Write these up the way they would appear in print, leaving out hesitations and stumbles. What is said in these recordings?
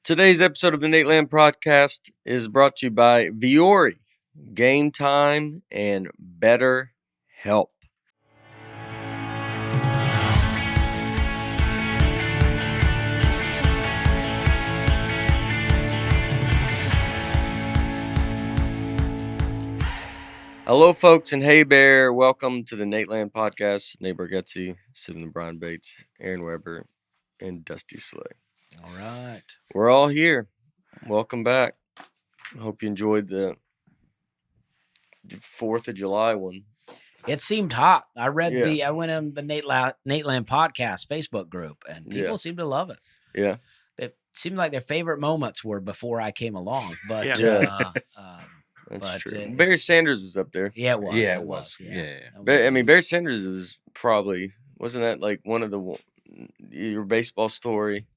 Today's episode of the Nateland podcast is brought to you by Viore, Game Time, and Better Help. Hello, folks, and hey, Bear. Welcome to the Nateland podcast. Nate Bargatze, Stephen Brian Bates, Aaron Weber, and Dusty Slay. All right. We're all here. Welcome back. I hope you enjoyed the 4th of July one. It seemed hot. I went in the Nateland podcast Facebook group, and people seemed to love it. Yeah. It seemed like their favorite moments were before I came along. But That's true. Barry Sanders was up there. Yeah, it was. Yeah, it was. Yeah. Barry Sanders was probably, wasn't that like one of your baseball story?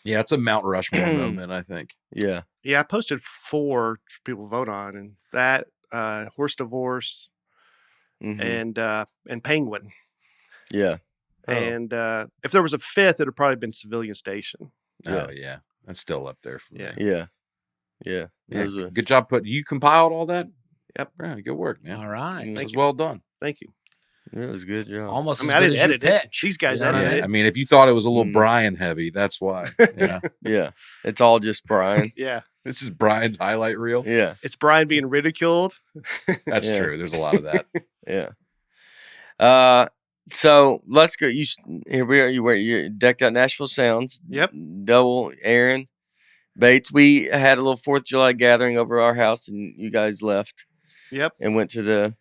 Yeah, it's a Mount Rushmore moment, I think. Yeah. Yeah, I posted 4 for people to vote on, and that horse divorce and Penguin. Yeah. And if there was a 5th, it would probably been Civilian Station. Oh, yeah. That's still up there for me. Yeah. Good job you compiled all that? Yep. Yeah, good work, man. All right. This was well done. Thank you. It was a good job. Almost I as mean, good I didn't as your edit it. pitch. These guys You know what I edited mean? it. I mean, if you thought it was a little Brian heavy, that's why. Yeah. Yeah. It's all just Brian. Yeah. This is Brian's highlight reel. Yeah. It's Brian being ridiculed. That's true. There's a lot of that. Yeah. So let's go. Here we are. You're decked out Nashville Sounds. Yep. Double Aaron Bates. We had a little 4th of July gathering over our house, and you guys left. Yep. And went to the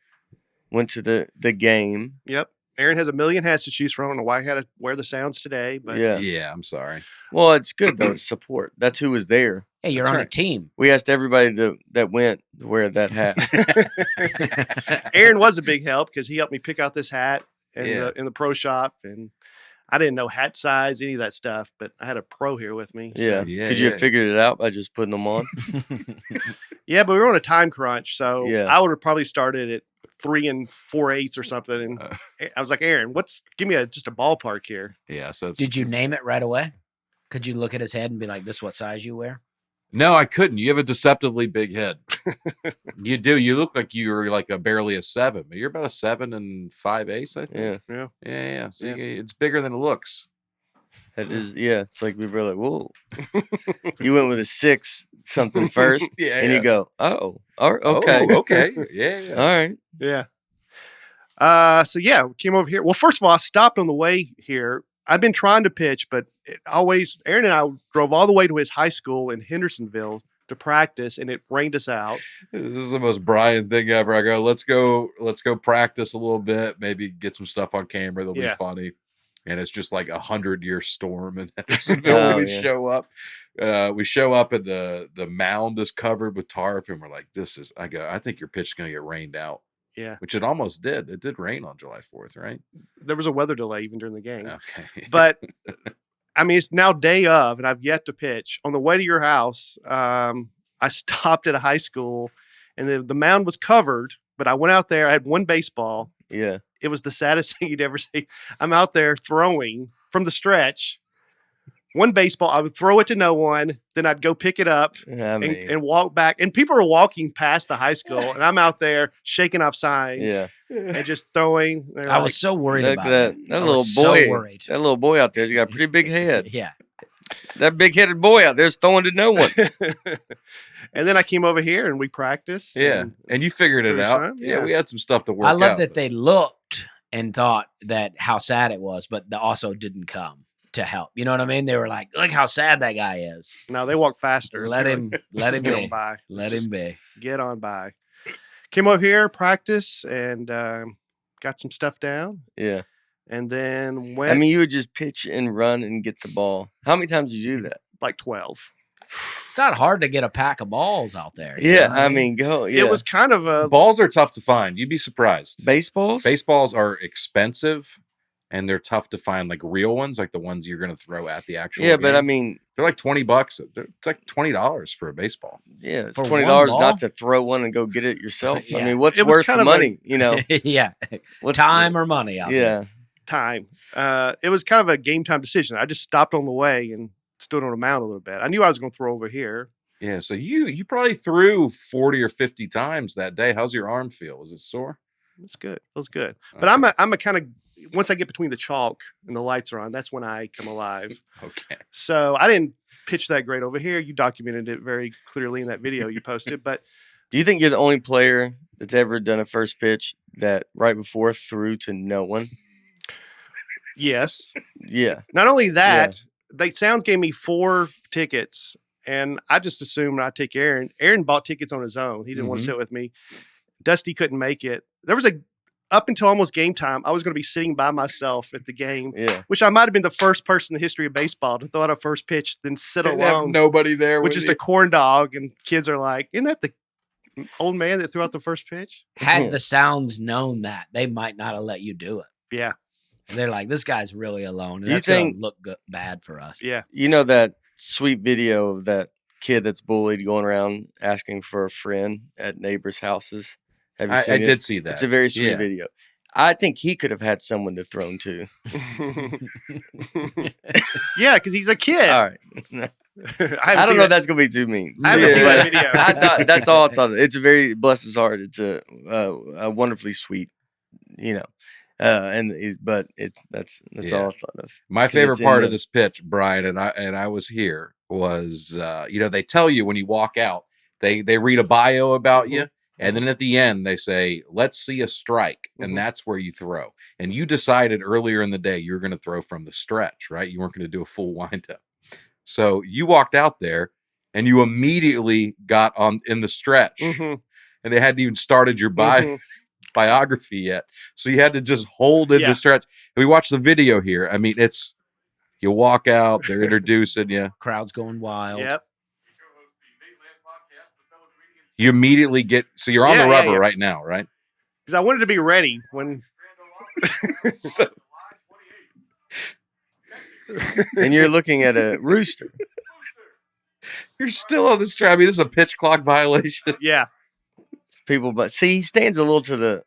game. Yep. Aaron has a million hats to choose from. I don't know why I had to wear the Sounds today, but Yeah, I'm sorry. Well, it's good though. It's support. That's who was there. Hey, you're on a team. We asked everybody that went to wear that hat. Aaron was a big help because he helped me pick out this hat in Yeah. the pro shop, and I didn't know hat size, any of that stuff, but I had a pro here with me. Yeah. Yeah, Could you have figured it out by just putting them on? Yeah, but we were on a time crunch, so Yeah. I would have probably started at 3 4/8 or something. And I was like, Aaron, give me just a ballpark here. Yeah. So Did you name it right away? Could you look at his head and be like, this is what size you wear? No, I couldn't. You have a deceptively big head. You do. You look like you're like barely a 7, but you're about a 7 5/8, I think. Yeah. Yeah. So it's bigger than it looks. That is, yeah. It's like we were like, whoa. You went with a 6 something first, and you go, oh, okay. Oh, okay. Yeah. All right. Yeah. So yeah, we came over here. Well, first of all, I stopped on the way here. I've been trying to pitch, but Aaron and I drove all the way to his high school in Hendersonville to practice, and it rained us out. This is the most Brian thing ever. I go, let's go practice a little bit, maybe get some stuff on camera that'll be funny. And it's just like 100-year storm in Hendersonville when we show up. We show up and the mound is covered with tarp, and we're like, I think your pitch is gonna get rained out. Yeah. Which it almost did. It did rain on July 4th, right? There was a weather delay even during the game. Okay. But I mean, it's now day of, and I've yet to pitch. On the way to your house, I stopped at a high school, and the mound was covered, but I went out there. I had one baseball. Yeah. It was the saddest thing you'd ever see. I'm out there throwing from the stretch. One baseball, I would throw it to no one. Then I'd go pick it up and walk back. And people are walking past the high school, and I'm out there shaking off signs and just throwing. I was so worried about that little boy. That little boy out there, he's got a pretty big head. Yeah. That big-headed boy out there is throwing to no one. And then I came over here and we practiced. Yeah. And you figured it out. Yeah, we had some stuff to work out. I love that they looked and thought that how sad it was, but they also didn't come to help. You know what I mean? They were like, look how sad that guy is. No, they walk faster. Let him be. Let him be. Get on by. Came over here, practice, and got some stuff down. Yeah. And then went. I mean, you would just pitch and run and get the ball. How many times did you do that? Like 12. It's not hard to get a pack of balls out there. Yeah, I mean, go. Yeah. It was kind of a... Balls are tough to find. You'd be surprised. Baseballs? Baseballs are expensive, and they're tough to find, like real ones, like the ones you're going to throw at the actual game. But I mean... They're like $20. It's like $20 for a baseball. Yeah, it's For $20 not to throw one and go get it yourself. Yeah. I mean, what's It was worth kind the of money, you know? Yeah. What's Time or money out there. Yeah. time. It was kind of a game time decision. I just stopped on the way and stood on a mound a little bit. I knew I was going to throw over here. Yeah, so you probably threw 40 or 50 times that day. How's your arm feel? Is it sore? It's good. Feels good. But I'm a kind of, once I get between the chalk and the lights are on, that's when I come alive. Okay. So I didn't pitch that great over here. You documented it very clearly in that video you posted. But do you think you're the only player that's ever done a first pitch that right before threw to no one? Yes. Yeah. Not only that, Sounds gave me 4 tickets, and I just assumed I'd take Aaron. Aaron bought tickets on his own. He didn't want to sit with me. Dusty couldn't make it. There was up until almost game time, I was going to be sitting by myself at the game, which I might have been the first person in the history of baseball to throw out a first pitch, then sit alone. Have nobody there with just a corn dog, and kids are like, isn't that the old man that threw out the first pitch? Had the Sounds known that, they might not have let you do it. Yeah. And they're like, this guy's really alone. And You that's going think- to look bad for us. Yeah. You know that sweet video of that kid that's bullied going around asking for a friend at neighbors' houses? Have you seen I it? did see that. It's a very sweet video. I think he could have had someone to throw to. Yeah, because he's a kid. All right. I don't know if that's going to be too mean. I haven't seen that video. I thought, that's all I thought. It's a very, bless his heart, it's a wonderfully sweet, that's all I thought of. My favorite part of this pitch, Brian, and I was here, was they tell you when you walk out, they read a bio about you, and then at the end they say, let's see a strike, and that's where you throw. And you decided earlier in the day you were going to throw from the stretch, right? You weren't going to do a full windup. So you walked out there and you immediately got in the stretch, and they hadn't even started your biography yet. So you had to just hold in the stretch. We watched the video here. I mean, you walk out, they're introducing you. Crowd's going wild. Yep. You immediately so you're on the rubber right now, right? Because I wanted to be ready when. And you're looking at a rooster. You're still on this track. I mean, this is a pitch clock violation. Yeah. People, but see, he stands a little to the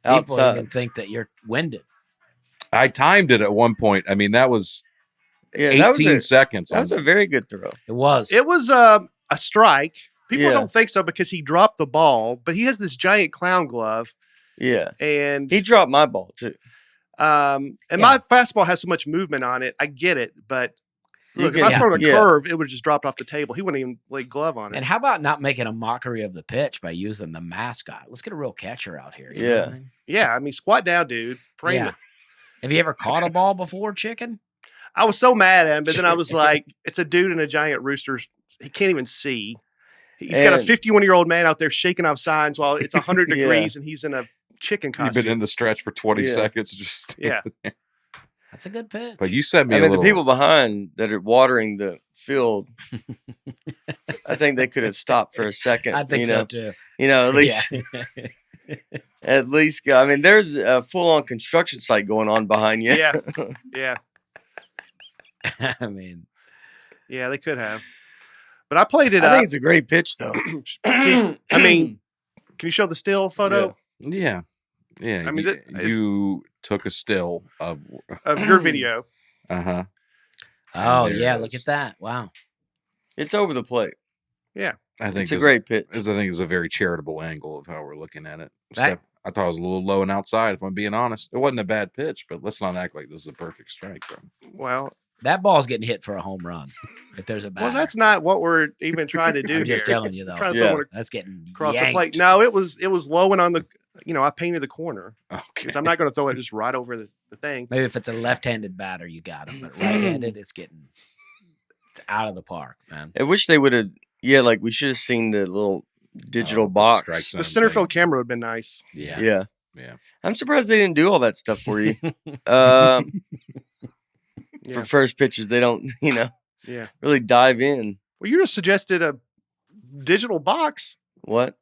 People outside. even think that you're winded. I timed it at one point. I mean, that was 18 seconds. That was a very good throw. It was. It was a strike. People don't think so because he dropped the ball, but he has this giant clown glove. Yeah. And he dropped my ball too. My fastball has so much movement on it. I get it, but look, if I throw a curve, it would have just dropped off the table. He wouldn't even lay glove on it. And how about not making a mockery of the pitch by using the mascot? Let's get a real catcher out here. You know what I mean? Yeah. I mean, squat down, dude. Frame it. Have you ever caught a ball before, chicken? I was so mad at him, but then I was like, it's a dude in a giant rooster. He can't even see. He's got a 51-year-old man out there shaking off signs while it's 100 degrees and he's in a chicken costume. You've been in the stretch for 20 seconds. Just there. That's a good pitch. But you sent me the people behind that are watering the field, I think they could have stopped for a second. I think so too. At least, at least, I mean, there's a full-on construction site going on behind you. Yeah. Yeah. I mean, yeah, they could have. But I played it I up. think it's a great pitch, though. I mean, can you show the still photo? Yeah. I mean, you took a still of your video. Uh-huh. Oh, yeah. Look at that. Wow. It's over the plate. Yeah. I think it's a great pitch. I think it's a very charitable angle of how we're looking at it. I thought it was a little low and outside, if I'm being honest. It wasn't a bad pitch, but let's not act like this is a perfect strike, bro. Well, that ball's getting hit for a home run. If there's a batter. Well, that's not what we're even trying to do. I'm just telling you, though. That's getting across yanked. the plate. No, it was low and on the. I painted the corner. Okay. Because I'm not going to throw it just right over the thing. Maybe if it's a left-handed batter, you got him. But right-handed, it's out of the park, man. I wish they would have. Yeah, like we should have seen the little digital box. The center field camera would have been nice. Yeah. I'm surprised they didn't do all that stuff for you. For first pitches, they don't, really dive in. Well, you just suggested a digital box. What?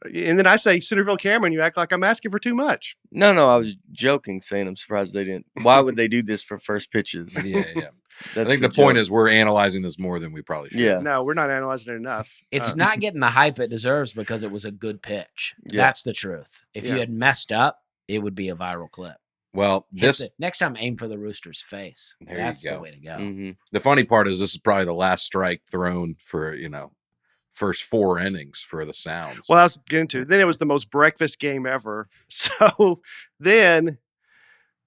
And then I say center field camera, and you act like I'm asking for too much. No, I was joking, saying I'm surprised they didn't. Why would they do this for first pitches? Yeah. I think the point is we're analyzing this more than we probably should. Yeah. No, we're not analyzing it enough. It's not getting the hype it deserves because it was a good pitch. Yeah. That's the truth. If you had messed up, it would be a viral clip. Well, next time, aim for the rooster's face. That's the way to go. Mm-hmm. The funny part is this is probably the last strike thrown for, first 4 innings for the Sounds. Well, I was getting to. Then it was the most breakfast game ever. So then,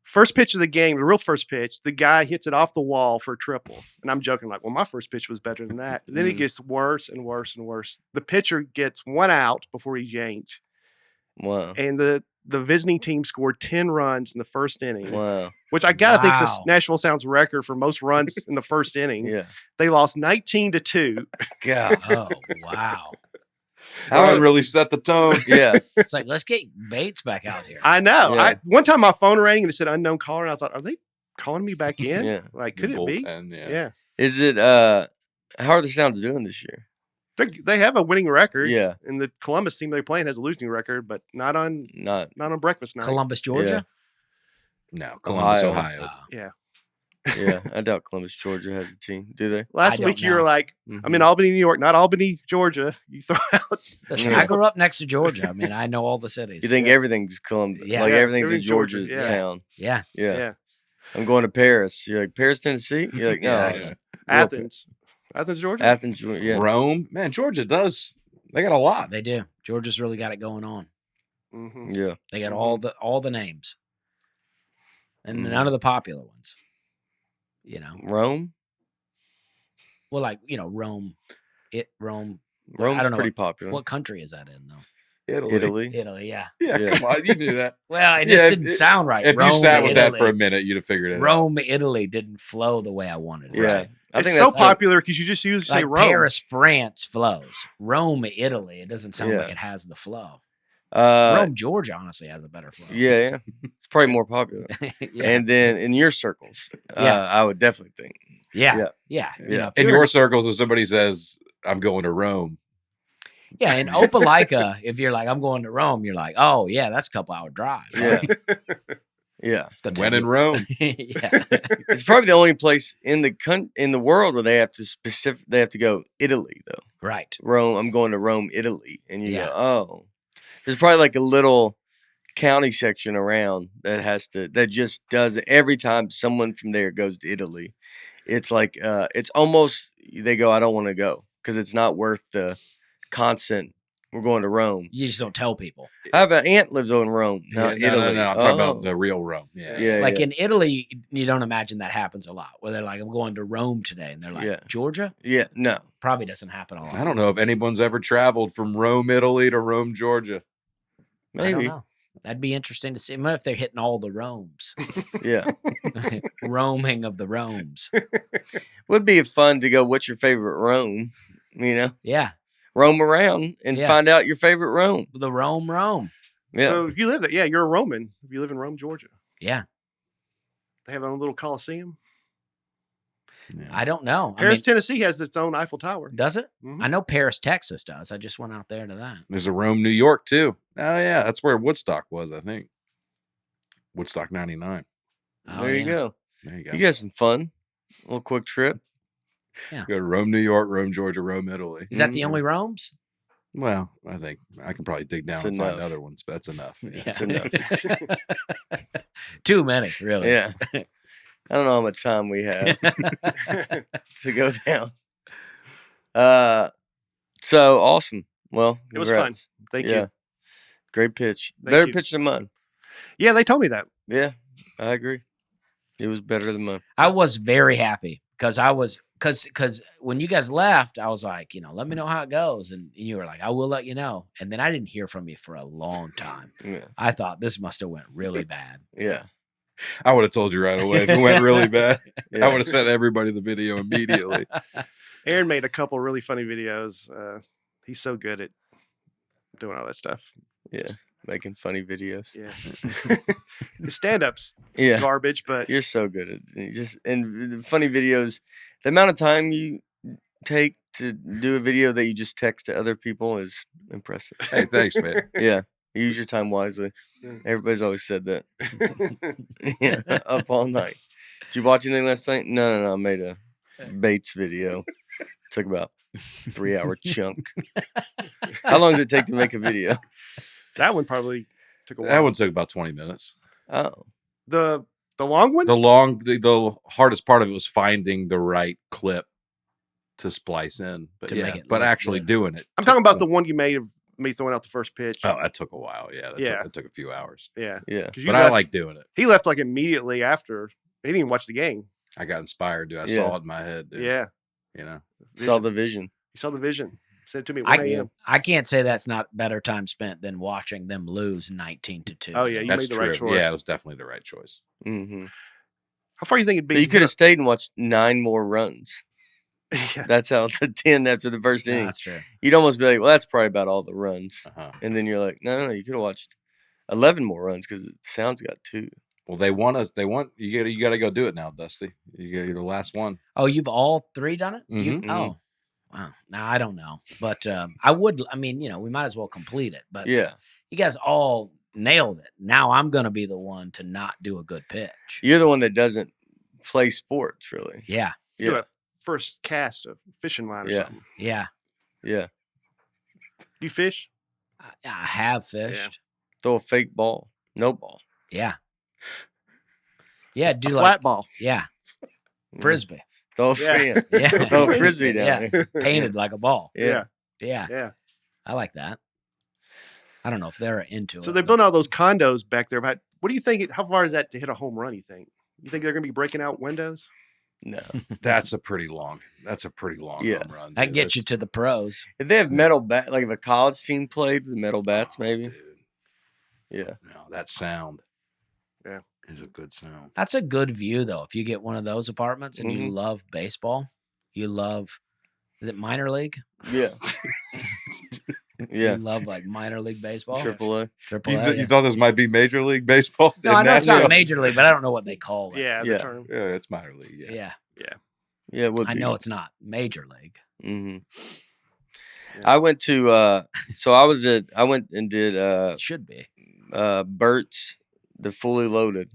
first pitch of the game, the real first pitch, the guy hits it off the wall for a triple. And I'm joking like, well, my first pitch was better than that. Then it gets worse and worse and worse. The pitcher gets 1 out before he's yanked. Wow. And the visiting team scored 10 runs in the first inning. Wow. Which I gotta think is Nashville Sounds record for most runs in the first inning. Yeah. They lost 19-2. God. Oh, wow. That really set the tone. Yeah. It's like, let's get Bates back out here. I know. Yeah. One time my phone rang and it said unknown caller. And I thought, are they calling me back in? Yeah. Like, could it be? Yeah. Is it, how are the Sounds doing this year? They have a winning record. Yeah. And the Columbus team they're playing has a losing record, but not on breakfast night. Columbus, Georgia? No, Columbus, Ohio. Yeah. Yeah. I doubt Columbus, Georgia has a team. Do they? Last week you were like, I'm in Albany, New York, not Albany, Georgia. You throw out. Listen, I grew up next to Georgia. I mean, I know all the cities. You think everything's Columbus? Yeah. Like everything's a Everything's Georgia Georgia, town. Yeah. Yeah. I'm going to Paris. You're like, Paris, Tennessee? You're like, no. Exactly. Athens, Georgia. Athens, yeah. Rome. Man, Georgia does. They got a lot. They do. Georgia's really got it going on. Mm-hmm. Yeah. They got all the names. And none of the popular ones. Rome? Well, like, Rome. Rome. Rome's I don't know pretty popular. What country is that in, though? Italy. Italy, yeah. Yeah, come on. You knew that. Well, it just didn't sound right. If Rome, you sat with Italy. that for a minute, you'd have figured it out. Rome, Italy didn't flow the way I wanted it Yeah. to. I think It's so popular because you just usually say Like Rome. Paris, France flows. Rome, Italy. It doesn't sound like it has the flow. Uh, Rome, Georgia, honestly, has a better flow. Yeah. It's probably more popular. Yeah. And then in your circles, Yes. I would definitely think. Yeah. Yeah. In your circles, if somebody says, I'm going to Rome. Yeah, in Opelika, if you're like, I'm going to Rome, you're like, oh, yeah, that's a couple hour drive. Yeah. Yeah. When in Rome. Yeah. It's probably the only place in the world where they have to go Italy though. Right. Rome. I'm going to Rome, Italy, and you go, oh, there's probably like a little county section around that just does it every time someone from there goes to Italy. It's like it's almost they go, I don't want to go because it's not worth the constant. We're going to Rome. You just don't tell people. I have an aunt lives over in Rome. No, Italy. no. I'm talking about the real Rome. Yeah. Like in Italy, you don't imagine that happens a lot. Where they're like, I'm going to Rome today. And they're like, Georgia? Yeah, no. Probably doesn't happen a lot. I don't know if anyone's ever traveled from Rome, Italy to Rome, Georgia. I don't Maybe. know. That'd be interesting to see. What if they're hitting all the Romes? Yeah. Roaming of the Romes. Would be fun to go, what's your favorite Rome? Yeah. Roam around and find out your favorite Rome. The Rome. Yeah. So if you live there, you're a Roman. If you live in Rome, Georgia. Yeah. They have their own little Coliseum. Yeah. I don't know. Paris, Tennessee has its own Eiffel Tower. Does it? Mhm. I know Paris, Texas does. I just went out there to that. There's a Rome, New York, too. Oh, yeah. That's where Woodstock was, I think. Woodstock 99. Oh, there you go. There you go. You got some fun. A little quick trip. Yeah. Go to Rome, New York, Rome, Georgia, Rome, Italy. Is that the only Romes? Well, I think I can probably dig down It's and find enough. other ones, but that's enough. Yeah. It's enough. Too many, really. Yeah. I don't know how much time we have to go down. So awesome. Well, It was fun. congrats. Thank Yeah. you. Great pitch. Thank Better you. pitch than mine. Yeah, they told me that. Yeah, I agree. It was better than mine. I was very happy because when you guys left, I was like, let me know how it goes. And you were like, I will let you know. And then I didn't hear from you for a long time. Yeah. I thought this must have went really bad. Yeah. I would have told you right away if it went really bad. Yeah. I would have sent everybody the video immediately. Aaron made a couple really funny videos. He's so good at doing all that stuff. Yeah. Making funny videos. Yeah. His stand-up's Yeah. garbage, but You're so good at it. And the funny videos. The amount of time you take to do a video that you just text to other people is impressive. Hey, thanks, man. Yeah. You use your time wisely. Yeah. Everybody's always said that. Yeah. Up all night. Did you watch anything last night? No. I made a Bates video. Took about 3-hour chunk. How long does it take to make a video? that one probably took a while. That one took about 20 minutes. Oh. The long one? The hardest part of it was finding the right clip to splice in. But actually doing it. I'm talking about the one you made of me throwing out the first pitch. Oh, that took a while. Yeah. That took a few hours. Yeah. But I like doing it. He left like immediately after. He didn't even watch the game. I got inspired, dude. I saw it in my head, dude. Yeah. You know, saw the vision. He saw the vision. Said it to me at 1 a.m. I can't say that's not better time spent than watching them lose 19-2. Oh, yeah. You made the right choice. Yeah, it was definitely the right choice. Mm-hmm. How far do you think it'd be? But you could have stayed and watched 9 more runs. Yeah. That's how the 10 after the first inning. That's true. You'd almost be like, well, that's probably about all the runs. And then you're like, no, you could have watched 11 more runs because the Sound's got 2. Well, you got to go do it now, Dusty. You're the last one. Oh, you've all 3 done it? Mm-hmm. Oh, wow. Now I don't know, but I mean, we might as well complete it. But yeah, you guys all nailed it. Now I'm going to be the one to not do a good pitch. You're the one that doesn't play sports, really. Yeah. You do a first cast of fishing line or something. Yeah. Yeah. You fish? I have fished. Yeah. Throw a fake ball. No ball. Yeah. Yeah, do a flat ball. Yeah. Frisbee. Throw a fan. Yeah. Throw a frisbee down there. Painted like a ball. Yeah. I like that. I don't know if they're into it. So they're building all those condos back there. But what do you think? How far is that to hit a home run, you think? You think they're going to be breaking out windows? No. That's a pretty long home run. Dude. That gets you to the pros. If they have metal bat, like if a college team played with metal bats, maybe. Dude. Yeah. No, that sound. Yeah. Is a good sound. That's a good view, though. If you get one of those apartments and you love baseball, is it minor league? Yeah. You love like minor league baseball? AAA. You thought this might be Major League Baseball? No, I know it's not Major League, but I don't know what they call it. Yeah, the term. Yeah, it's minor league. Yeah. It would be. I know it's not Major League. Mm-hmm. Yeah. I went to I went and did should be Bert's, the Fully Loaded,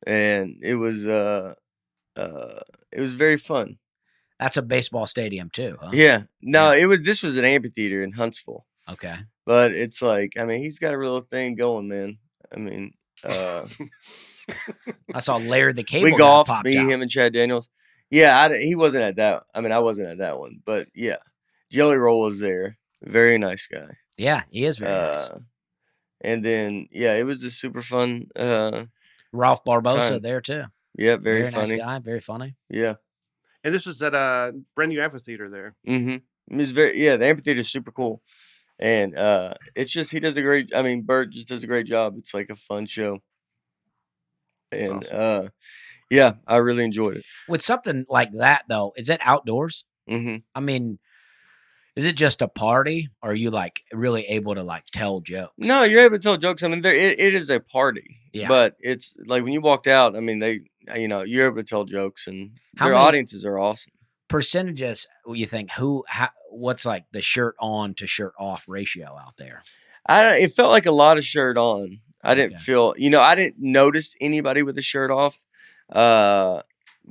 and it was very fun. That's a baseball stadium too, huh? Yeah. No, this was an amphitheater in Huntsville. Okay. But it's like, I mean, he's got a real thing going, man. I mean, I saw Larry the Cable. We golfed, him and Chad Daniels. Yeah, he wasn't at that. I mean, I wasn't at that one, but yeah, Jelly Roll was there. Very nice guy. Yeah, he is very nice. And then, it was a super fun. Ralph Barbosa time. there too. Yeah, very funny. Nice guy, very funny. Yeah. And this was at a brand new amphitheater there. Mm-hmm. It was the amphitheater is super cool. And it's just, Bert just does a great job. It's like a fun show. That's and awesome. I really enjoyed it. With something like that, though, is it outdoors? Mm-hmm. I mean, is it just a party, or are you like really able to like tell jokes? No, you're able to tell jokes. I mean, it is a party. Yeah. But it's like when you walked out, I mean, you're able to tell jokes, and their audiences are awesome. Percentages, you think, what's like the shirt on to shirt off ratio out there? It felt like a lot of shirt on. I didn't feel, I didn't notice anybody with a shirt off.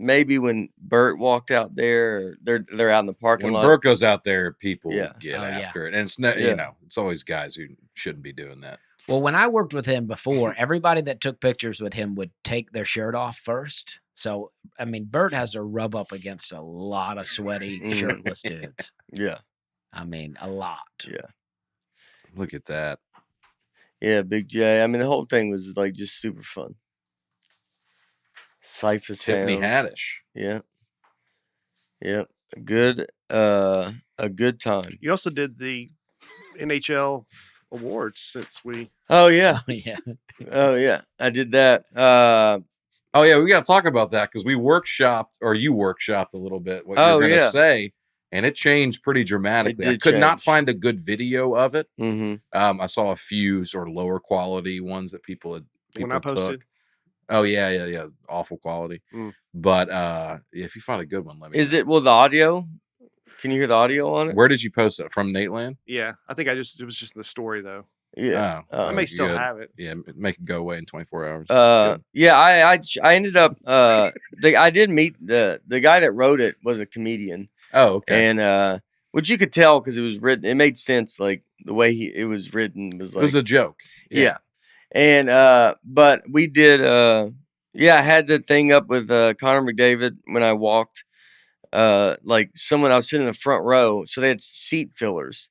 Maybe when Bert walked out there, they're out in the parking lot. When Bert goes out there, people get Oh, after it, and it's not, it's always guys who shouldn't be doing that. Well, when I worked with him before, everybody that took pictures with him would take their shirt off first. So, I mean, Bert has to rub up against a lot of sweaty, shirtless dudes. Yeah. I mean, a lot. Yeah. Look at that. Yeah, Big J. I mean, the whole thing was like just super fun. Cypher Tiffany sounds. Haddish. Yeah. Yeah. A good time. You also did the NHL awards since we. Oh yeah. Yeah. Oh yeah. I did that. Oh yeah, we got to talk about that because you workshopped a little bit what you're going to say, and it changed pretty dramatically. I could not find a good video of it. Mm-hmm. I saw a few sort of lower quality ones that people when I posted. Took. Oh yeah, awful quality. But if you find a good one, let me. Is it the audio? Can you hear the audio on it? Where did you post it? From Nateland? Yeah, I think it was just in the story though. Yeah, I may still have it. Yeah, make it go away in 24 hours. I ended up. I did meet the guy that wrote it was a comedian. Oh, okay. And which you could tell because it was written. It made sense, like the way it was written was like it was a joke. Yeah. And but we did I had the thing up with Connor McDavid when I walked. Like someone I was sitting in the front row, so they had seat fillers.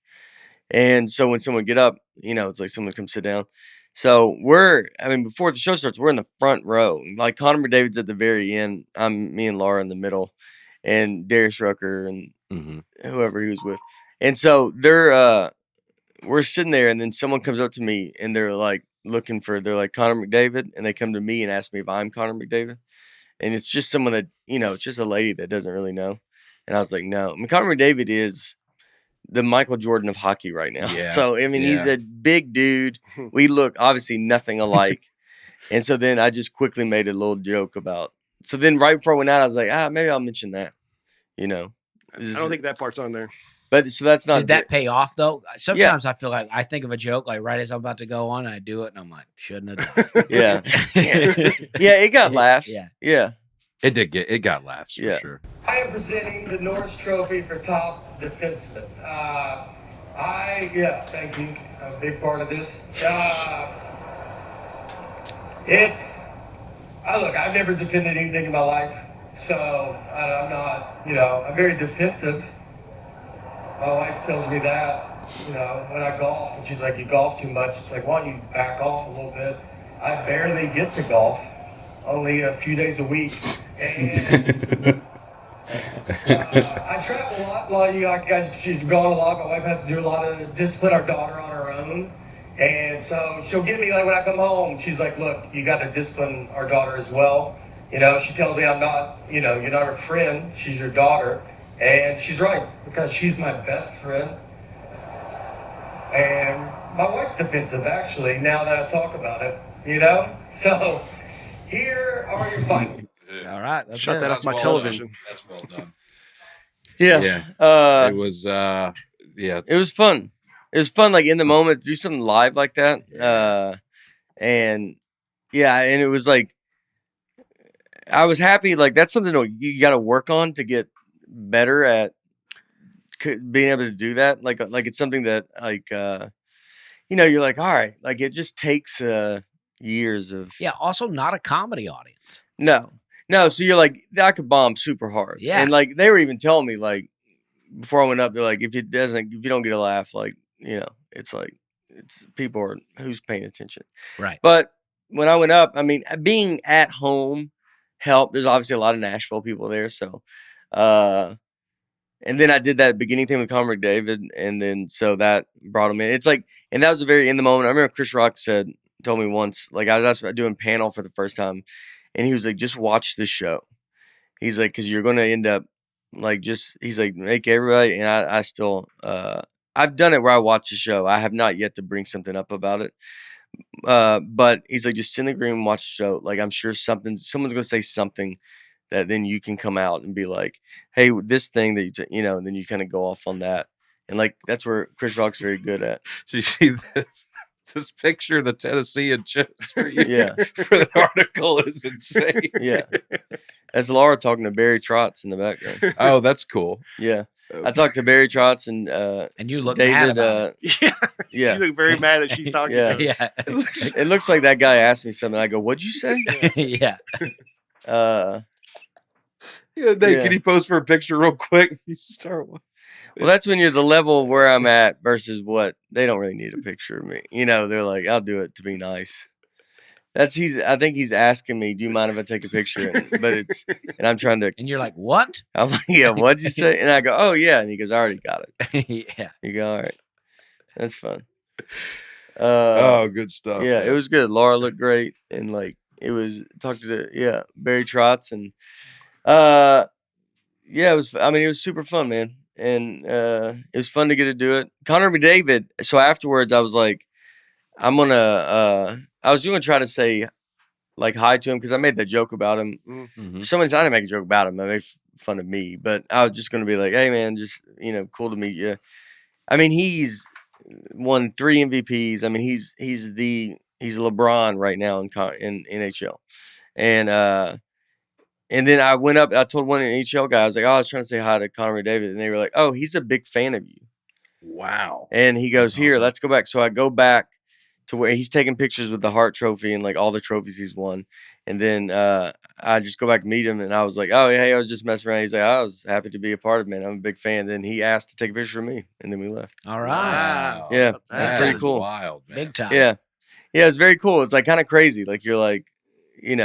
And so when someone get up, it's like someone come sit down. So before the show starts, we're in the front row. Like Connor McDavid's at the very end. Me and Laura in the middle, and Darius Rucker and whoever he was with. And so we're sitting there, and then someone comes up to me, and they're like they're like Connor McDavid, and they come to me and ask me if I'm Connor McDavid. And it's just someone that, it's just a lady that doesn't really know. And I was like, no. I mean, Connor McDavid is the Michael Jordan of hockey right now. Yeah. So, I mean, he's a big dude. We look obviously nothing alike. And so then I just quickly made a little joke about. So then right before I went out, I was like, maybe I'll mention that. I don't think that part's on there. But so that's not. Did that pay off though? Sometimes I feel like I think of a joke like right as I'm about to go on, and I do it, and I'm like, shouldn't have done it. Yeah, it got laughs. Yeah. It got laughs for sure. I am presenting the Norris Trophy for top defenseman. Thank you. A big part of this. I've never defended anything in my life, so I'm not, I'm very defensive. My wife tells me that, when I golf, and she's like, you golf too much. It's like, why don't you back off a little bit? I barely get to golf, only a few days a week. And I travel a lot. A lot of you guys, she's gone a lot. My wife has to do a lot of discipline our daughter on her own. And so she'll get me, like, when I come home, she's like, look, you got to discipline our daughter as well. She tells me I'm not, you're not her friend. She's your daughter. And she's right, because she's my best friend. And my wife's defensive, actually, now that I talk about it, So here are your findings. All right. Shut that off my television. That's well done. Yeah. It was, It was fun. It was fun, like, in the moment, do something live like that. And it was like, I was happy. Like, that's something you got to work on to get better at being able to do that. Like it's something that, like, you're like, all right, like, it just takes years of. Yeah. Also, not a comedy audience. No. So you're like, I could bomb super hard. Yeah. And like, they were even telling me, like, before I went up, they're like, if you don't get a laugh, like, it's like, people are, who's paying attention. Right. But when I went up, I mean, being at home helped. There's obviously a lot of Nashville people there. So, and then I did that beginning thing with Connor McDavid. And then, so that brought him in. It's like, and that was a very in the moment. I remember Chris Rock told me once, like, I was doing panel for the first time. And he was like, just watch this show. He's like, because you're going to end up, like, he's like, make everybody, and I still, I've done it where I watch the show. I have not yet to bring something up about it. But he's like, just sit in the green and watch the show. Like, I'm sure someone's going to say something that then you can come out and be like, hey, this thing that and then you kind of go off on that. And like, that's where Chris Rock's very good at. So you see this picture the Tennessean chose for you. Yeah. For the article is insane. Yeah. That's Laura talking to Barry Trotz in the background. Oh, that's cool. Yeah. I talked to Barry Trotz and you look David. mad about it. Yeah. You look very mad that she's talking to her. Yeah. It looks like that guy asked me something. I go, what'd you say? Yeah. Nate, can you pose for a picture real quick? You start. Well, that's when you're the level of where I'm at versus what they don't really need a picture of me. They're like, I'll do it to be nice. I think he's asking me, do you mind if I take a picture? And I'm trying to. And you're like, what? I'm like, yeah, what'd you say? And I go, oh, yeah. And he goes, I already got it. Yeah. You go, all right. That's fun. Good stuff. Yeah, man. It was good. Laura looked great. And like, it was, talked to Barry Trotz. And it was super fun, man. And it was fun to get to do it. Connor McDavid. So afterwards, I was like, I was going to try to say, like, hi to him because I made that joke about him. Mm-hmm. Somebody said I didn't make a joke about him. I made fun of me. But I was just going to be like, hey, man, just, cool to meet you. I mean, he's won 3 MVPs. I mean, he's LeBron right now in NHL. And then I went up, I told one NHL guy, I was like, I was trying to say hi to Connor McDavid. And they were like, oh, he's a big fan of you. Wow. And he goes, here, let's go back. So I go back to where he's taking pictures with the Hart Trophy and like all the trophies he's won. And then I just go back and meet him, and I was like, "Oh, hey, I was just messing around." He's like, "I was happy to be a part of it, man. I'm a big fan." Then he asked to take a picture of me, and then we left. All right. Wow. Yeah, That's pretty cool. Wild, man. Big time. Yeah, it's very cool. It's like kind of crazy. Like you're like, you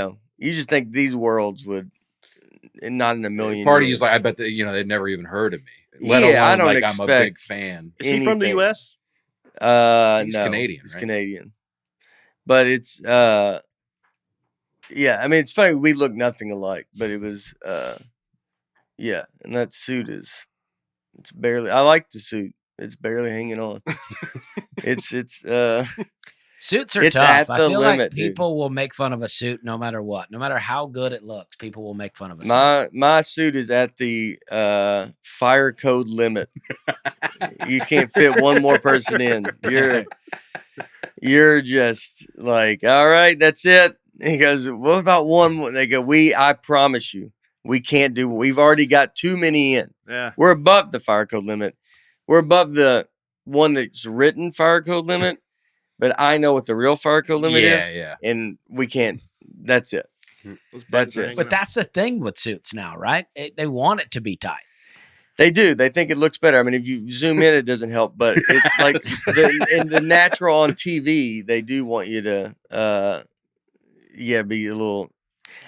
just think these worlds would, not in a million. Part of years. you's like, I bet that they'd never even heard of me. Let alone I don't like expect I'm a big fan. Is he from the U.S.? He's no, Canadian. He's right? Canadian, but it's yeah. I mean, it's funny. We look nothing alike, but it was yeah. And that suit it's barely. I like the suit. It's barely hanging on. it's Suits are It's tough. at I the feel limit, like dude. people will make fun of a suit no matter what. No matter how good it looks, people will make fun of a suit. my suit is at the fire code limit. You can't fit one more person in. You're just like, all right, that's it. He goes, what about one more? They go, I promise you, we can't do. We've already got too many in. Yeah. We're above the fire code limit. We're above the one that's written fire code limit. But I know what the real fire code limit is. Yeah. And we can't. That's it. That's it. But that's the thing with suits now, right? They want it to be tight. They do. They think it looks better. I mean, if you zoom in, it doesn't help. But it's like in the natural on TV, they do want you to, be a little.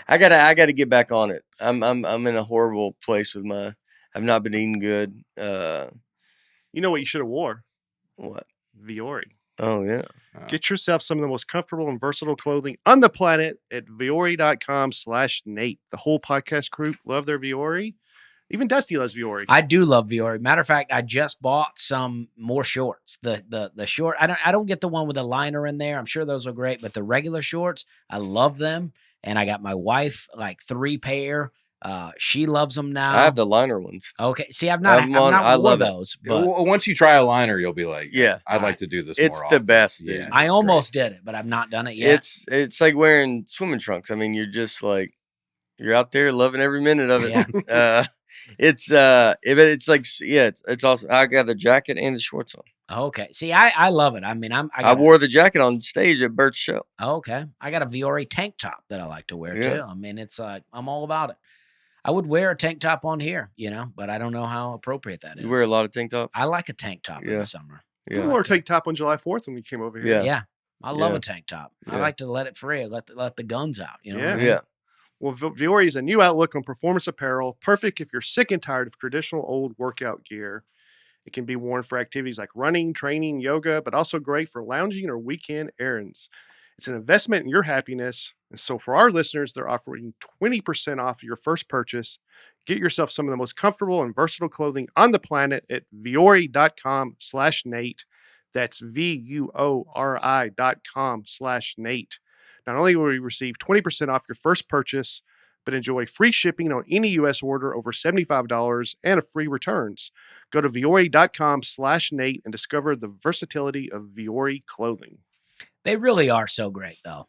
I gotta get back on it. I'm in a horrible place with I've not been eating good. You know what you should have wore? What? Viore. Oh yeah. Get yourself some of the most comfortable and versatile clothing on the planet at Viore.com/Nate. The whole podcast crew love their Viore. Even Dusty loves Viore. I do love Viore. Matter of fact, I just bought some more shorts. The short. I don't get the one with the liner in there. I'm sure those are great, but the regular shorts, I love them. And I got my wife like 3 pair. She loves them now. I have the liner ones. Okay. See, I've not I love those. But once you try a liner, you'll be like, yeah, I'd like to do this. It's more the often. best, dude. Yeah, I almost did it, but I've not done it yet. It's like wearing swimming trunks. I mean, you're just like you're out there loving every minute of it. Yeah. It's like it's awesome. I got the jacket and the shorts on. Okay. See, I love it. I mean, I wore the jacket on stage at Bert's show. Okay. I got a Viore tank top that I like to wear too. I mean, it's like I'm all about it. I would wear a tank top on here, but I don't know how appropriate that is. You wear a lot of tank tops? I like a tank top in the summer. Yeah. We wore a tank top on July 4th when we came over here. Yeah. I love a tank top. I like to let it free, let the guns out. You know what I mean? Yeah. Well, Viore is a new outlook on performance apparel, perfect if you're sick and tired of traditional old workout gear. It can be worn for activities like running, training, yoga, but also great for lounging or weekend errands. It's an investment in your happiness. And so for our listeners, they're offering 20% off your first purchase. Get yourself some of the most comfortable and versatile clothing on the planet at Viore.com/Nate. That's VUORI.com/Nate. Not only will you receive 20% off your first purchase, but enjoy free shipping on any U.S. order over $75 and a free returns. Go to Viore.com/Nate and discover the versatility of Viore clothing. They really are so great, though.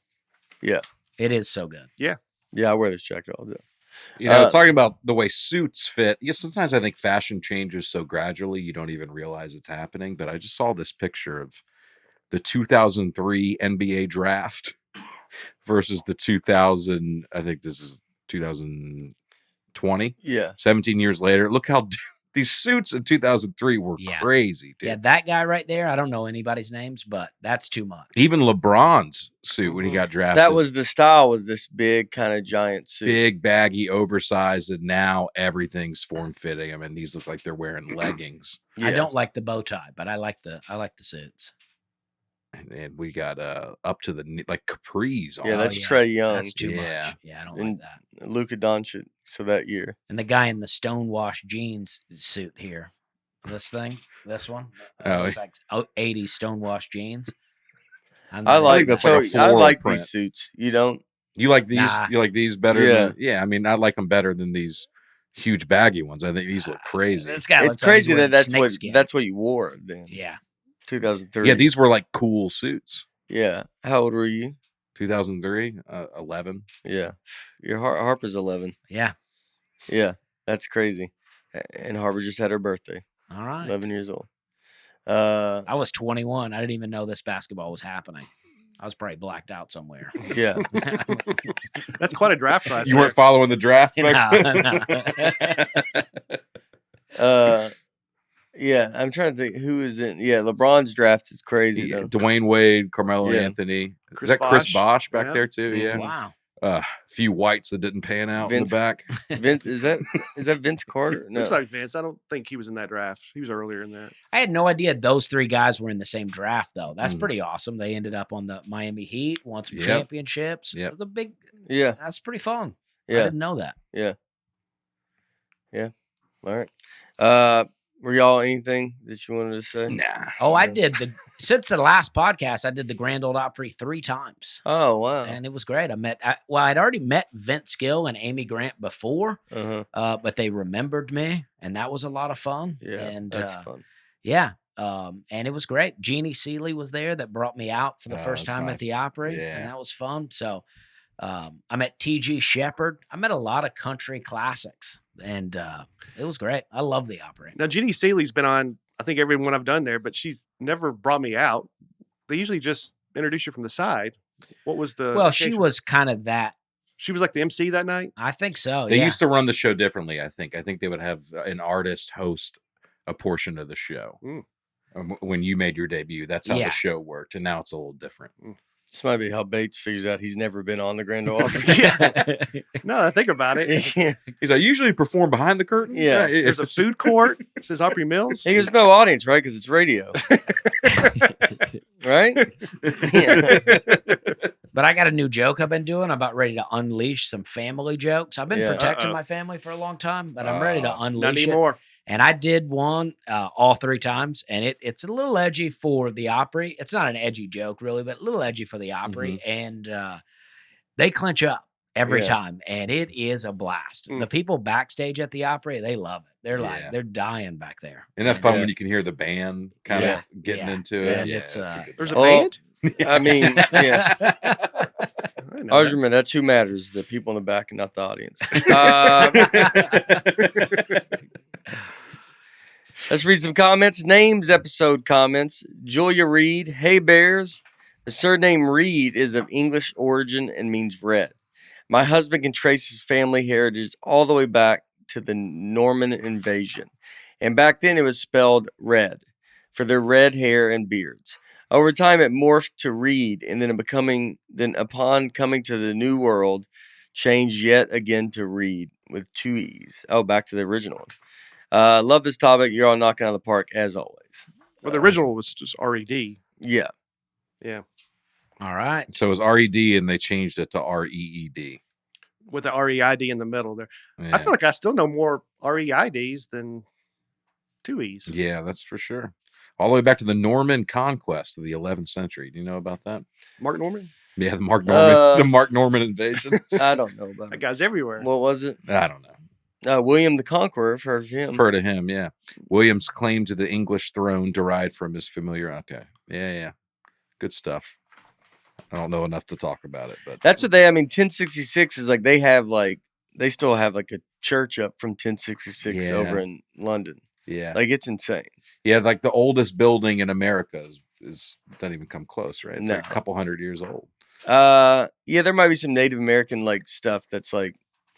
Yeah. It is so good. Yeah. Yeah, I wear this jacket all day. Talking about the way suits fit, sometimes I think fashion changes so gradually you don't even realize it's happening. But I just saw this picture of the 2003 NBA draft versus the 2000, I think this is 2020. Yeah. 17 years later. Look how these suits in 2003 were crazy, dude. Yeah, that guy right there, I don't know anybody's names, but that's too much. Even LeBron's suit when he got drafted. That was the style, was this big kind of giant suit. Big, baggy, oversized, and now everything's form-fitting. I mean, these look like they're wearing leggings. I don't like the bow tie, but I like the suits. And we got up to the capris on. Yeah, that's Trae Young. That's too much. Yeah, I don't like that. Luka Doncic, so that year. And the guy in the stonewashed jeans suit here. This one. It's like 80s stonewashed jeans. I like that's so like a floral I like print. these suits. You don't? You like these? Nah. You like these better? Yeah. I mean, I like them better than these huge baggy ones. I think these look crazy. This guy It's looks like he's crazy wearing that snakeskin. that's what you wore then. Yeah. 2003. Yeah, these were like cool suits. Yeah. How old were you? 2003, 11. Yeah. Your Harper's 11. Yeah. Yeah. That's crazy. And Harper just had her birthday. All right. 11 years old. I was 21. I didn't even know this basketball was happening. I was probably blacked out somewhere. Yeah. That's quite a draft class. You weren't following the draft back No. Yeah, I'm trying to think who is in. Yeah, LeBron's draft is crazy though. Dwayne Wade, Carmelo Anthony. Is that Chris Bosh back there too? Yeah. Wow. A few whites that didn't pan out in the back. Vince, is that Vince Carter? No. Looks like Vince. I don't think he was in that draft. He was earlier in that. I had no idea those three guys were in the same draft, though. That's pretty awesome. They ended up on the Miami Heat, won some championships. It was a big. Yeah, that's pretty fun. Yeah, I didn't know that. Yeah. All right. Were y'all anything that you wanted to say? Nah. Oh, I did since the last podcast. I did the Grand Ole Opry 3 times. Oh wow! And it was great. I'd already met Vince Gill and Amy Grant before, but they remembered me, and that was a lot of fun. Yeah, and that's fun. Yeah, and it was great. Jeannie Seeley was there that brought me out for the first time at the Opry, and that was fun. So I met T.G. Shepherd. I met a lot of country classics. And it was great. I love the Opry. Now, Jeannie Seeley's been on, I think, every one I've done there, but she's never brought me out. They usually just introduce you from the side. What was the... Well, she was kind of that. She was like the MC that night? I think so, They used to run the show differently, I think. I think they would have an artist host a portion of the show. When you made your debut, that's how the show worked. And now it's a little different. This might be how Bates figures out he's never been on the Grand Ole Opry. No, I think about it. He's I usually perform behind the curtain. Yeah. There's a food court. It says Opry Mills. Hey, there's no audience, right? Because it's radio. Right? Yeah. But I got a new joke I've been doing. I'm about ready to unleash some family jokes. I've been protecting my family for a long time, but I'm ready to unleash not anymore. it. And I did one all 3 times, and it's a little edgy for the Opry. It's not an edgy joke, really, but a little edgy for the Opry. And they clinch up every time, and it is a blast. The people backstage at the Opry, they love it. They're like, they're dying back there. Isn't that fun when you can hear the band kind of getting into it? Yeah, there's a band? I mean, yeah. I always remember that's who matters, the people in the back and not the audience. Let's read some comments. Names, episode comments. Julia Reed. Hey, Bears. The surname Reed is of English origin and means red. My husband can trace his family heritage all the way back to the Norman invasion. And back then it was spelled red for their red hair and beards. Over time it morphed to Reed, and then upon coming to the New World, changed yet again to Reed with 2 E's. Oh, back to the original one. Love this topic. You're all knocking out of the park as always. Well, the original was just R-E-D. Yeah. Yeah. All right. So it was R-E-D and they changed it to R-E-E-D. With the R-E-I-D in the middle there. Yeah. I feel like I still know more R-E-I-Ds than 2 E's. Yeah, that's for sure. All the way back to the Norman conquest of the 11th century. Do you know about that? Mark Norman? Yeah, the Mark Norman invasion. I don't know about that guy's everywhere. What was it? I don't know. William the Conqueror. I've heard of him. Heard of him, yeah. William's claim to the English throne derived from his familiar. Okay. Yeah. Good stuff. I don't know enough to talk about it, but that's what 1066 is like. They still have like a church up from 1066 over in London. Yeah. Like it's insane. Yeah, like the oldest building in America is doesn't even come close, right? It's like a couple hundred years old. Yeah, there might be some Native American like stuff that's like.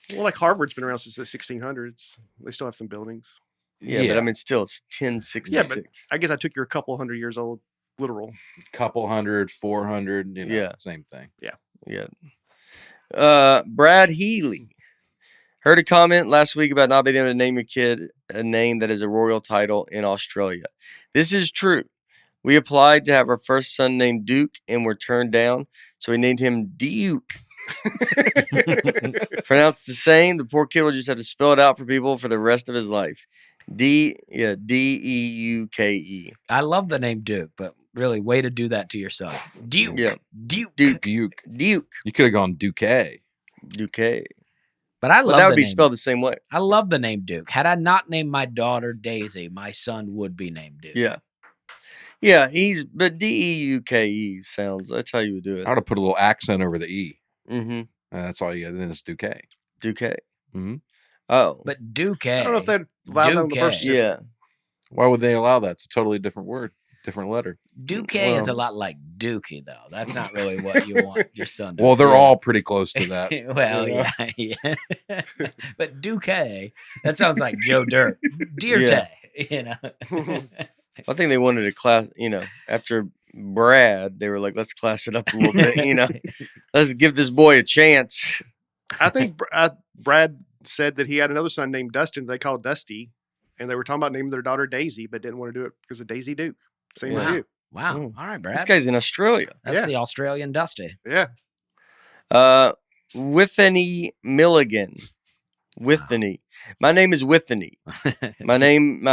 Well, like Harvard's been around since the 1600s. They still have some buildings. Yeah. But still, it's 1066. Yeah, but I guess I took your couple hundred years old literal. Couple hundred, 400, same thing. Yeah. Brad Healy. Heard a comment last week about not being able to name your kid a name that is a royal title in Australia. This is true. We applied to have our first son named Duke and were turned down, so we named him Duke. Pronounced the same. The poor kid will just have to spell it out for people for the rest of his life. D-E-U-K-E. I love the name Duke, but really, way to do that to your son. Duke. Yeah. Duke. You could have gone Duque. But I love that would be spelled the same way. I love the name Duke. Had I not named my daughter Daisy, my son would be named Duke. Yeah. But D-E-U-K-E sounds, that's how you would do it. I would have put a little accent over the E. Mm-hmm. That's all you got. Then it's Duque. Duque. Mm-hmm. Oh. But Duque. I don't know if they'd allow that on the birth certificate. Yeah. Why would they allow that? It's a totally different word, different letter. Bu-cee is a lot like Dookie, though. That's not really what you want your son to Well, be. they're all pretty close to that. Well, you know? yeah. But Dookie, that sounds like Joe Dirt. Deerte, you know. I think they wanted to class, after Brad, they were like, let's class it up a little bit, let's give this boy a chance. I think Brad said that he had another son named Dustin they called Dusty, and they were talking about naming their daughter Daisy, but didn't want to do it because of Daisy Duke. Same as you. Wow. All right, Brad. This guy's in Australia. That's the Australian Dusty. Yeah. Withany Milligan. Withany. My name is Withany. My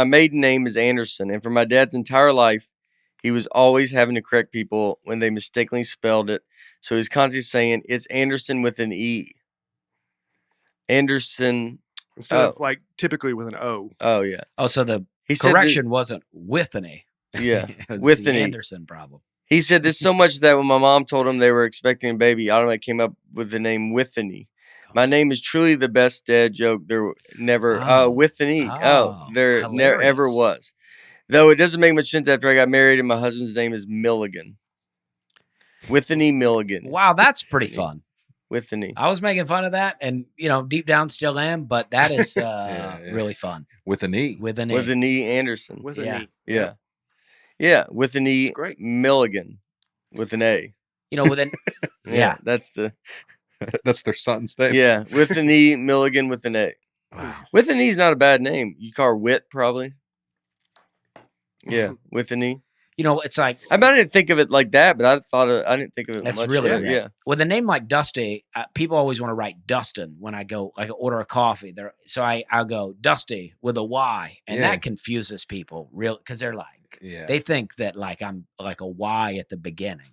maiden name is Anderson, and for my dad's entire life, he was always having to correct people when they mistakenly spelled it. So he's constantly saying it's Anderson with an E. Anderson instead of like typically with an O. Oh yeah. Oh, so the correction wasn't Withany. Yeah, it was Withany. the Anderson problem. He said this so much that when my mom told him they were expecting a baby, automatically came up with the name Withany. My name is truly the best dad joke there never. Withany. There never ever was. Though it doesn't make much sense after I got married and my husband's name is Milligan. Withany Milligan. Wow, that's pretty fun. Withany. I was making fun of that, and deep down still am, but that is really fun. With an E. With an E. With an E Anderson. With an E. Yeah. Yeah, with an E. Great. Milligan. With an A. With an yeah, that's their son's name. Yeah, with an E, Milligan with an A. Wow. With an E is not a bad name. You call her Wit, probably. Yeah, with an E. It's like I didn't think of it like that, but I didn't think of it that's much. Really great. Yeah. With a name like Dusty, people always want to write Dustin when I go order a coffee. So I'll go Dusty with a Y, and that confuses people real because they're like they think that like I'm like a Y at the beginning.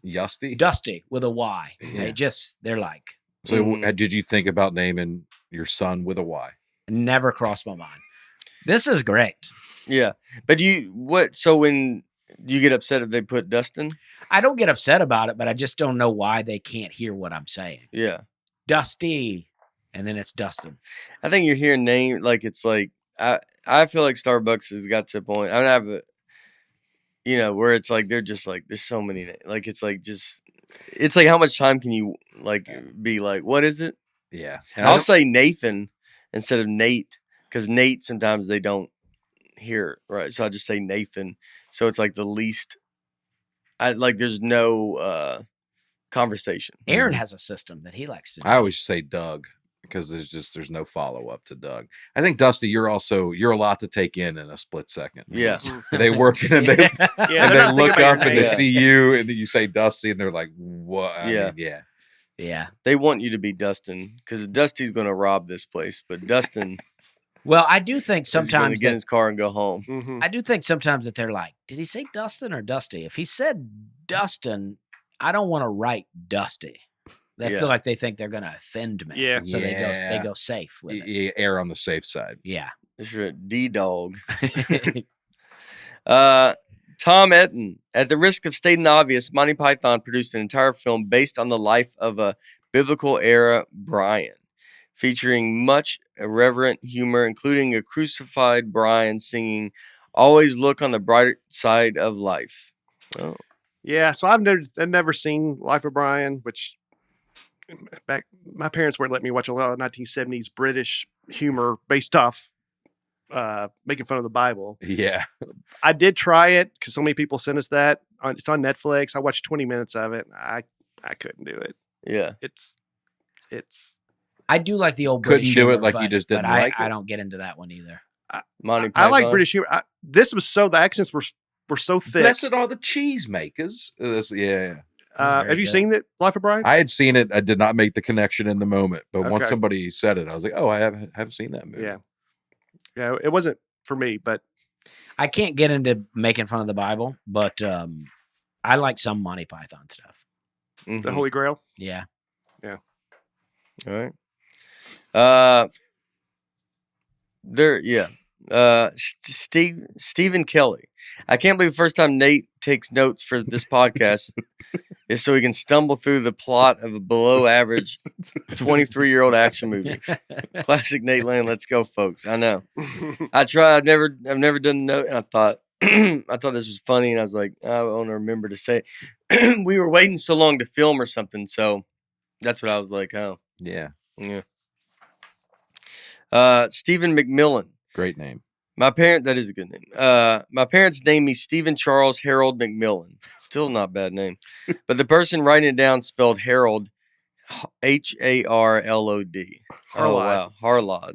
Dusty with a Y. Yeah. They're like. So did you think about naming your son with a Y? Never crossed my mind. This is great. Yeah, but so when you get upset if they put Dustin? I don't get upset about it, but I just don't know why they can't hear what I'm saying. Yeah. Dusty. And then it's Dustin. I think you're hearing name like it's like I feel like Starbucks has got to a point. I have a where it's like they're just like there's so many like it's like just it's like how much time can you like be like what is it? Yeah. I'll say Nathan instead of Nate because Nate sometimes they don't hear right, so I just say Nathan. So it's like the least. There's no conversation. Aaron has a system that he likes to do. I always say Doug because there's no follow up to Doug. I think Dusty, you're a lot to take in a split second. Yeah, they work and they look up and they see you and then you say Dusty and they're like, what? Yeah. They want you to be Dustin because Dusty's going to rob this place, but Dustin. Well, I do think sometimes get in his car and go home. Mm-hmm. I do think sometimes that they're like, did he say Dustin or Dusty? If he said Dustin, I don't want to write Dusty. They feel like they think they're going to offend me. Yeah. So they go safe with it. You err on the safe side. Yeah. It's your D-dog. Tom Etton. At the risk of stating the obvious, Monty Python produced an entire film based on the life of a biblical era Brian, featuring much irreverent humor, including a crucified Brian singing, "Always look on the bright side of life." Oh. Yeah, so I've never seen Life of Brian, which my parents wouldn't let me watch a lot of 1970s British humor based off making fun of the Bible. Yeah. I did try it because so many people sent us that. It's on Netflix. I watched 20 minutes of it. I couldn't do it. Yeah. It's I do like the old couldn't British do humor, it like you just didn't like it. I don't get into that one either. Monty Python. I like British humor. The accents were so thick. Blessed are the cheesemakers. Yeah. Have you seen it, Life of Brian? I had seen it. I did not make the connection in the moment, but once somebody said it, I was like, "Oh, I haven't seen that movie." Yeah. It wasn't for me, but I can't get into making fun of the Bible, but I like some Monty Python stuff. Mm-hmm. The Holy Grail. Yeah. All right. Stephen Kelly. I can't believe the first time Nate takes notes for this podcast is so he can stumble through the plot of a below average 23-year-old action movie. Classic Nateland. Let's go, folks. I know. I tried. I've never done the note, and I thought this was funny, and I was like, I want to remember to say it. We were waiting so long to film or something, so that's what I was like. Oh, yeah. Stephen McMillan. Great name. That is a good name. My parents named me Stephen Charles Harold McMillan. Still not a bad name. But the person writing it down spelled Harold, Harlod. Oh, wow. Harlod.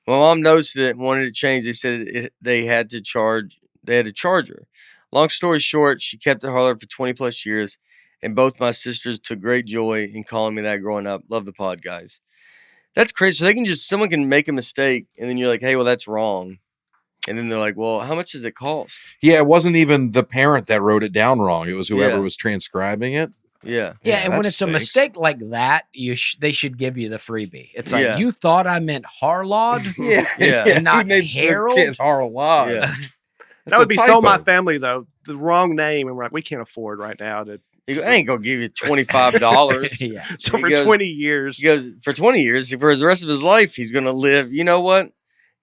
My mom noticed it and wanted to change. They said they had to charge her. Long story short, she kept it Harlod for 20 plus years, and both my sisters took great joy in calling me that growing up. Love the pod, guys. That's crazy. So someone can make a mistake, and then you're like, hey, well, that's wrong. And then they're like, well, how much does it cost? Yeah, it wasn't even the parent that wrote it down wrong. It was whoever was transcribing it. Yeah. Yeah, and when it's a mistake like that, they should give you the freebie. It's like, you thought I meant Harlod? Yeah. Not Harold? Harlod. Yeah. That would be so my family, though. The wrong name, and we're like, we can't afford right now to. He goes, I ain't gonna give you $25. Yeah. So for 20 years. He goes, for 20 years, for the rest of his life, he's gonna live. You know what?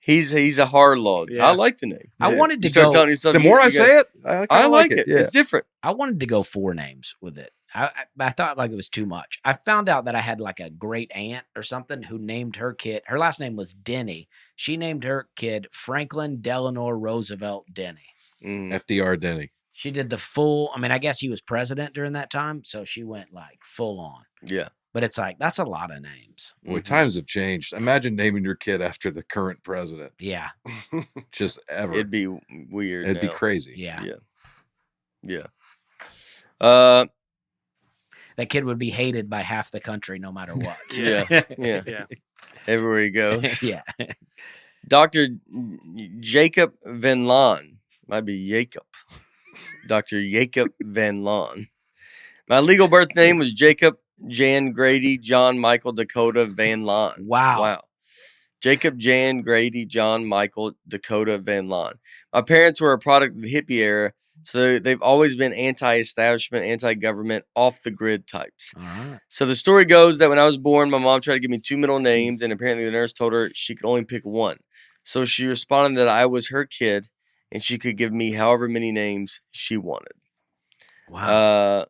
He's a Harlod. Yeah. I like the name. I wanted to start go. telling yourself, The more I say it, I like it. Yeah. It's different. I wanted to go 4 names with it. I thought like it was too much. I found out that I had like a great aunt or something who named her kid. Her last name was Denny. She named her kid Franklin Delano Roosevelt Denny. FDR Denny. She did the full. I mean, I guess he was president during that time, so she went like full on. Yeah. But it's like, that's a lot of names. Boy, times have changed. Imagine naming your kid after the current president. Yeah. Just ever. It'd be weird. It'd be crazy. Yeah. Yeah. That kid would be hated by half the country no matter what. Yeah. Everywhere he goes. Yeah. Dr. Jacob Van Laan. Might be Jacob. Dr. Jacob Van Laan. My legal birth name was Jacob Jan Grady John Michael Dakota Van Laan. Wow. Jacob Jan Grady John Michael Dakota Van Laan. My parents were a product of the hippie era, so they've always been anti-establishment, anti-government, off-the-grid types. All right. So the story goes that when I was born, my mom tried to give me 2 middle names, and apparently the nurse told her she could only pick one. So she responded that I was her kid, and she could give me however many names she wanted. Wow.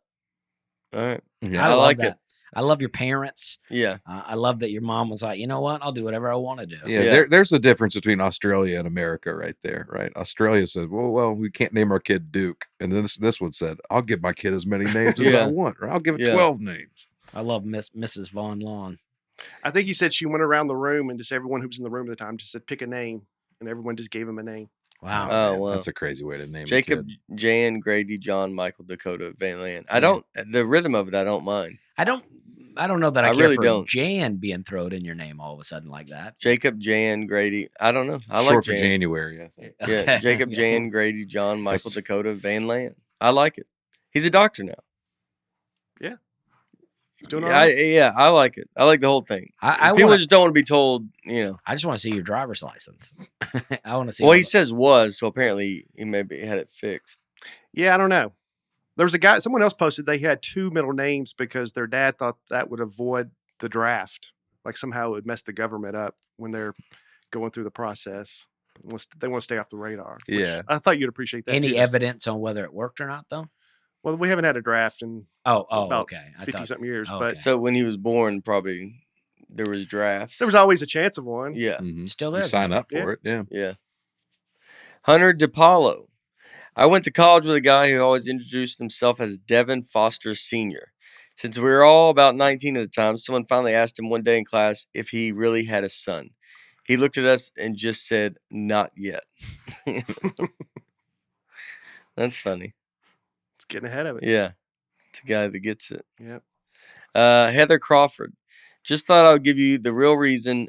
All right. Yeah, I like it. I love your parents. Yeah. I love that your mom was like, you know what? I'll do whatever I want to do. Yeah. There's a difference between Australia and America right there, right? Australia said, well, we can't name our kid Duke. And then this one said, I'll give my kid as many names as I want, or I'll give it 12 names. I love Mrs. Von Lawn. I think he said she went around the room and just everyone who was in the room at the time just said, pick a name. And everyone just gave him a name. Wow. Oh, wow. That's a crazy way to name Jacob Jan Grady John Michael Dakota Van Laan. The rhythm of it, I don't mind. I don't know that I care really for don't. Jan being thrown in your name all of a sudden like that. Jacob Jan Grady. I don't know. I Short like for Jan. January. I think. Yeah, Jacob Jan Grady John Michael Dakota Van Laan. I like it. He's a doctor now. Yeah. He's doing all right. I like it. I like the whole thing. People just don't want to be told, I just want to see your driver's license. I want to see. Well, he says was, so apparently he maybe had it fixed. Yeah, I don't know. There was someone else posted they had 2 middle names because their dad thought that would avoid the draft. Like somehow it would mess the government up when they're going through the process. They want to stay off the radar. Yeah. I thought you'd appreciate that. Any evidence on whether it worked or not, though? Well, we haven't had a draft in about okay. 50-something years. Okay. But So when he was born, probably there was drafts. there was always a chance of one. Yeah. Mm-hmm. Still You is. sign up for it. Yeah. Yeah. Hunter DiPaolo. I went to college with a guy who always introduced himself as Devin Foster Sr. Since we were all about 19 at the time, someone finally asked him one day in class if he really had a son. He looked at us and just said, not yet. That's funny. It's getting ahead of it. Yeah. It's a guy that gets it. Yep. Heather Crawford. Just thought I would give you the real reason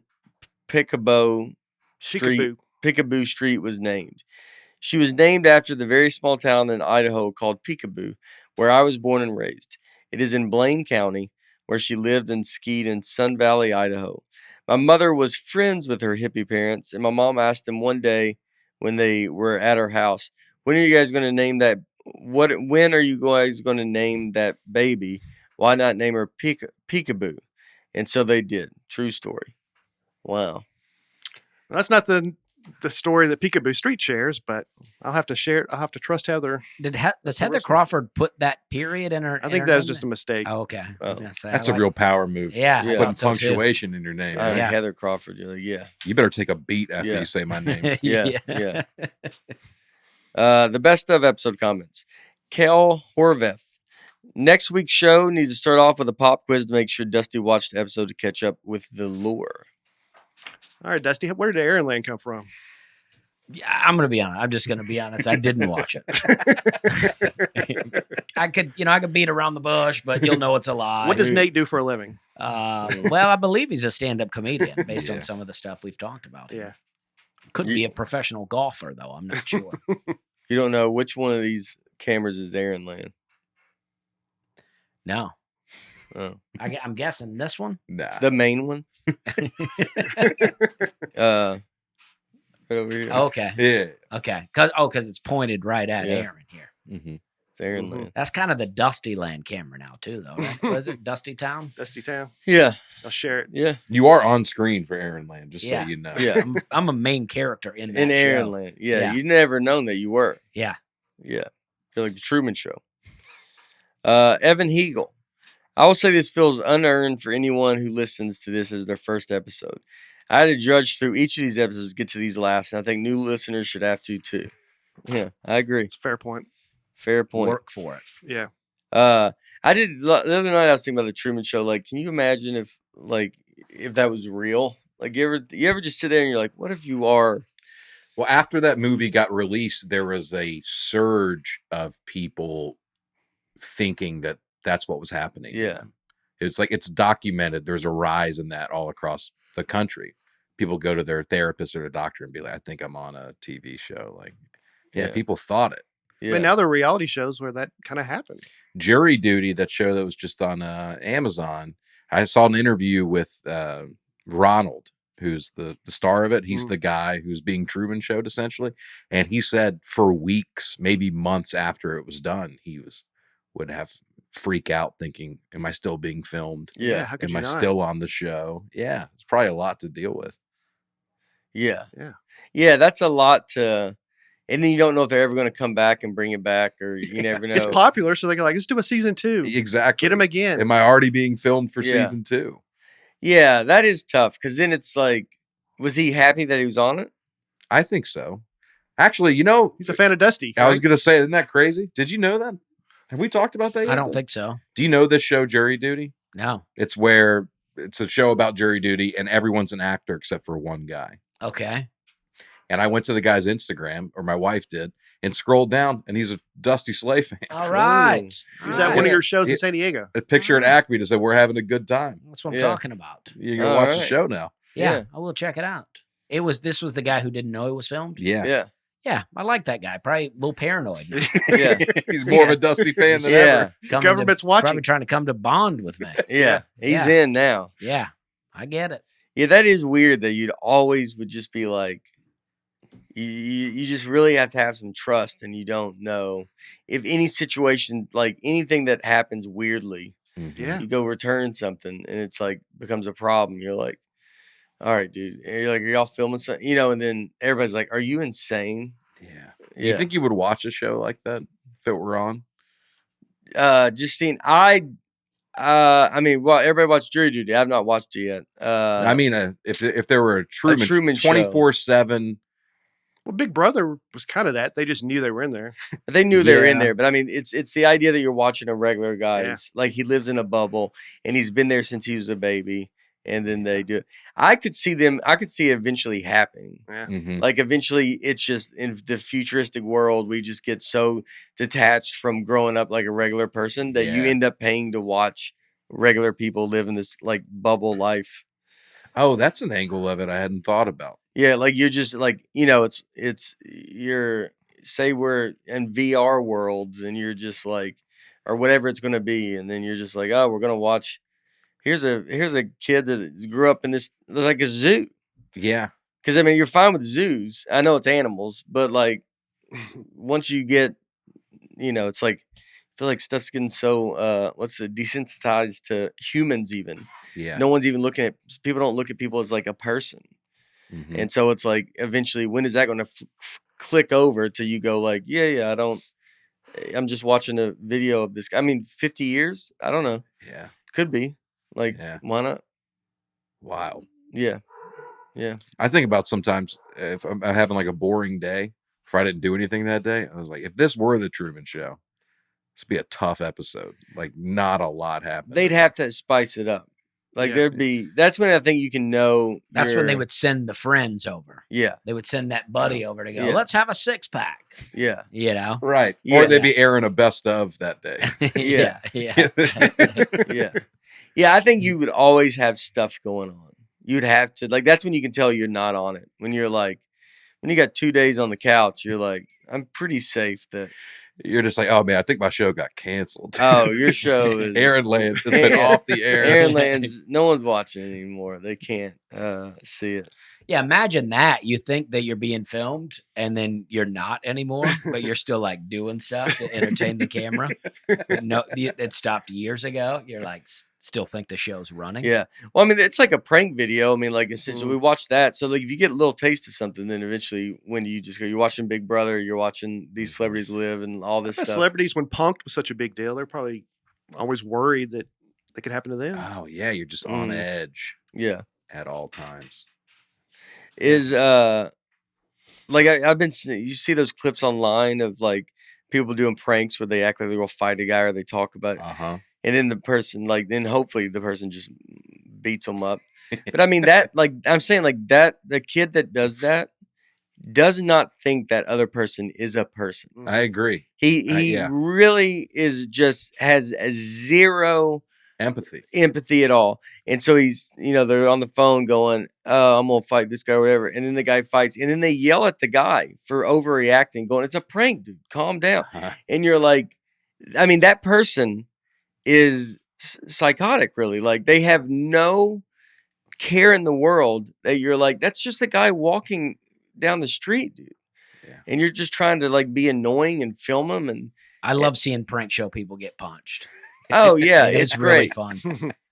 Picabo Street was named. She was named after the very small town in Idaho called Peekaboo, where I was born and raised. It is in Blaine County, where she lived and skied in Sun Valley, Idaho. My mother was friends with her hippie parents, and my mom asked them one day when they were at her house, when are you guys going to name that? When are you guys going to name that baby? Why not name her Peekaboo? And so they did. True story. Wow. That's not the story that Peekaboo Street shares, but I'll have to share it. I'll have to trust Heather. Does Heather Crawford put that period in her? I think that was just a mistake. Oh, okay. Oh. That's a real power move. Yeah. Putting punctuation in your name. Heather Crawford. You're like, yeah. You better take a beat after you say my name. Yeah. The best of episode comments. Kel Horvath. Next week's show needs to start off with a pop quiz to make sure Dusty watched the episode to catch up with the lore. All right, Dusty, where did Aaron Land come from? Yeah, I'm going to be honest. I'm just going to be honest. I didn't watch it. I could beat around the bush, but you'll know it's a lie. What does Nate do for a living? Well, I believe he's a stand-up comedian based on some of the stuff we've talked about. Yeah. Could be a professional golfer, though. I'm not sure. You don't know which one of these cameras is Aaron Land? No. Oh. I'm guessing this one? Nah. The main one? Right over here. Okay. Yeah. Okay. Because it's pointed right at Aaron here. Mm-hmm. It's Aaron Land. That's kind of the Dusty Land camera now, too, though. Right? Was it Dusty Town? Dusty Town. Yeah. I'll share it. Yeah. You are on screen for Aaron Land, just so you know. Yeah. I'm a main character in that Aaron show. Land. Yeah. You never known that you were. Yeah. Yeah. You're like the Truman Show. Evan Hegel. I will say this feels unearned for anyone who listens to this as their first episode. I had to judge through each of these episodes to get to these laughs, and I think new listeners should have to too. Yeah, I agree. It's a fair point. Fair point. Work for it. Yeah. I did the other night. I was thinking about the Truman Show. Like, can you imagine if that was real? Like, you ever just sit there and you're like, what if you are? Well, after that movie got released, there was a surge of people thinking that that's what was happening. Yeah. It's like, it's documented. There's a rise in that all across the country. People go to their therapist or their doctor and be like, I think I'm on a TV show. Like, yeah. People thought it. Yeah. But now there are reality shows where that kind of happens. Jury Duty, that show that was just on Amazon. I saw an interview with Ronald, who's the star of it. He's the guy who's being Truman Showed, essentially. And he said for weeks, maybe months after it was done, he would have freak out thinking, am I still being filmed? Yeah. How could am I still on the show? Yeah. It's probably a lot to deal with. Yeah. Yeah. Yeah. That's a lot to, and then you don't know if they're ever going to come back and bring it back, or you never know. It's popular. So they go like, let's do a season 2. Exactly. Get him again. Am I already being filmed for season 2? Yeah. That is tough. Cause then it's like, was he happy that he was on it? I think so. Actually, he's a fan of Dusty. I was going to say, isn't that crazy? Did you know that? Have we talked about that yet? I don't think so. Do you know this show, Jury Duty? No. It's a show about jury duty, and everyone's an actor except for one guy. Okay. And I went to the guy's Instagram, or my wife did, and scrolled down, and he's a Dusty Slay fan. All right. Was that one of your shows in San Diego? A picture at Acme to say, we're having a good time. That's what I'm talking about. You're going to watch the show now. Yeah, I will check it out. This was the guy who didn't know it was filmed? Yeah. Yeah. Yeah, I like that guy. Probably a little paranoid now. Yeah. He's more of a Dusty fan than ever. Government's watching. Probably trying to come to bond with me. Yeah. He's in now. Yeah, I get it. Yeah, that is weird that you'd always would just be like, you just really have to have some trust, and you don't know if any situation, like anything that happens weirdly, yeah, you go return something and it's like becomes a problem. You're like, all right, dude. And you're like, are y'all filming something? And then everybody's like, are you insane? Yeah. Yeah. You think you would watch a show like that if it were on? Just seeing, well, everybody watched Jury Duty. I've not watched it yet. If there were a Truman 24/7. Well, Big Brother was kind of that. They just knew they were in there. They knew they were in there, but it's the idea that you're watching a regular guy. Like he lives in a bubble, and he's been there since he was a baby. And then they do it. I could see it eventually happening. Yeah. Mm-hmm. Like eventually it's just in the futuristic world, we just get so detached from growing up like a regular person that you end up paying to watch regular people live in this like bubble life. Oh, that's an angle of it I hadn't thought about. Yeah, like you're just like, say we're in VR worlds and you're just like, or whatever it's gonna be, and then you're just like, oh, we're gonna watch. Here's a kid that grew up in this like a zoo. Yeah. Because you're fine with zoos. I know it's animals, but like once you get, it's like I feel like stuff's getting so desensitized to humans even. Yeah. No one's even looking at people. Don't look at people as like a person. Mm-hmm. And so it's like eventually, when is that going to click over till you go like, yeah, I'm just watching a video of this. I mean, 50 years? I don't know. Yeah. Could be. Like, why not? Wow. Yeah. Yeah. I think about sometimes if I'm having like a boring day, if I didn't do anything that day, I was like, if this were the Truman Show, this would be a tough episode. Like, not a lot happened. They'd have to spice it up. Like, that's when I think you can know. That's when they would send the friends over. Yeah. They would send that buddy over to go, let's have a 6-pack. Yeah. Right. Yeah. Or they'd be airing a best of that day. Yeah. Yeah. I think you would always have stuff going on. You'd have to, like, that's when you can tell you're not on it. When you're like, when you got 2 days on the couch, you're like, I'm pretty safe that. You're just like, oh man, I think my show got canceled. Oh, your show is Aaron Land has been off the air. Aaron Land's, no one's watching anymore. They can't see it. Yeah, imagine that. You think that you're being filmed and then you're not anymore, but you're still like doing stuff to entertain the camera. No, it stopped years ago. You're like, still think the show's running. Yeah. Well, I mean, it's like a prank video. I mean, like essentially we watched that. So like if you get a little taste of something, then eventually when do you just go, you're watching Big Brother, you're watching these celebrities live and all this stuff. Celebrities, when Punk'd was such a big deal, they're probably always worried that it could happen to them. Oh yeah. You're just on edge. Yeah. At all times. Is like I've been, you see those clips online of like people doing pranks where they act like they're gonna fight a guy or they talk about it. And then the person, like, then hopefully the person just beats them up. But I mean, that, like, I'm saying, like, that the kid that does that does not think that other person is a person. I agree. He really is just has a zero empathy at all. And so he's, they're on the phone going, oh, I'm gonna fight this guy or whatever. And then the guy fights, and then they yell at the guy for overreacting, going, it's a prank, dude, calm down. And you're like, I mean, that person is psychotic, really. Like, they have no care in the world that you're like, that's just a guy walking down the street, dude. Yeah. And you're just trying to like be annoying and film him. And I love seeing prank show people get punched. Oh yeah, it's really great. Fun.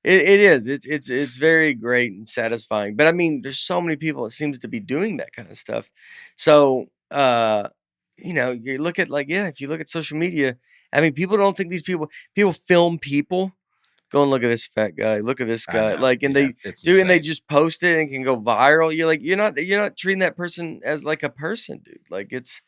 It is. It's very great and satisfying. But I mean, there's so many people that seems to be doing that kind of stuff. So you look at like, if you look at social media, I mean, people don't think these people film people. Go and look at this fat guy. Look at this guy. Like, and they do, insane. And they just post it and it can go viral. You're like, you're not treating that person as like a person, dude. Like, it's,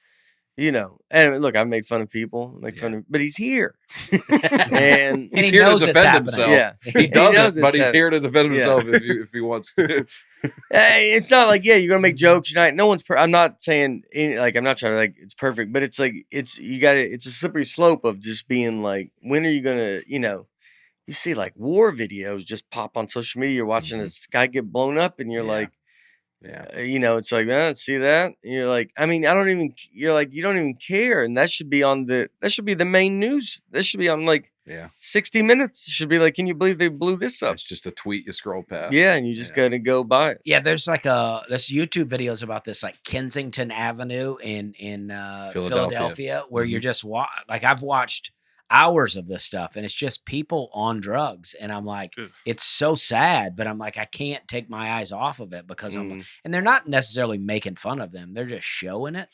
and look, I've made fun of people, but he's here. and he's here to defend himself. Yeah. He doesn't, but he's here to defend himself if he wants to. It's not like, you're going to make jokes. No one's, I'm not saying I'm not trying to like, it's perfect, but it's like, it's a slippery slope of just being like, when are you going to, you see like war videos just pop on social media. You're watching this guy get blown up and you're like, it's like, see that? And you're like, I mean, you're like, you don't even care. And that should be the main news. That should be on like 60 Minutes. It should be like, can you believe they blew this up? It's just a tweet you scroll past. Yeah. And you just got to go by it. Yeah. There's like this YouTube videos about this, like Kensington Avenue in Philadelphia where you're just like, I've watched hours of this stuff and it's just people on drugs and I'm like, it's so sad, but I'm like, I can't take my eyes off of it because and they're not necessarily making fun of them, they're just showing it.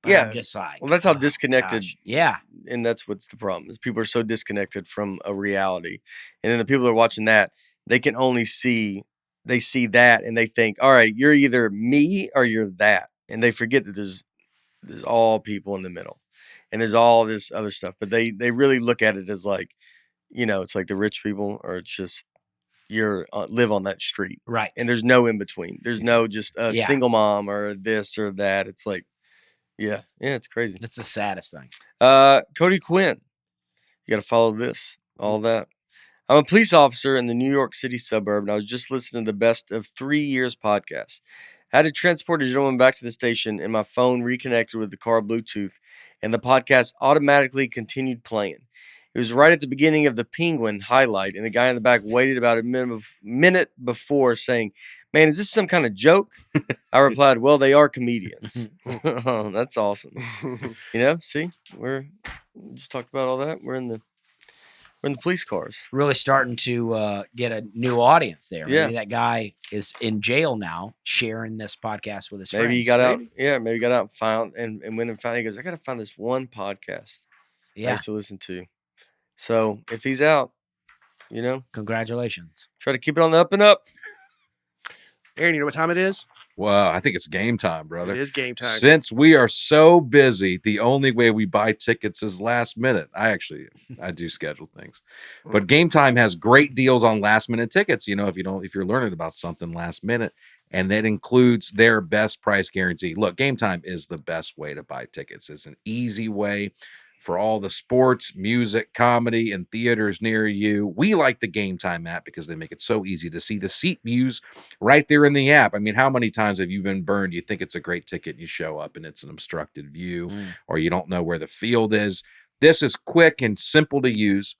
I'm just like, well, that's how disconnected. Gosh. Yeah. And that's what's the problem is people are so disconnected from a reality. And then the people that are watching that, they can only see that and they think, all right, you're either me or you're that. And they forget that there's all people in the middle. And there's all this other stuff, but they really look at it as like, it's like the rich people, or it's just you're live on that street, right? And there's no in between. There's no just a single mom or this or that. It's like, it's crazy. It's the saddest thing. Cody Quinn, you got to follow this, all that. I'm a police officer in the New York City suburb, and I was just listening to the Best of 3 Years podcast. I had to transport a gentleman back to the station, and my phone reconnected with the car Bluetooth, and the podcast automatically continued playing. It was right at the beginning of the Penguin highlight, and the guy in the back waited about a minute before saying, man, is this some kind of joke? I replied, well, they are comedians. Oh, that's awesome. See, we just talked about all that. We're in the police cars. Really starting to get a new audience there. Yeah. Maybe that guy is in jail now, sharing this podcast with his friends. Maybe he got out. Yeah, maybe he got out and found and went and found. He goes, I got to find this one podcast I used to listen to. So if he's out, congratulations. Try to keep it on the up and up. Aaron, you know what time it is? Well, I think it's game time, brother. It is game time. Since we are so busy, the only way we buy tickets is last minute. I do schedule things, but Game Time has great deals on last minute tickets. If you're learning about something last minute, and that includes their best price guarantee. Look, Game Time is the best way to buy tickets. It's an easy way for all the sports, music, comedy, and theaters near you. We like the Game Time app because they make it so easy to see the seat views right there in the app. I mean, how many times have you been burned? You think it's a great ticket, and you show up and it's an obstructed view, or you don't know where the field is. This is quick and simple to use.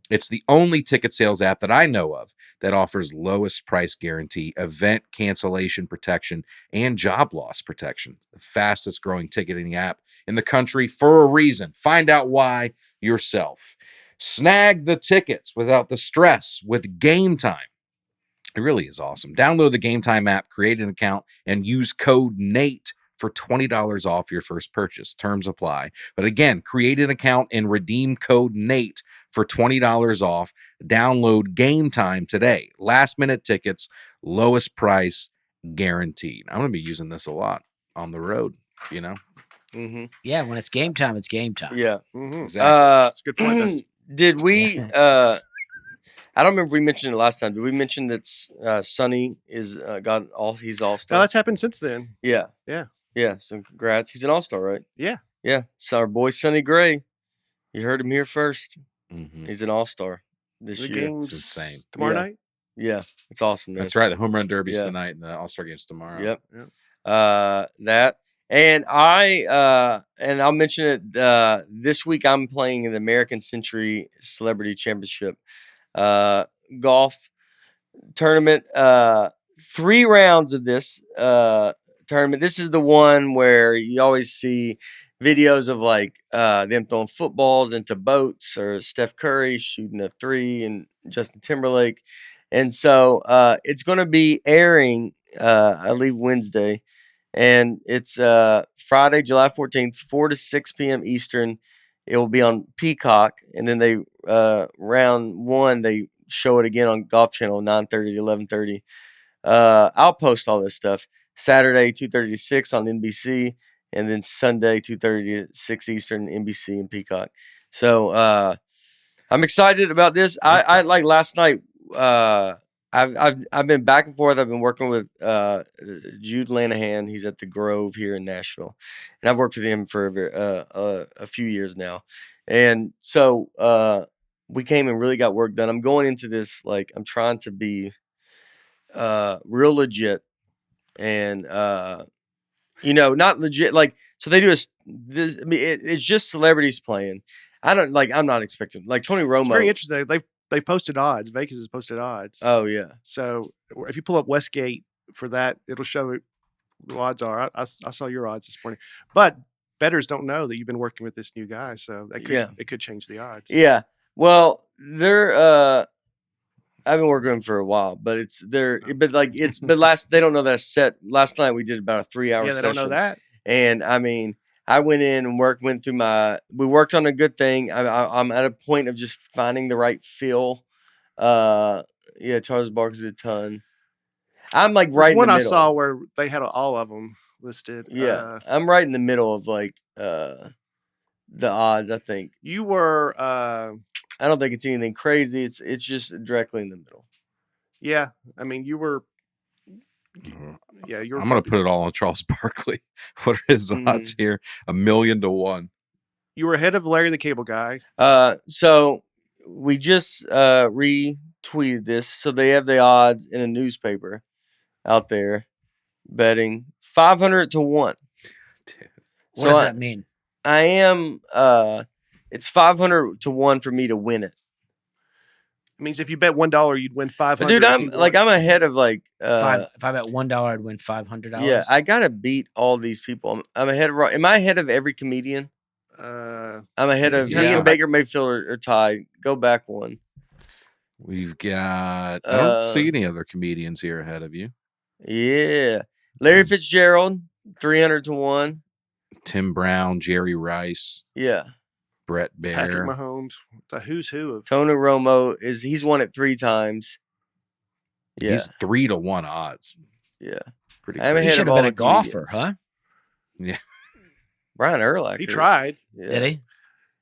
It's the only ticket sales app that I know of that offers lowest price guarantee, event cancellation protection, and job loss protection. The fastest growing ticketing app in the country for a reason. Find out why yourself. Snag the tickets without the stress with Game Time. It really is awesome. Download the Game Time app, create an account, and use code NATE for $20 off your first purchase. Terms apply. But again, create an account and redeem code NATE for $20 off. Download Game Time today. Last minute tickets, lowest price guaranteed. I'm going to be using this a lot on the road, Mm-hmm. Yeah, when it's game time, it's game time. Yeah. Mm-hmm. Exactly. That's a good point. Did we I don't remember if we mentioned it last time. Did we mention that Sonny is he's all-star? No, that's happened since then. Yeah. Yeah. Yeah, so congrats. He's an all-star, right? Yeah. Yeah. So our boy Sonny Gray. You heard him here first. Mm-hmm. He's an all-star this The year. game's It's insane. tomorrow night? Yeah. It's awesome, man. That's right. The home run derby's tonight and the All-Star game's tomorrow. Yep. Yep. That. And I'll mention it this week I'm playing in the American Century Celebrity Championship golf tournament. 3 rounds of this tournament. This is the one where you always see videos of like them throwing footballs into boats, or Steph Curry shooting a 3 and Justin Timberlake. And so it's going to be airing, I leave Wednesday, and it's Friday, July 14th, 4 to 6 p.m. Eastern. It will be on Peacock, and then they round 1 they show it again on Golf Channel 9:30 to 11:30. I'll post all this stuff. Saturday 2:30 to 6 on NBC, and then Sunday 2:30 to 6 Eastern, NBC and Peacock. So I'm excited about this. I like last night. I've been back and forth. I've been working with Jude Lanahan. He's at the Grove here in Nashville, and I've worked with him for a few years now. And so we came and really got work done. I'm going into this like I'm trying to be real legit, and not legit. Like, so they do this. I mean, it's just celebrities playing. I'm not expecting like Tony Romo. It's very interesting. They've posted odds. Vegas has posted odds. Oh yeah. So if you pull up Westgate for that, it'll show what odds are. I saw your odds this morning, but bettors don't know that you've been working with this new guy, so it could change the odds. Yeah. Well, they're I've been working with them for a while, but they don't know that set. Last night we did about a 3-hour session. Yeah, they don't know that. And I mean, I went in and we worked on a good thing. I'm at a point of just finding the right feel. Charles Barkley's a ton. I'm like right in the middle. I saw where they had all of them listed. Yeah. I'm right in the middle of like the odds, I think. You were I don't think it's anything crazy. It's just directly in the middle. Yeah. I mean, you were I'm going to put it all on Charles Barkley. What are his odds here? 1,000,000 to 1. You were ahead of Larry the Cable Guy. So we just retweeted this. So they have the odds in a newspaper out there betting 500 to 1. Dude. What does that mean? I am it's 500 to 1 for me to win it. It means if you bet $1, you'd win $500. But dude, I'm ahead of like if I bet $1, I'd win $500. Yeah, I gotta beat all these people. I'm ahead of. Am I ahead of every comedian? I'm ahead of me and Baker Mayfield are tied. Go back one. We've got. I don't see any other comedians here ahead of you. Yeah, Larry Fitzgerald, 300-1. Tim Brown, Jerry Rice. Yeah. Brett Baer. Patrick Mahomes. It's a who's who of Tony Romo he's won it 3 times. Yeah. He's 3-1 odds. Yeah. Pretty cool. He should have been a golfer, huh? Yeah. Brian Urlacher. He tried. Yeah. Did he?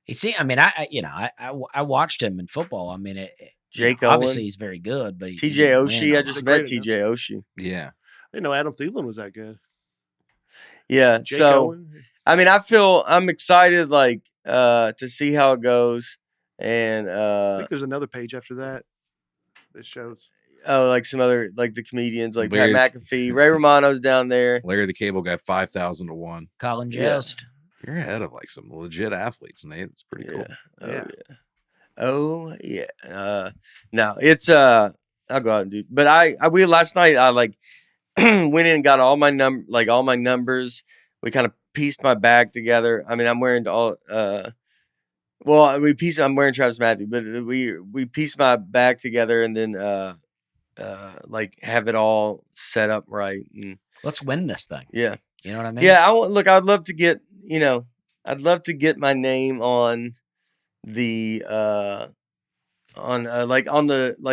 You see, I mean, I watched him in football. I mean, Jake obviously he's very good, but TJ Oshie. I just met TJ Oshie. Yeah. I didn't know Adam Thielen was that good. Yeah. Jake Owen. I mean, I'm excited to see how it goes. And I think there's another page after that shows. Oh, like some other the comedians like Pat McAfee, Ray Romano's down there. Larry the Cable Guy 5,000-1. Colin Jost. Yeah. You're ahead of some legit athletes, Nate. It's pretty cool. Oh yeah. No, it's I'll go out and do. But we last night I went in and got all my numbers. We kind of pieced my bag together. I mean, I'm wearing all I'm wearing Travis Matthew, but we pieced my bag together and then have it all set up right. And, let's win this thing. Yeah. You know what I mean? Yeah, I'd love to get, I'd love to get my name on the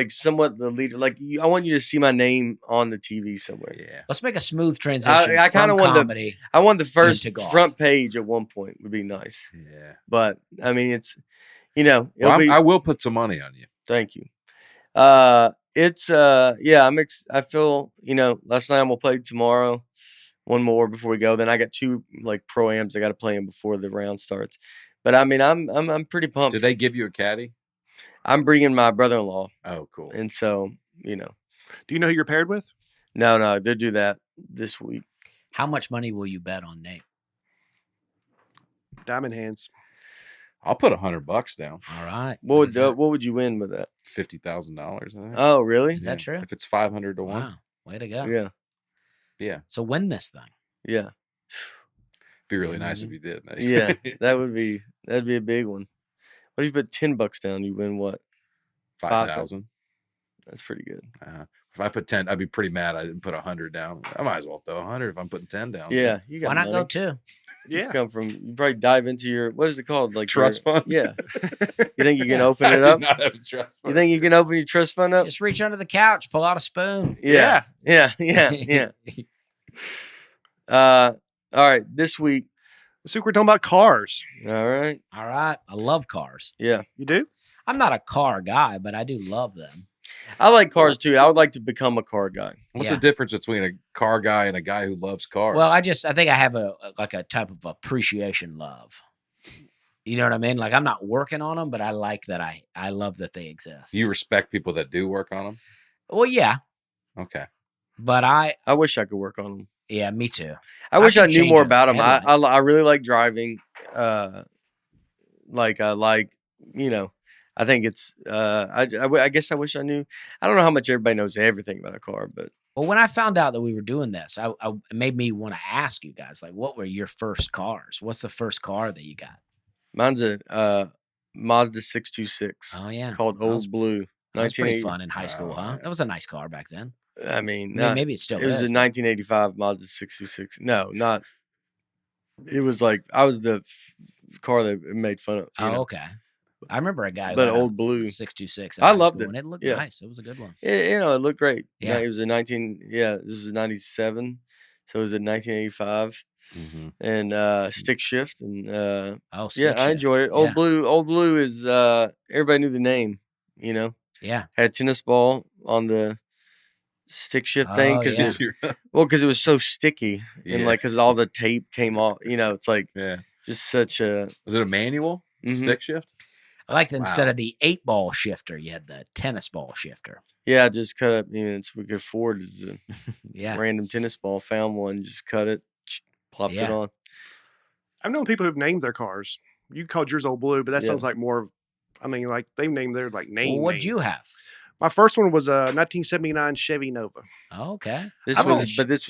somewhat the leader. I want you to see my name on the TV somewhere. Yeah. Let's make a smooth transition. I kind of want comedy. I want the first front page at one point would be nice. Yeah. But I mean, it's I will put some money on you. Thank you. It's I feel last night I'm gonna play tomorrow. One more before we go. Then I got 2 pro-ams I got to play in before the round starts. But I mean, I'm pretty pumped. Did they give you a caddy? I'm bringing my brother-in-law. Oh, cool. And so, Do you know who you're paired with? No, they'll do that this week. How much money will you bet on Nate? Diamond hands. I'll put $100 down. All right. What would you win with that? $50,000. Oh, really? Is that true? If it's 500-1. Wow. Way to go. Yeah. Yeah. So win this thing. Yeah. Be really nice if you did. Yeah, that'd be a big one. What if you put $10 down? You win what? 5,000. That's pretty good. If I put 10, I'd be pretty mad. I didn't put 100 down. I might as well throw 100 if I'm putting 10 down. Yeah, you got. Why not money. go 2? Yeah, You probably dive into your what is it called? Trust fund. Yeah. You think you can open it up? Not have a trust fund. You think you can open your trust fund up? Just reach under the couch, pull out a spoon. Yeah. All right. This week. This week we're talking about cars. All right. I love cars. Yeah. You do? I'm not a car guy, but I do love them. I like cars too. I would like to become a car guy. What's the difference between a car guy and a guy who loves cars? Well, I think I have a type of appreciation love. You know what I mean? I'm not working on them, but I like that I love that they exist. You respect people that do work on them? Well, yeah. Okay. But I wish I could work on them. Yeah, me too. I wish I knew more about them. I really like driving. I think it's. I guess I wish I knew. I don't know how much everybody knows everything about a car, but. Well, when I found out that we were doing this, it made me want to ask you guys, what were your first cars? What's the first car that you got? Mine's a Mazda 626. Oh yeah, called Old Blue. That was pretty fun in high school, huh? That was a nice car back then. I mean, maybe it still is. It was a 1985 Mazda 626. No, not. It was I was the car that made fun of. Okay. I remember a guy. But Old Blue 626. I loved it. And it looked nice. It was a good one. It looked great. Yeah. It was a 19. Yeah, this was 97. So it was a 1985. Mm-hmm. And stick shift and I enjoyed it. Old Blue is everybody knew the name, Yeah. Had a tennis ball on the stick shift thing because it was so sticky and because all the tape came off. It's just such a. Was it a manual stick shift? I like that instead of the 8-ball shifter, you had the tennis ball shifter. Yeah, just cut up. We could afford the random tennis ball. Found one, just cut it, plopped it on. I've known people who've named their cars. You called yours Old Blue, but that sounds like more I mean, like they named their like name. Well, what'd you have? My first one was a 1979 Chevy Nova. Oh, okay. This was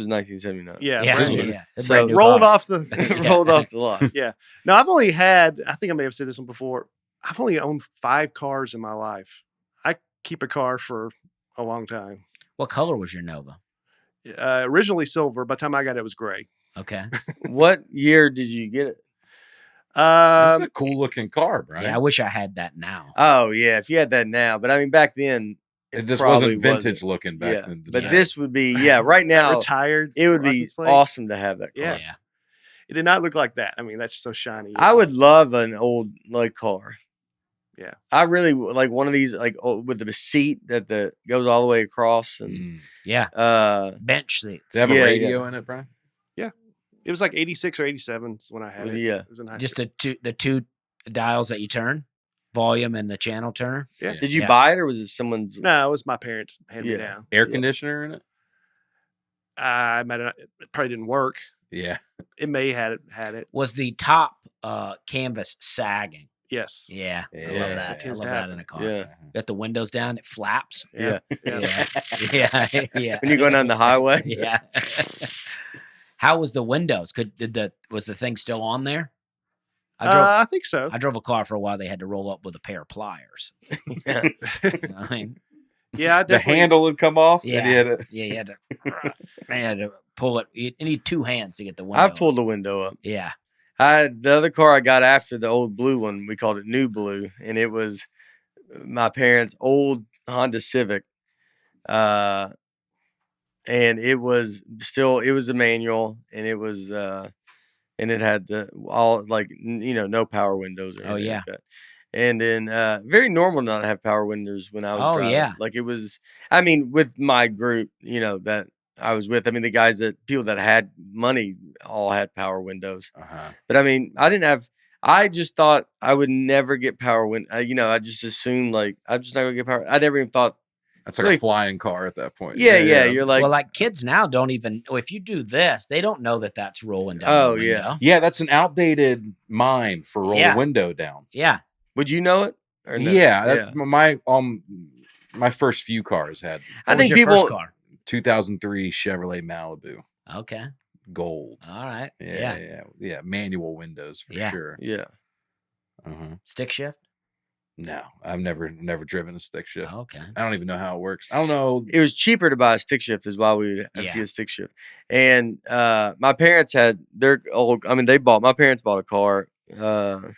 1979. Yeah. So rolled off the lot. Yeah. Now I've only had, I think I may have said this one before. I've only owned 5 cars in my life. I keep a car for a long time. What color was your Nova? Originally silver. By the time I got it, it was gray. Okay. What year did you get it? It's a cool looking car, Brian. Yeah, I wish I had that now. Oh yeah, if you had that now, but I mean back then, this wasn't vintage looking back then. But this would be right now. Retired. It would be awesome to have that car. Yeah. It did not look like that. I mean, that's so shiny. I would love an old car. Yeah. I really like one of these with the seat that goes all the way across and bench seats. They have a radio in it, Brian? Yeah. It was like 86 or 87 when I had it. Yeah. It was in high Just school. the two dials that you turn, volume and the channel turner. Yeah. Did you buy it or was it someone's? No, it was my parents' hand me down. Air conditioner in it? It probably didn't work. Yeah. It may had it. Was the top canvas sagging? Yes. Yeah. I love that. I love that in a car. Yeah. Got the windows down, it flaps. Yeah. Yeah. When you're going down the highway. Yeah. How was the windows? Was the thing still on there? I think so. I drove a car for a while. They had to roll up with a pair of pliers. Yeah. I mean, yeah, the handle would come off. Yeah, you had to pull it. You need 2 hands to get the window. I pulled the window up. Yeah. The other car I got after the old blue one, we called it New Blue, and it was my parents' old Honda Civic. And it was a manual, and it was and it had no power windows or anything like that. And then very normal not to have power windows when I was driving. Yeah. Like it was, I mean, with my group, that I was with, I mean, people that had money all had power windows. But I mean, I just thought I would never get power windows. I just assumed I'm just not going to get power. I never even thought. That's like a flying car at that point. Yeah. You're like, well, like kids now don't even, if you do this, they don't know that that's rolling down. Oh, the window. Yeah, that's an outdated mind for roll the window down. Yeah. Would you know it? Or no? Yeah, that's my first few cars had. I think your first car? 2003 Chevrolet Malibu. Okay. Gold. All right. Yeah. Manual windows for sure. Yeah. Stick shift? No, I've never driven a stick shift. Okay. I don't even know how it works. I don't know. It was cheaper to buy a stick shift is why we would have to get a stick shift. And my parents had their old, I mean, my parents bought a car. When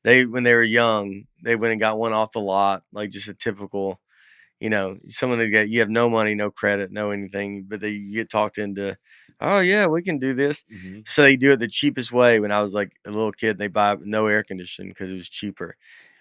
they were young, they went and got one off the lot, like just a typical, someone that you have no money, no credit, no anything, but you get talked into, oh yeah, we can do this. Mm-hmm. So they do it the cheapest way. When I was like a little kid, they buy no air conditioning because it was cheaper.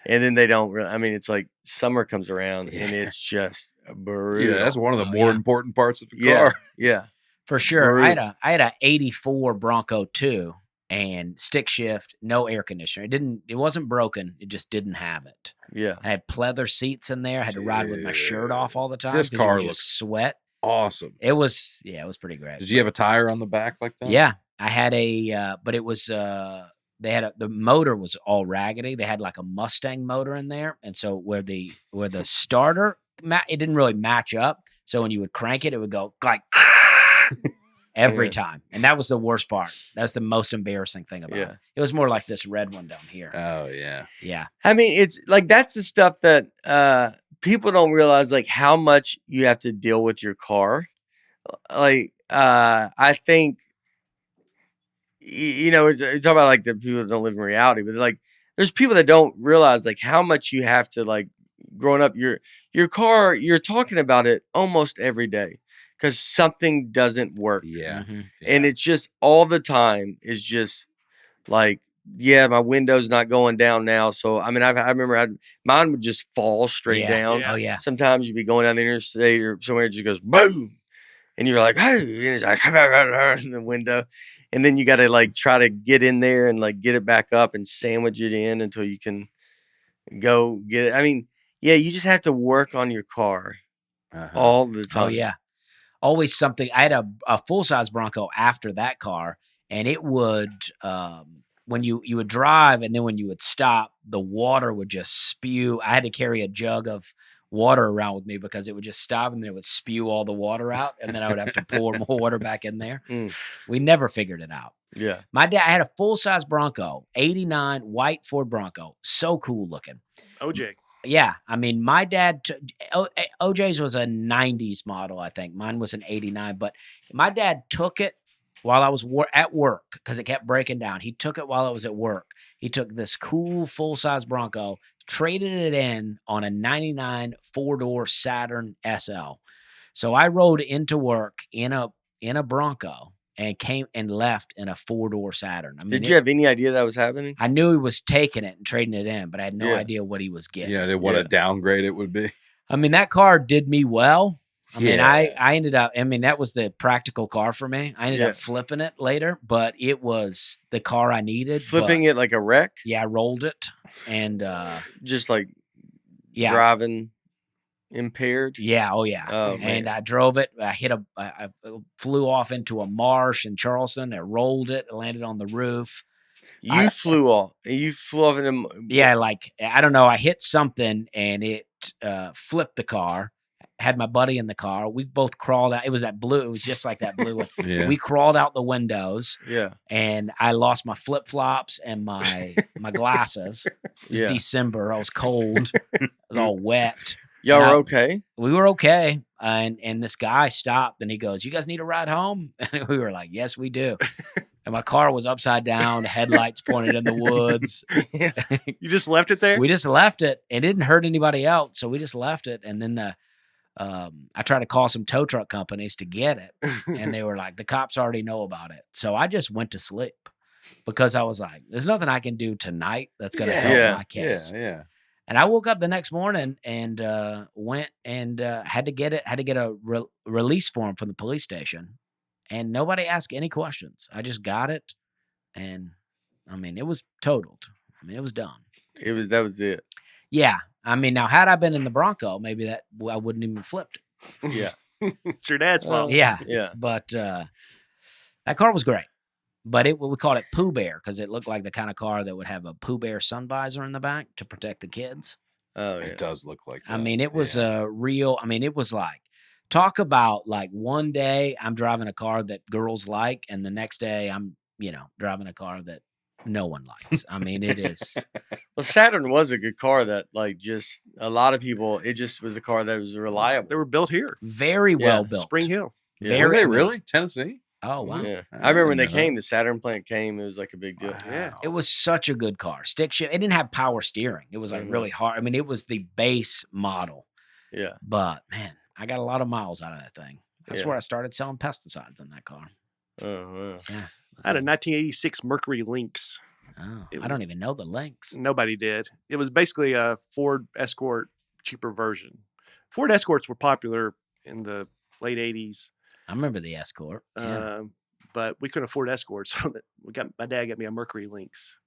And then they don't really, I mean, it's like summer comes around and it's just brutal. Yeah, that's one of the more important parts of the car. Yeah. For sure. Brutal. I had a 84 Bronco 2 and stick shift, no air conditioner. It wasn't broken. It just didn't have it. Yeah. I had pleather seats in there. I had to ride with my shirt off all the time. This car looks sweat. Awesome. It was pretty great. Did you have a tire on the back like that? Yeah. I had but it was, the motor was all raggedy. They had like a Mustang motor in there. And so where the starter, it didn't really match up. So when you would crank it, it would go like every time. And that was the worst part. That's the most embarrassing thing about it. It was more like this red one down here. Oh, yeah. Yeah. I mean, it's like that's the stuff that people don't realize, like how much you have to deal with your car. Like, I think, it's talking about like the people that don't live in reality, but like there's people that don't realize like how much you have to like growing up. Your car, you're talking about it almost every day because something doesn't work. Yeah. Mm-hmm. And it's just all the time is just like, yeah, my window's not going down now. So, I mean, I remember mine would just fall straight down. Oh, yeah. Sometimes you'd be going down the interstate or somewhere, it just goes boom. And you're like, hey, and it's like, in the window. And then you got to like try to get in there and like get it back up and sandwich it in until you can go get it. I mean, yeah, you just have to work on your car all the time. Oh, yeah. Always something. I had a full-size Bronco after that car, and it would when you would drive, and then when you would stop, the water would just spew. I had to carry a jug of water around with me because it would just stop and then it would spew all the water out, and then I would have to pour more water back in there. We never figured it out. Yeah. My dad, I had a full-size Bronco, 89 white Ford Bronco. So cool looking. OJ. Yeah. I mean, my dad, OJ's was a 90s model, I think. Mine was an 89, but my dad took it while I was at work because it kept breaking down. He took it while I was at work. He took this cool full-size Bronco, traded it in on a 99 four-door Saturn SL. So I rode into work in a Bronco and came and left in a four-door Saturn. I mean, Did you have any idea that was happening? I knew he was taking it and trading it in, but I had no idea what he was getting. Yeah, what a downgrade it would be. I mean, that car did me well. I mean, I ended up, that was the practical car for me. I ended up flipping it later, but it was the car I needed. Flipping it like a wreck? Yeah, I rolled it and just like driving impaired. Yeah. Oh yeah. Oh, and I drove it. I flew off into a marsh in Charleston. I rolled it. Landed on the roof. You flew off into. Yeah. Like, I don't know. I hit something and it flipped the car. Had my buddy in the car. We both crawled out. It was that blue. It was just like that blue one. We crawled out the windows. Yeah. And I lost my flip flops and my glasses. It was December. I was cold. I was all wet. Y'all were okay? We were okay. And this guy stopped and he goes, "You guys need a ride home?" And we were like, "Yes, we do." And my car was upside down, headlights pointed in the woods. You just left it there? We just left it. It didn't hurt anybody else. So we just left it. And then I tried to call some tow truck companies to get it. And they were like, "The cops already know about it." So I just went to sleep because I was like, there's nothing I can do tonight that's going to help my case. Yeah. And I woke up the next morning and went and had to get a release form from the police station, and nobody asked any questions. I just got it, and I mean, it was totaled. I mean, it was done. That was it. Yeah, I mean, now had I been in the Bronco, maybe I wouldn't even flipped it. Yeah, it's your dad's fault. Yeah. But that car was great. But we called it Pooh Bear because it looked like the kind of car that would have a Pooh Bear sun visor in the back to protect the kids. Oh, yeah. It does look like that. I mean, it was a real, it was like, talk about like one day I'm driving a car that girls like, and the next day I'm, driving a car that no one likes. I mean, it is. Well, Saturn was a good car that like just a lot of people, it just was a car that was reliable. They were built here. Very well built. Spring Hill. Were they really? Tennessee? Oh, wow. Yeah. I remember when they came, the Saturn plant came, it was like a big deal. Wow. Yeah. It was such a good car. Stick shift. It didn't have power steering. It was like really hard. I mean, it was the base model. Yeah. But man, I got a lot of miles out of that thing. That's where I started selling pesticides in that car. Oh, wow. Yeah. I had a 1986 Mercury Lynx. Oh, I don't even know the Lynx. Nobody did. It was basically a Ford Escort cheaper version. Ford Escorts were popular in the late 80s. I remember the Escort. Yeah. But we couldn't afford Escorts. So my dad got me a Mercury Lynx.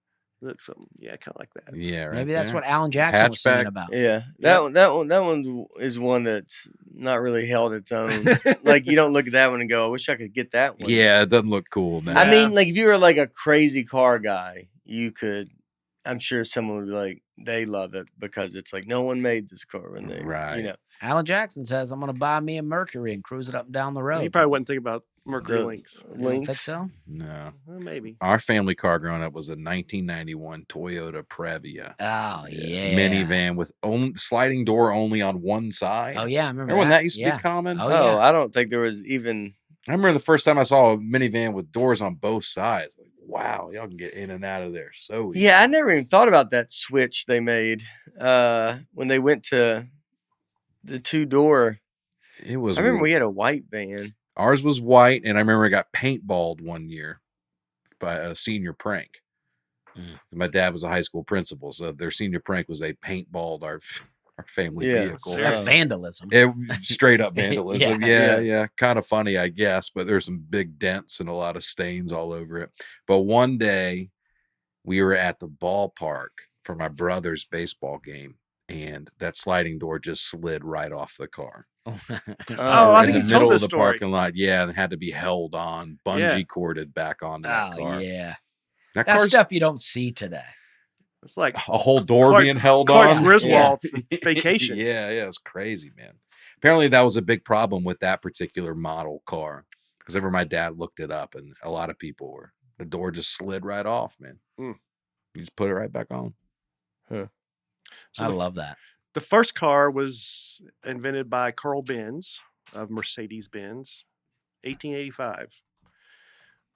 It looks something, kind of like that. Yeah, right. Maybe that's what Alan Jackson was singing about. Yeah, that one is one that's not really held its own. Like you don't look at that one and go, "I wish I could get that one." Yeah, it doesn't look cool now. I mean, like if you were like a crazy car guy, you could. I'm sure someone would be like, they love it because it's like no one made this car when they, Alan Jackson says, "I'm going to buy me a Mercury and cruise it up and down the road." He probably wouldn't think about Mercury Lynx. You don't think so? No. Well, maybe. Our family car growing up was a 1991 Toyota Previa. Oh, yeah. Minivan with sliding door only on one side. Oh, yeah. I remember when that used to be common? Oh, yeah. I don't think there was even... I remember the first time I saw a minivan with doors on both sides. Like, wow, y'all can get in and out of there so easy. Yeah, I never even thought about that switch they made when they went to the two-door. It was. I remember we had a white van. Ours was white, and I remember I got paintballed one year by a senior prank. My dad was a high school principal, so their senior prank was they paintballed our family vehicle. That's vandalism. Straight up vandalism. Yeah. Kind of funny, I guess, but there's some big dents and a lot of stains all over it. But one day we were at the ballpark for my brother's baseball game, and that sliding door just slid right off the car. I think you've told this story. Parking lot, and had to be held on, bungee corded back onto that car. Yeah. That's stuff you don't see today. It's like a whole door being held on. Griswold vacation. Yeah, it's crazy, man. Apparently, that was a big problem with that particular model car. Because I remember my dad looked it up, and a lot of people were. The door just slid right off, man. You just put it right back on. Huh. So I love that. The first car was invented by Carl Benz of Mercedes-Benz, 1885.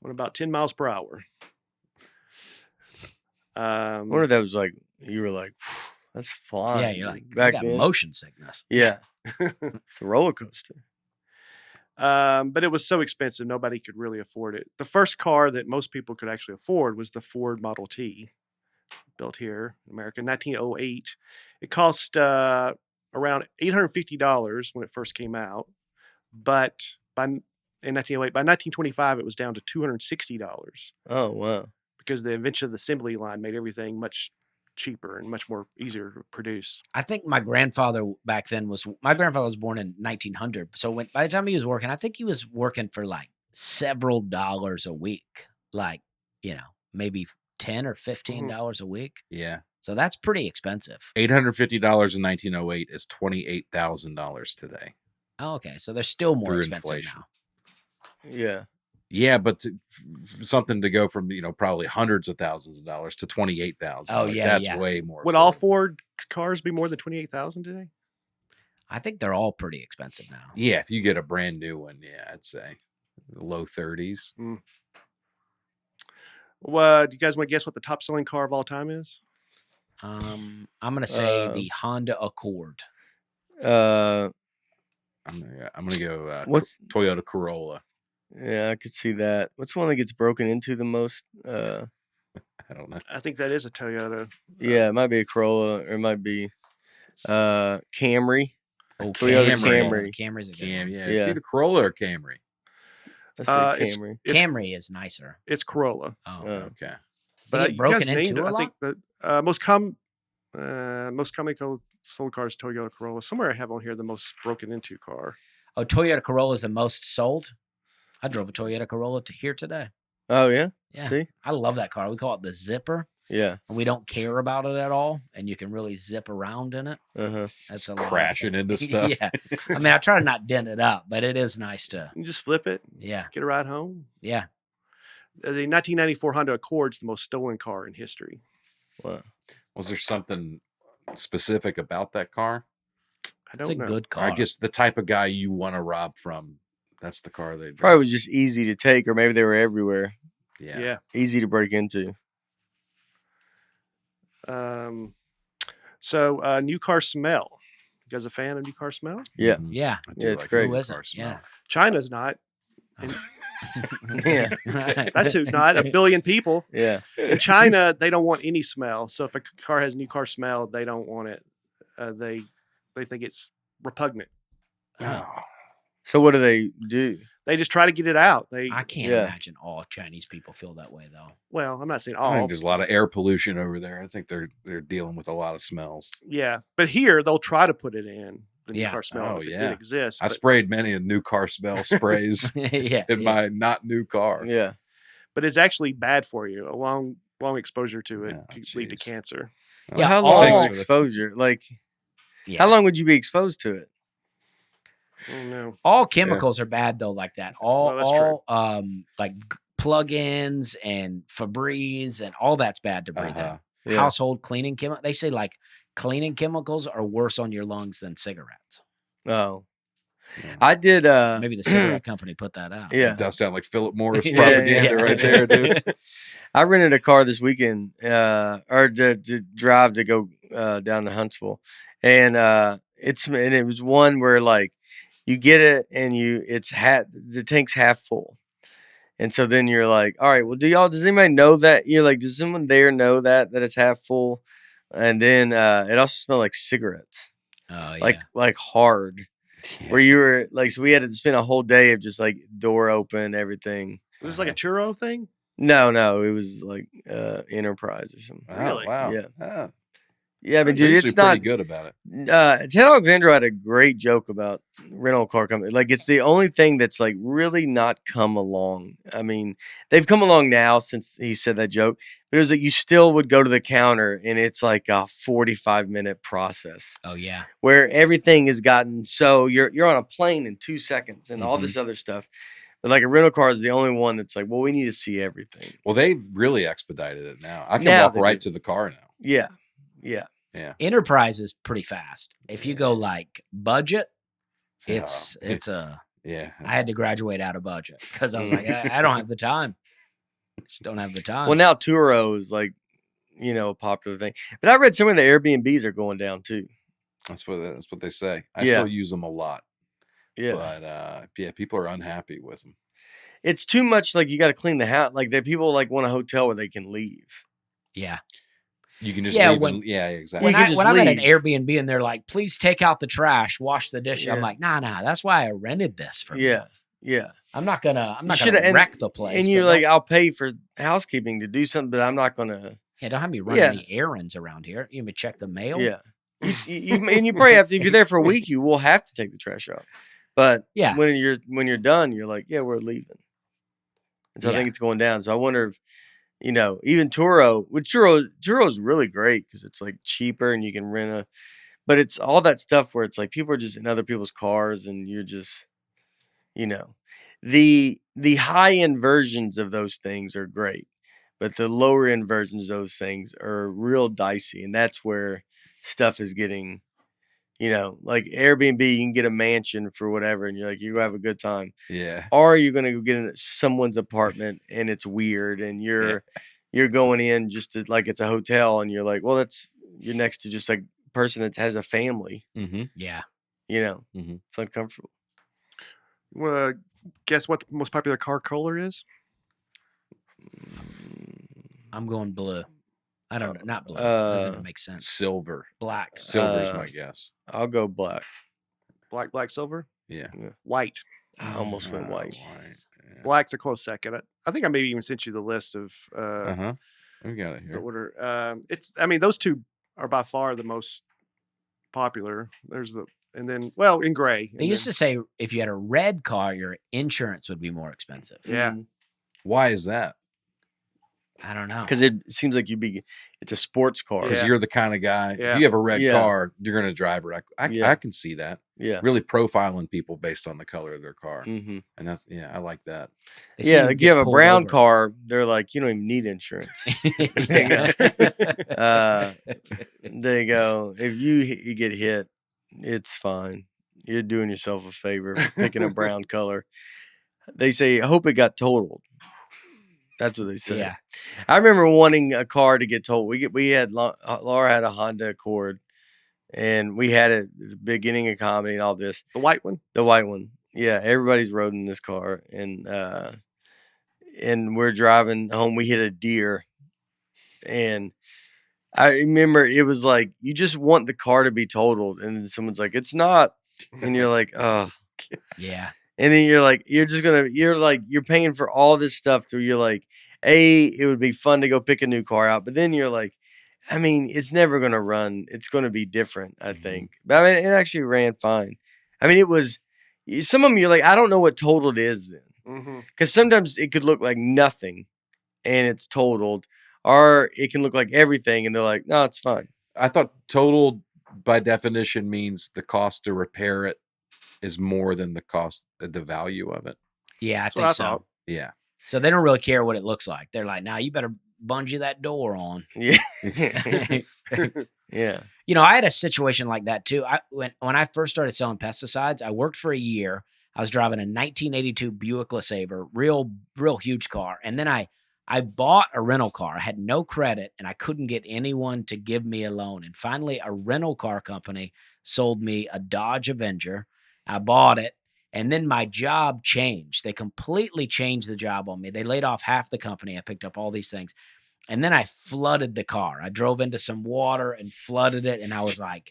Went about 10 miles per hour. I wonder if that was like, you were like, that's fine. Yeah, you're like, back then. Motion sickness. Yeah. It's a roller coaster. But it was so expensive, nobody could really afford it. The first car that most people could actually afford was the Ford Model T, built here in America in 1908. It cost around $850 when it first came out, but in 1908, by 1925, it was down to $260. Oh, wow. Because the invention of the assembly line made everything much cheaper and much more easier to produce. I think my grandfather back then was born in 1900. So by the time he was working, I think he was working for like several dollars a week, like, maybe $10 or $15 a week. Yeah. So that's pretty expensive. $850 in 1908 is $28,000 today. Oh, okay. So they're still more expensive inflation. Now. Yeah. Yeah, but something to go from probably hundreds of thousands of dollars to $28,000. Oh yeah, that's way more. Would all Ford cars be more than $28,000 today? I think they're all pretty expensive now. Yeah, if you get a brand new one, I'd say low 30s. Well, do you guys want to guess what the top selling car of all time is? I'm gonna say the Honda Accord. I'm gonna go. What's Toyota Corolla? Yeah, I could see that. What's one that gets broken into the most? I don't know. I think that is a Toyota. Yeah, it might be a Corolla, or it might be Camry. Oh, Toyota Camry. Camry's a good one. Yeah. Is it a Corolla or Camry? I say Camry. Camry is nicer. It's Corolla. Oh, okay. But you broken into a lot? I think the most commonly sold car is Toyota Corolla. Somewhere I have on here the most broken into car. Oh, Toyota Corolla is the most sold? I drove a Toyota Corolla to here today. Oh, yeah? Yeah. See? I love that car. We call it the Zipper. Yeah. And we don't care about it at all. And you can really zip around in it. Uh-huh. That's a crashing into stuff. Yeah. I mean, I try to not dent it up, but it is nice to. You just flip it. Yeah. Get a ride home. Yeah. The 1994 Honda Accord's the most stolen car in history. Wow. Was there something specific about that car? I don't know. It's a good car. I guess the type of guy you want to rob from. That's the car they drive. Probably was just easy to take, or maybe they were everywhere. Yeah. Easy to break into. So new car smell. You guys a fan of new car smell? Yeah. Yeah. It's great. Who isn't? Yeah. China's not. Yeah. That's who's not. 1 billion people. Yeah. In China, they don't want any smell. So if a car has new car smell, they don't want it. They think it's repugnant. Oh. So what do they do? They just try to get it out. I can't imagine all Chinese people feel that way, though. Well, I'm not saying all. I think there's a lot of air pollution over there. I think they're dealing with a lot of smells. Yeah, but here they'll try to put it in the new car smell if it exists. I sprayed many a new car smell sprays in my not new car. Yeah, but it's actually bad for you. A long exposure to it could lead to cancer. Yeah, how long exposure? Like, how long would you be exposed to it? Oh, no. All chemicals are bad though, like that. All like plug-ins and Febreze and all that's bad to breathe in. Yeah. Household cleaning chemical. They say like cleaning chemicals are worse on your lungs than cigarettes. Oh. Yeah. I did maybe the cigarette company put that out. Yeah. It does sound like Philip Morris propaganda right there, dude. I rented a car this weekend or to drive to go down to Huntsville. And it was one where like you get it and the tank's half full. And so then you're like, all right, well, does anybody know that? You're like, does someone there know that it's half full? And then it also smelled like cigarettes. Oh, yeah. Like hard. Yeah. Where you were like, so we had to spend a whole day of just like door open, everything. Was this like a churro thing? No, it was like Enterprise or something. Really? Wow. Yeah. Yeah, but dude, it's not pretty good about it. Ted Alexandro had a great joke about rental car company. Like, it's the only thing that's like really not come along. I mean, they've come along now since he said that joke, but it was like you still would go to the counter and it's like a 45-minute process. Oh yeah, where everything has gotten so you're on a plane in 2 seconds and all this other stuff. But like a rental car is the only one that's like, well, we need to see everything. Well, they've really expedited it now. I can walk right to the car now. Yeah. Yeah. Yeah. Enterprise is pretty fast. If you go like budget, it's I had to graduate out of budget because I was like, I don't have the time. Just don't have the time. Well, now Turo is like, a popular thing. But I read some of the Airbnbs are going down too. That's what they say. I still use them a lot. Yeah. But people are unhappy with them. It's too much. Like, you got to clean the house. Like, people like want a hotel where they can leave. Yeah. You can just leave. Exactly. When I'm at an Airbnb and they're like, please take out the trash, wash the dishes. I'm like, nah. That's why I rented this for me. Yeah. I'm not gonna wreck the place. And you're like, I'll pay for housekeeping to do something, but I'm not gonna. Yeah, don't have me running the errands around here. You may check the mail. Yeah. And you probably have to, if you're there for a week, you will have to take the trash out. But when you're done, you're like, yeah, we're leaving. And so I think it's going down. So I wonder if, even Turo, which Turo is really great because it's like cheaper and you can rent but it's all that stuff where it's like people are just in other people's cars and you're just, the high end versions of those things are great, but the lower end versions of those things are real dicey. And that's where stuff is getting, like Airbnb, you can get a mansion for whatever, and you're like, you have a good time. Yeah. Or you're gonna go get in someone's apartment and it's weird, and you're going in just to like it's a hotel, and you're like, well, you're next to just like a person that has a family. Mm-hmm. Yeah. It's uncomfortable. Well, guess what the most popular car color is? I'm going blue. I don't know. Not blue. Doesn't make sense. Silver. Black. Silver's my guess. I'll go black. Black, silver? Yeah. White. I almost went white. Yeah. Black's a close second. I think I maybe even sent you the list of we got it here. The order. Those two are by far the most popular. And then in gray. They used to say if you had a red car, your insurance would be more expensive. Yeah. Mm-hmm. Why is that? I don't know. Because it seems like it's a sports car. Because you're the kind of guy, if you have a red car, you're going to drive it. I can see that. Yeah. Really profiling people based on the color of their car. Mm-hmm. And that's, I like that. Like you have a brown car, they're like, you don't even need insurance. They go, if you get hit, it's fine. You're doing yourself a favor picking a brown color. They say, I hope it got totaled. That's what they say. Yeah. I remember wanting a car to get totaled. Laura had a Honda Accord, and we had it at the beginning of comedy and all this. The white one? The white one. Yeah. Everybody's rode in this car. And we're driving home. We hit a deer. And I remember it was like, you just want the car to be totaled. And then someone's like, it's not. And you're like, oh. Yeah. And then you're like, you're paying for all this stuff. So you're like, it would be fun to go pick a new car out. But then you're like, it's never going to run. It's going to be different, I think. But it actually ran fine. It was, some of them you're like, I don't know what totaled is then. Because sometimes it could look like nothing and it's totaled. Or it can look like everything and they're like, no, it's fine. I thought totaled by definition means the cost to repair it is more than the value of it. Yeah, I think so. Yeah. So they don't really care what it looks like. They're like, now you better bungee that door on. Yeah. Yeah. I had a situation like that too. When I first started selling pesticides, I worked for a year. I was driving a 1982 Buick LeSabre, real huge car. And then I bought a rental car. I had no credit and I couldn't get anyone to give me a loan. And finally, a rental car company sold me a Dodge Avenger. I bought it, and then my job changed. They completely changed the job on me. They laid off half the company. I picked up all these things, and then I flooded the car. I drove into some water and flooded it, and I was like,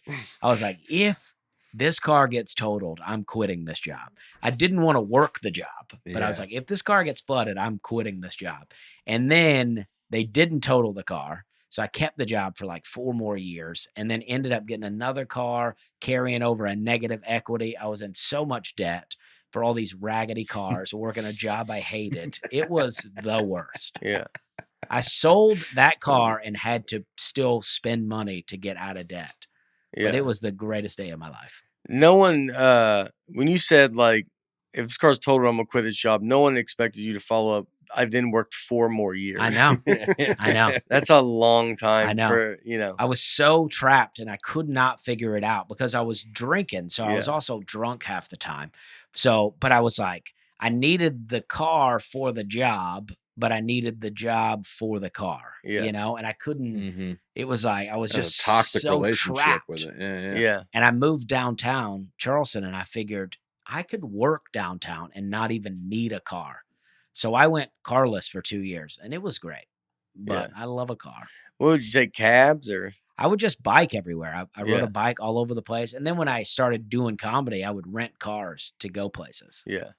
if this car gets totaled, I'm quitting this job. I didn't want to work the job, but I was like, if this car gets flooded, I'm quitting this job. And then they didn't total the car. So I kept the job for like 4 more years and then ended up getting another car, carrying over a negative equity. I was in so much debt for all these raggedy cars, working a job I hated. It was the worst. Yeah. I sold that car and had to still spend money to get out of debt. Yeah. But it was the greatest day of my life. No one, when you said, like, if this car's totaled, I'm going to quit this job, no one expected you to follow up. I then worked 4 more years. I know. I know. That's a long time I know. for, I was so trapped and I could not figure it out because I was drinking. So I was also drunk half the time. So, but I was like, I needed the car for the job, but I needed the job for the car, and I couldn't, it was like, I was just a toxic so relationship trapped. with it. Yeah. And I moved downtown Charleston and I figured I could work downtown and not even need a car. So I went carless for 2 years and it was great, but I love a car. What would you take, cabs or? I would just bike everywhere. I rode a bike all over the place. And then when I started doing comedy, I would rent cars to go places. Yeah.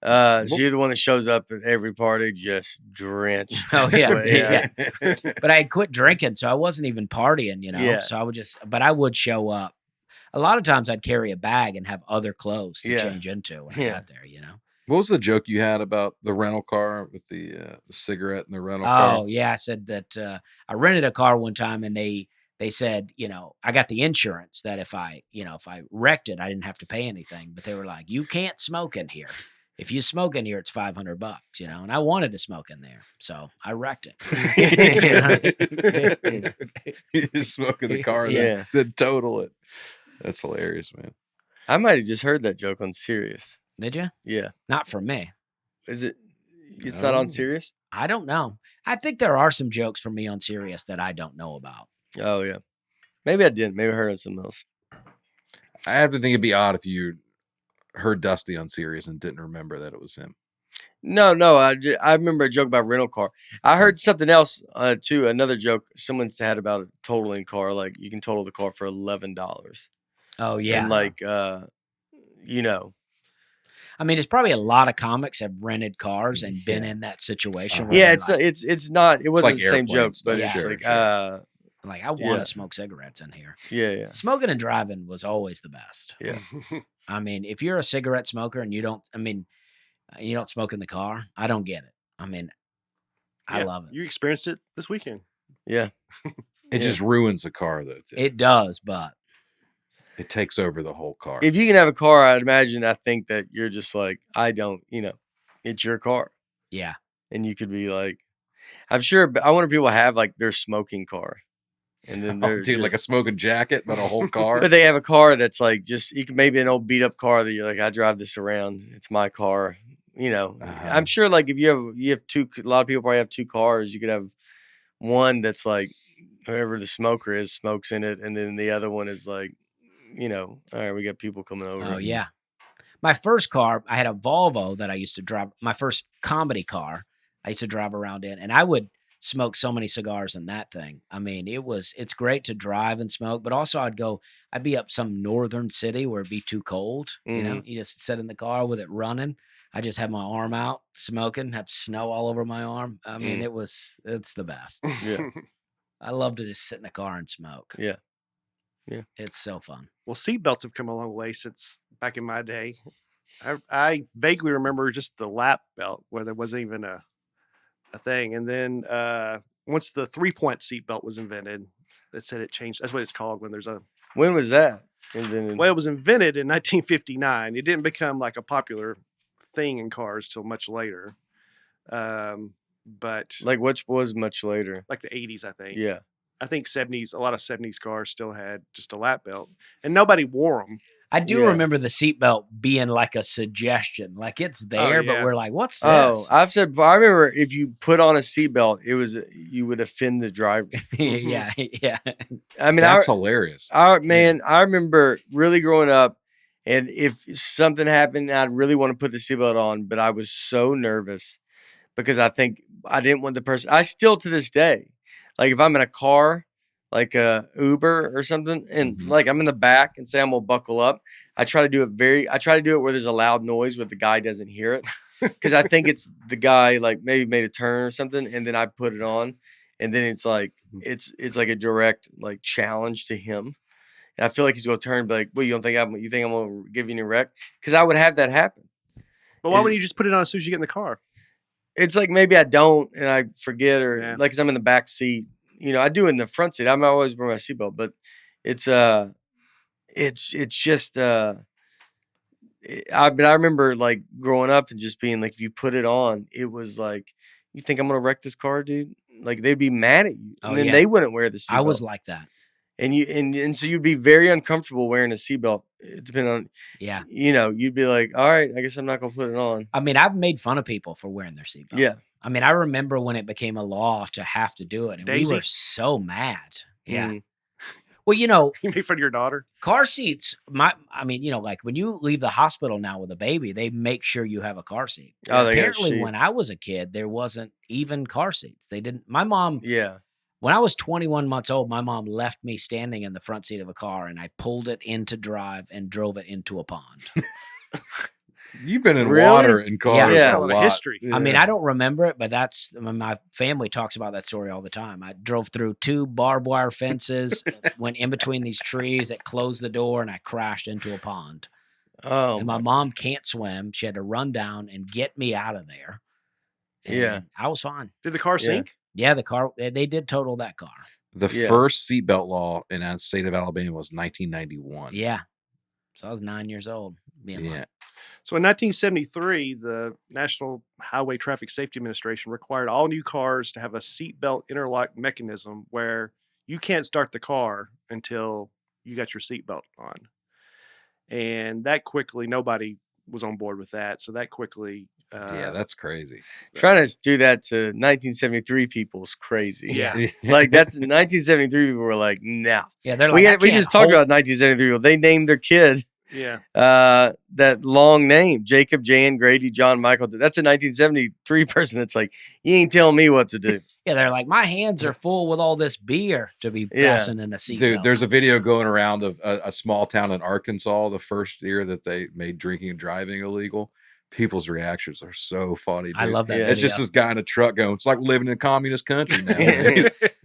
So you're the one that shows up at every party just drenched. Oh, yeah. But I had quit drinking, so I wasn't even partying, Yeah. So I would but I would show up. A lot of times I'd carry a bag and have other clothes to change into when I got there, What was the joke you had about the rental car with the cigarette and the rental car? Oh, yeah. I said that I rented a car one time and they said, I got the insurance that if I wrecked it, I didn't have to pay anything. But they were like, you can't smoke in here. If you smoke in here, it's $500, and I wanted to smoke in there. So I wrecked it. You just smoke in the car and then total it. That's hilarious, man. I might have just heard that joke on Sirius. Did you? Yeah. Not from me. Is it? It's not on Sirius? I don't know. I think there are some jokes from me on Sirius that I don't know about. Oh, yeah. Maybe I didn't. Maybe I heard of something else. I have to think it'd be odd if you heard Dusty on Sirius and didn't remember that it was him. No. I remember a joke about rental car. I heard something else, too. Another joke someone had about a totaling car. Like, you can total the car for $11. Oh, yeah. And, like, I mean, it's probably a lot of comics have rented cars and been in that situation. Yeah, it's not. It wasn't like the same joke, but Yeah. it's like, like I want to smoke cigarettes in here. Yeah. Smoking and driving was always the best. Yeah. I mean, if you're a cigarette smoker and you don't smoke in the car, I don't get it. I mean, I love it. You experienced it this weekend. Yeah. It just ruins the car, though. Too. It does, but it takes over the whole car. If you can have a car, I think that you're just like, I don't, it's your car. Yeah. And you could be like, I'm sure, I wonder if people have like their smoking car. And then they're like a smoking jacket, but a whole car. But they have a car that's like maybe an old beat up car that you're like, I drive this around. It's my car. I'm sure like if you have two, a lot of people probably have 2 cars. You could have one that's like whoever the smoker is smokes in it, and then the other one is like, all right, we got people coming over. Oh yeah. My first car, I had a Volvo that I used to drive. My first comedy car, I used to drive around in, and I would smoke so many cigars in that thing. I mean, it's great to drive and smoke, but also I'd be up some northern city where it'd be too cold. You just sit in the car with it running. I just have my arm out smoking, have snow all over my arm. I mean, it's the best. Yeah. I love to just sit in the car and smoke. Yeah. Yeah. It's so fun. Well, seatbelts have come a long way since back in my day. I vaguely remember just the lap belt where there wasn't even a thing. And then once the 3-point seatbelt was invented, it said it changed. That's what it's called when there's a. When was that? Well, it was invented in 1959. It didn't become like a popular thing in cars till much later. But like which was much later, like the 80s, I think. Yeah. I think 70s, a lot of 70s cars still had just a lap belt and nobody wore them. I do remember the seatbelt being like a suggestion, like it's there, but we're like, what's this? I remember if you put on a seatbelt, you would offend the driver. yeah. I mean, that's hilarious. I remember really growing up, and if something happened, I'd really want to put the seatbelt on, but I was so nervous because I think I didn't want the person. I still to this day, like if I'm in a car, like a Uber or something, and like I'm in the back and say I'm gonna buckle up, I try to do it where there's a loud noise where the guy doesn't hear it, because I think it's the guy like maybe made a turn or something, and then I put it on, and then it's like it's like a direct like challenge to him. And I feel like he's gonna turn and be like, "Well, you think I'm gonna give you a wreck?" Because I would have that happen. But why wouldn't you just put it on as soon as you get in the car? It's like maybe I don't and I forget, or like, 'cause I'm in the back seat. You know, I do in the front seat. I'm always wearing my seatbelt, but it's just I remember like growing up and just being like, if you put it on, it was like, you think I'm gonna wreck this car, dude? Like they'd be mad at you, and then they wouldn't wear the seatbelt. I was like that, and so you'd be very uncomfortable wearing a seatbelt. Depending on, you know, you'd be like, all right, I guess I'm not gonna put it on. I mean, I've made fun of people for wearing their seatbelt. Yeah, I mean, I remember when it became a law to have to do it, and we were so mad. Yeah. Well, you know, you made fun of your daughter. Car seats. I mean, you know, like when you leave the hospital now with a baby, they make sure you have a car seat. Oh, apparently, when I was a kid, there wasn't even car seats. They didn't. My mom. Yeah. When I was 21 months old, my mom left me standing in the front seat of a car, and I pulled it into drive and drove it into a pond. You've been in water in cars a lot. History. Yeah. I mean, I don't remember it, but my family talks about that story all the time. I drove through 2 barbed wire fences, went in between these trees that closed the door, and I crashed into a pond. Oh, and my mom can't swim. She had to run down and get me out of there. And I was fine. Did the car sink? Yeah, the car. They did total that car. The first seatbelt law in the state of Alabama was 1991. Yeah. So I was 9 years old. So in 1973, the National Highway Traffic Safety Administration required all new cars to have a seatbelt interlock mechanism where you can't start the car until you got your seatbelt on. And that quickly, nobody was on board with that. So that quickly... that's crazy. Trying to do that to 1973 people is crazy. Yeah. Like that's 1973 people were like, no. Yeah, they're like, we just talked about 1973 people. They named their kid that long name, Jacob, Jan, Grady, John, Michael. That's a 1973 person that's like, you ain't telling me what to do. Yeah, they're like, my hands are full with all this beer to be fastened in a seatbelt. Dude, there's a video going around of a small town in Arkansas the first year that they made drinking and driving illegal. People's reactions are so funny, dude. I love that. It's just this guy in a truck going, it's like living in a communist country now.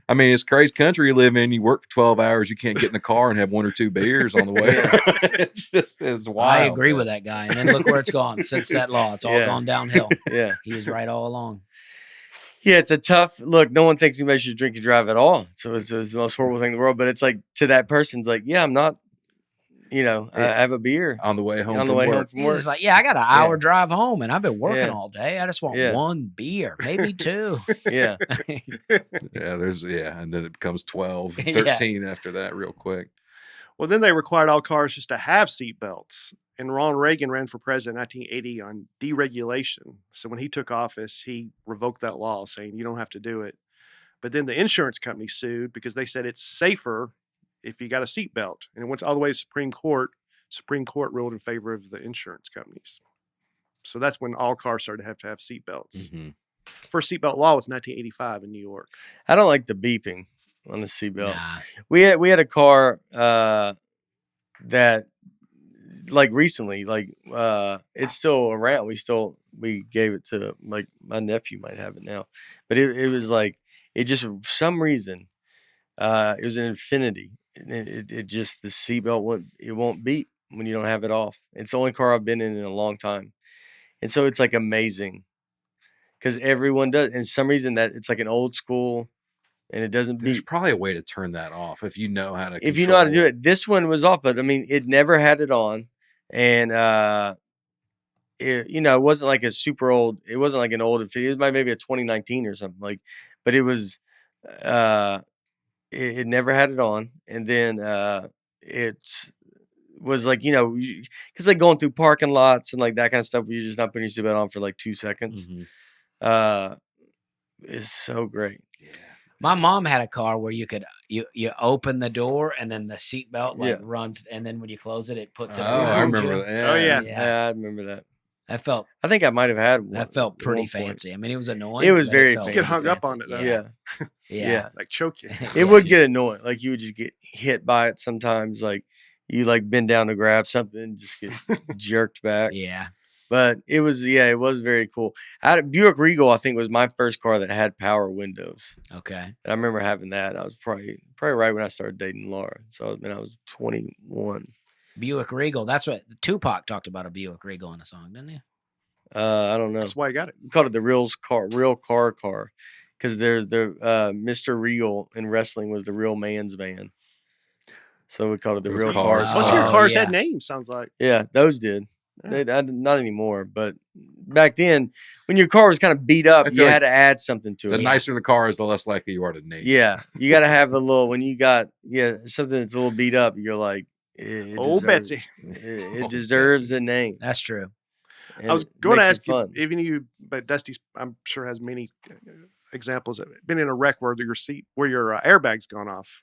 I mean, it's crazy country you live in. You work for 12 hours. You can't get in the car and have 1 or 2 beers on the way. It's wild. I agree with that guy. And then look where it's gone since that law. It's all gone downhill. Yeah. He was right all along. Yeah, it's a tough look. No one thinks anybody should drink and drive at all. So it's the most horrible thing in the world. But it's like, to that person's like, yeah, I'm not. You know, I have a beer on the way home. Home from work. It's like, I got an hour drive home, and I've been working all day. I just want 1 beer, maybe 2. Yeah, and then it becomes 12, 13 after that, real quick. Well, then they required all cars just to have seatbelts. And Ronald Reagan ran for president in 1980 on deregulation. So when he took office, he revoked that law, saying you don't have to do it. But then the insurance company sued because they said it's safer if you got a seatbelt. And it went all the way to Supreme Court. Supreme Court ruled in favor of the insurance companies. So that's when all cars started to have seatbelts. Mm-hmm. First seatbelt law was 1985 in New York. I don't like the beeping on the seatbelt. Nah. We had a car that, like, recently, like, it's still around. We gave it to like my nephew might have it now, but it was like, it just, for some reason, it was an Infinity. It just, the seatbelt won't beep when you don't have it off. It's the only car I've been in a long time, and so it's like amazing because everyone does. And some reason that it's like an old school, and it doesn't beep. There's probably a way to turn that off if you know how to. If you know how to do it. This one was off, but I mean, it never had it on, and it wasn't like a super old. It wasn't like an old Infinity. It was maybe a 2019 or something like, but it was. It never had it on, and then it was like, because like going through parking lots and like that kind of stuff, where you're just not putting your seatbelt on for like 2 seconds. Mm-hmm. It's so great. Yeah. My mom had a car where you could you open the door and then the seatbelt runs, and then when you close it, it puts it. I remember that. Yeah. Oh yeah. Yeah, I remember that. I think I might have had one. That felt pretty fancy. I mean, it was annoying. It was very fancy. You get hung up on it, though. Yeah. Like choke you. It would get annoying. Like you would just get hit by it sometimes. Like you like bend down to grab something and just get jerked back. Yeah. But it was very cool. Buick Regal, I think, was my first car that had power windows. Okay. And I remember having that. I was probably right when I started dating Laura. So I was 21. Buick Regal. That's what Tupac talked about, a Buick Regal in a song, didn't he? I don't know. That's why I got it. We called it the real car. Because Mr. Regal in wrestling was the real man's man. So we called it the real car. Most of your cars had names, sounds like. Yeah, those did. Not anymore, but back then, when your car was kind of beat up, you had to add something to it. The nicer the car is, the less likely you are to name. Yeah, you got to have a little. When you got something that's a little beat up, you're like, Betsy. It deserves a name. That's true. And I was going to ask you, even you, but Dusty's, I'm sure, has many examples of it. Been in a wreck where your airbag's gone off.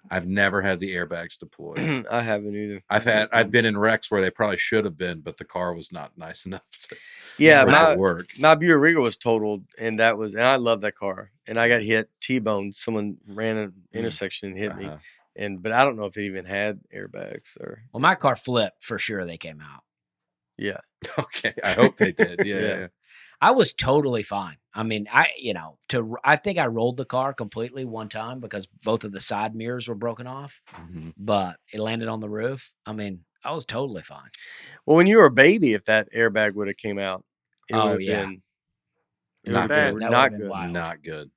I've never had the airbags deployed. I haven't either. I've been in wrecks where they probably should have been, but the car was not nice enough to work. My Buick Regal was totaled, and I love that car. And I got hit, T-boned. Someone ran an intersection and hit me. But I don't know if it even had airbags or. Well, my car flipped for sure. They came out. Yeah. Okay. I hope they did. Yeah. I was totally fine. I mean, I think I rolled the car completely one time because both of the side mirrors were broken off, but it landed on the roof. I mean, I was totally fine. Well, when you were a baby, if that airbag would have came out, it would have been not good.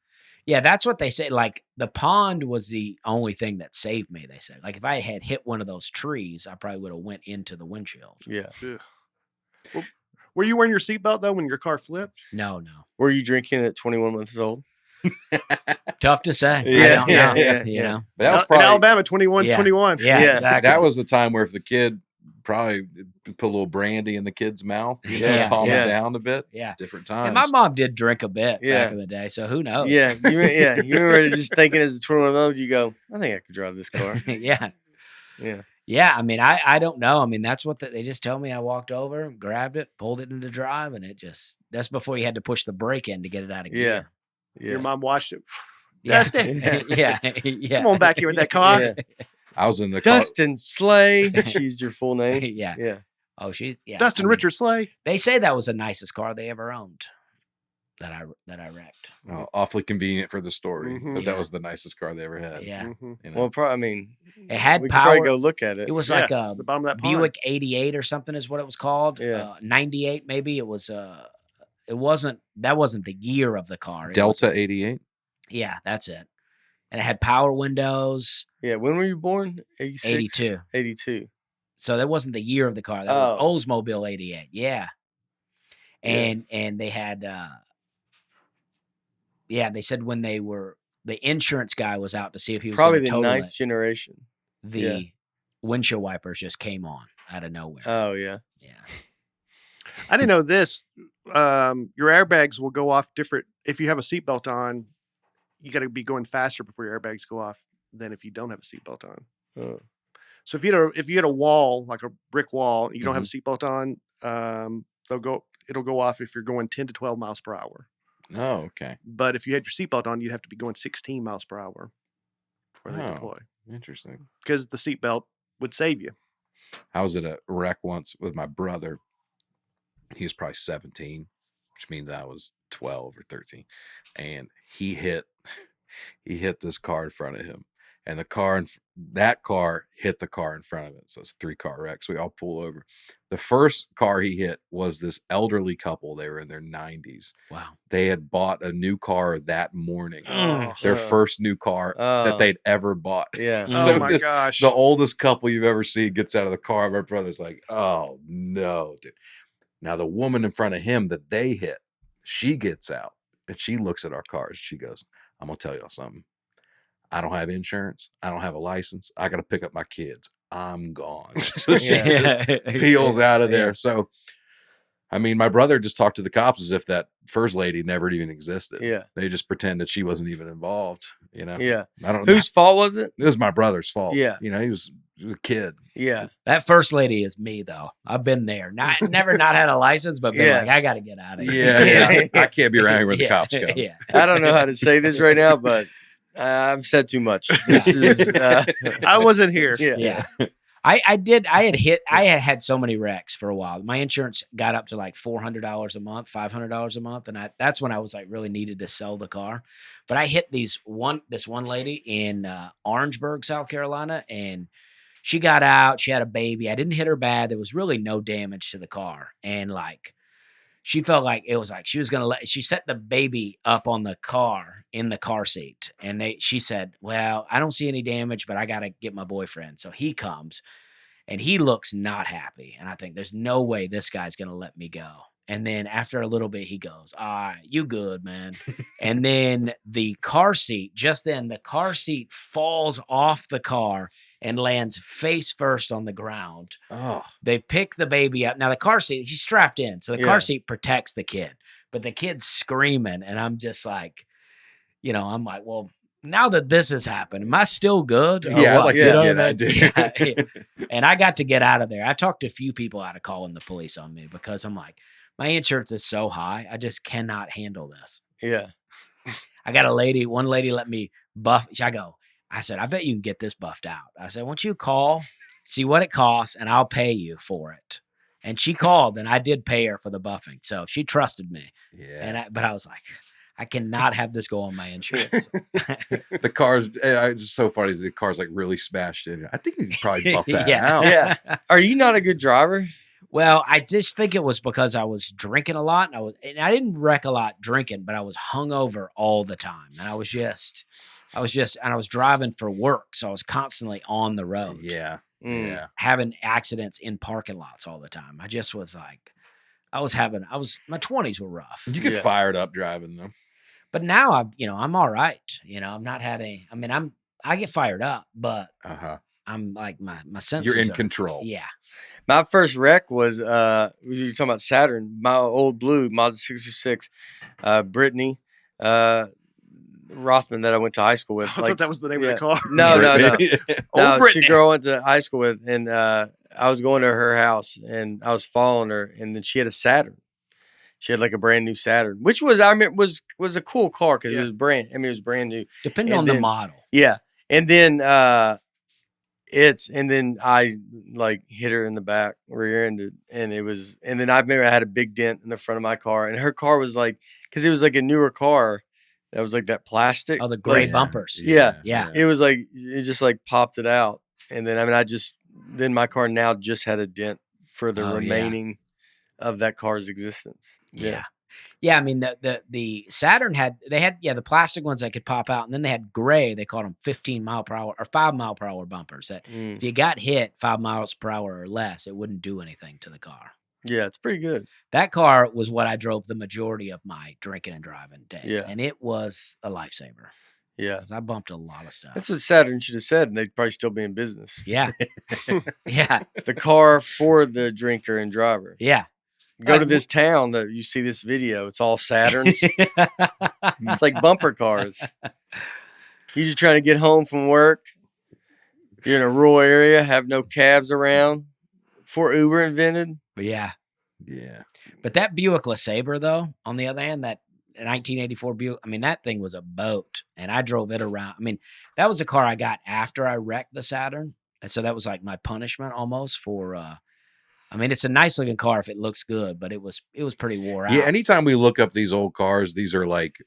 Yeah, that's what they say. Like the pond was the only thing that saved me. They said, like if I had hit one of those trees, I probably would have went into the windshield. Yeah. Well, were you wearing your seatbelt though when your car flipped? No. Were you drinking at 21 months old? Tough to say. I don't know. You know, that was probably, in Alabama. 21's 21. Yeah, exactly. That was the time where if the kid probably put a little brandy in the kid's mouth, calm it down a bit. Yeah, different times. And my mom did drink a bit back in the day, so who knows? Yeah, you remember just thinking as a 21 old, you go, I think I could drive this car. Yeah, I mean, I don't know. I mean, that's what they just told me. I walked over, grabbed it, pulled it into drive, and that's before you had to push the brake in to get it out of gear. Yeah. Your mom watched it. Dustin. Yeah. Come on back here with that car. Yeah. I was in the Dustin Slay. She's your full name. Yeah. Oh, Dustin Richard Slay. They say that was the nicest car they ever owned. That I wrecked. Oh, awfully convenient for the story, but that was the nicest car they ever had. Yeah. You know? Well, I mean, it had we power. Could probably go look at it. It was like a the bottom of that Buick 88 or something is what it was called. Yeah. 98 maybe. It was that wasn't the year of the car. Delta 88. Yeah, that's it. And it had power windows. Yeah. When were you born? 86? 82. 82. So that wasn't the year of the car. That was Oldsmobile 88. Yeah. And they had they said when the insurance guy was out to see if he was probably the total ninth generation. The windshield wipers just came on out of nowhere. Oh yeah. Yeah. I didn't know this. Your airbags will go off different if you have a seatbelt on. You got to be going faster before your airbags go off than if you don't have a seatbelt on. Oh. So if you had a wall, like a brick wall, and you don't have a seatbelt on, it'll go off if you're going 10 to 12 miles per hour. Oh, okay. But if you had your seatbelt on, you'd have to be going 16 miles per hour before they deploy. Interesting. Because the seatbelt would save you. I was at a wreck once with my brother. He was probably 17, which means I was 12 or 13. And he hit this car in front of him. And that car hit the car in front of it. So it's a 3-car wreck. So we all pull over. The first car he hit was this elderly couple. They were in their 90s. Wow. They had bought a new car that morning. Their first new car that they'd ever bought. Yeah. So oh my gosh. The oldest couple you've ever seen gets out of the car. My brother's like, oh no, dude. Now the woman in front of him that they hit, she gets out and she looks at our cars. She goes, I'm going to tell y'all something. I don't have insurance. I don't have a license. I got to pick up my kids. I'm gone. So she just peels out of there. Yeah. So, I mean, my brother just talked to the cops as if that first lady never even existed. Yeah. They just pretended she wasn't even involved, you know? Yeah. I don't know. Whose fault was it? It was my brother's fault. Yeah. You know, he was a kid. Yeah. That first lady is me, though. I've been there. Never not had a license, but been like, I got to get out of here. Yeah. I can't be around here when the cops come. Yeah. I don't know how to say this right now, but I've said too much. This is. I wasn't here. Yeah. I had had so many wrecks for a while. My insurance got up to like $400 a month, $500 a month. And that's when I was like really needed to sell the car. But I hit this one lady in Orangeburg, South Carolina, and she got out. She had a baby. I didn't hit her bad. There was really no damage to the car. And like, she felt like it was like she was going to she set the baby up on the car in the car seat. And she said, well, I don't see any damage, but I got to get my boyfriend. So he comes and he looks not happy. And I think there's no way this guy's going to let me go. And then after a little bit, he goes, all right, you good, man. And then the car seat falls off the car and lands face first on the ground. Oh. They pick the baby up. Now, the car seat, he's strapped in. So the car seat protects the kid. But the kid's screaming. And I'm just like, I'm like, well, now that this has happened, am I still good? Yeah, I'd like to get out. Yeah. And I got to get out of there. I talked to a few people out of calling the police on me because I'm like, my insurance is so high. I just cannot handle this. Yeah. I got one lady let me buff. I said, I bet you can get this buffed out. I said, why don't you call, see what it costs, and I'll pay you for it. And she called, and I did pay her for the buffing. So she trusted me. Yeah. But I was like, I cannot have this go on my insurance. The car's just so funny. The car's like really smashed in. I think you can probably buff that out. Yeah. Are you not a good driver? Well, I just think it was because I was drinking a lot, and I didn't wreck a lot drinking, but I was hungover all the time, and I was driving for work, so I was constantly on the road. Yeah, having accidents in parking lots all the time. I just was like, my 20s were rough. You get fired up driving though, but now I'm all right. I'm not I get fired up, but I'm like my senses. You're in control. Yeah. My first wreck was you talking about Saturn, my old blue Mazda 66, Brittany Rothman that I went to high school with. I thought that was the name of the car. No. She girl I went to high school with, and I was going to her house, and I was following her, and then she had a Saturn. She had like a brand new Saturn, which was was a cool car because it was brand new. Depending on the model. Yeah, and then and then I like hit her in the back, rear-ended, and then I remember I had a big dent in the front of my car, and her car was like, because it was like a newer car that was like that plastic. Oh, the gray bumpers. Yeah. It was like, it just like popped it out. And then, then my car now just had a dent for the remaining of that car's existence. Yeah. Yeah, I mean the Saturn had the plastic ones that could pop out, and then they had gray. They called them 15 mile per hour or 5 mile per hour bumpers. That if you got hit 5 miles per hour or less, it wouldn't do anything to the car. Yeah, it's pretty good. That car was what I drove the majority of my drinking and driving days, and it was a lifesaver. Yeah, 'cause I bumped a lot of stuff. That's what Saturn should have said, and they'd probably still be in business. Yeah, yeah. The car for the drinker and driver. Yeah. Go to this town that you see this video. It's all Saturns. It's like bumper cars. You're just trying to get home from work. You're in a rural area, have no cabs around. Before Uber invented. But yeah. But But that Buick LeSabre, though, on the other hand, that 1984 Buick, I mean, that thing was a boat, and I drove it around. I mean, that was a car I got after I wrecked the Saturn, and so that was like my punishment almost for. I mean, it's a nice looking car if it looks good, but it was pretty wore out. Yeah, anytime we look up these old cars, these are like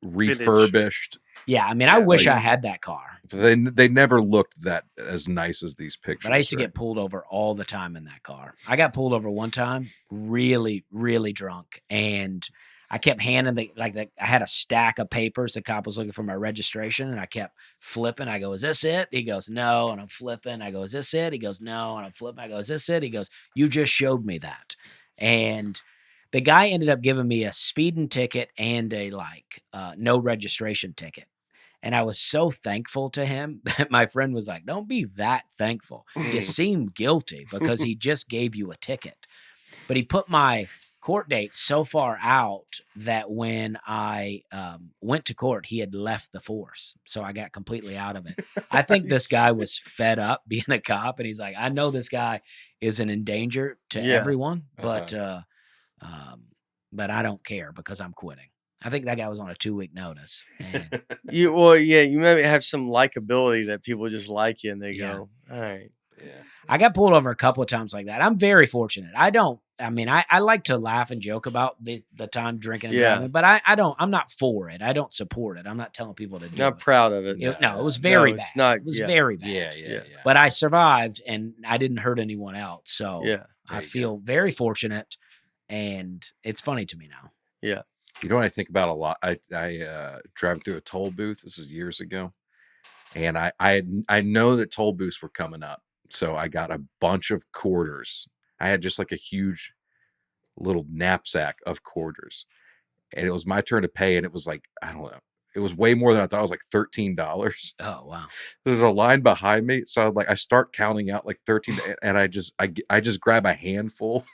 refurbished. Yeah, I mean, I wish I had that car. They never looked that as nice as these pictures. But I used to get pulled over all the time in that car. I got pulled over one time, really, really drunk, and I kept handing I had a stack of papers. The cop was looking for my registration, and I kept flipping. I go, "Is this it?" He goes, "No," and I'm flipping. I go, "Is this it?" He goes, "No," and I'm flipping. I go, "Is this it?" He goes, "You just showed me that," and the guy ended up giving me a speeding ticket and a no registration ticket. And I was so thankful to him that my friend was like, "Don't be that thankful. You seem guilty because he just gave you a ticket." But he put my court date so far out that when I went to court, he had left the force. So I got completely out of it. I think this guy was fed up being a cop. And he's like, I know this guy is an endanger to everyone, but I don't care because I'm quitting. I think that guy was on a 2-week notice. And you maybe have some likability that people just like you and they go, all right. I got pulled over a couple of times like that. I'm very fortunate. I like to laugh and joke about the time drinking and driving, but I'm not for it. I don't support it. I'm not telling people to do it. Not proud of it. No, it was very bad. It's not, it was very bad. Yeah. But I survived and I didn't hurt anyone else. So I feel very fortunate, and it's funny to me now. Yeah. You know what I think about a lot? I driving through a toll booth. This is years ago. And I know that toll booths were coming up. So I got a bunch of quarters. I had just like a huge little knapsack of quarters. And it was my turn to pay. And it was like, I don't know. It was way more than I thought. It was like $13. Oh, wow. There's a line behind me. So I start counting out like 13. And I just grab a handful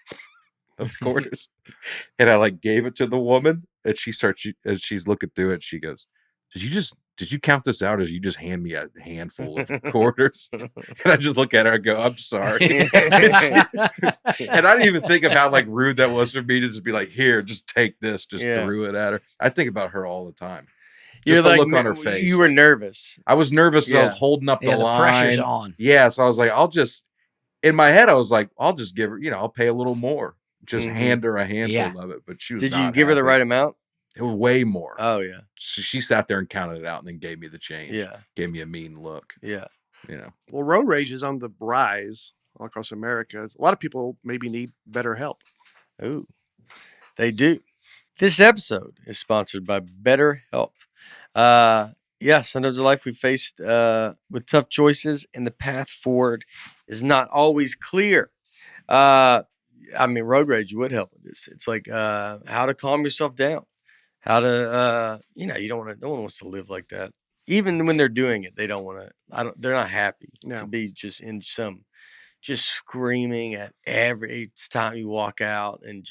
of quarters. And I like gave it to the woman. And she's looking through it. She goes, did you count this out, or did you just hand me a handful of quarters? And I just look at her and go, I'm sorry. And I didn't even think of how like rude that was for me to just be like, here, just take this. Just threw it at her. I think about her all the time. Just the look on her face. You were nervous. I was nervous. I was holding up the line. The pressure's on. Yeah. So I was like, in my head, I was like, I'll just give her, I'll pay a little more. Just hand her a handful of it. But she was Did you give her the right amount? It was way more. Oh, yeah. So she sat there and counted it out and then gave me the change. Yeah. Gave me a mean look. Yeah. Well, road rage is on the rise all across America. A lot of people maybe need better help. Ooh, they do. This episode is sponsored by BetterHelp. Sometimes in life we faced with tough choices, and the path forward is not always clear. Road rage would help with this. It's like how to calm yourself down. How to, no one wants to live like that. Even when they're doing it, they don't want to, they're not happy to be just in just screaming at every time you walk out and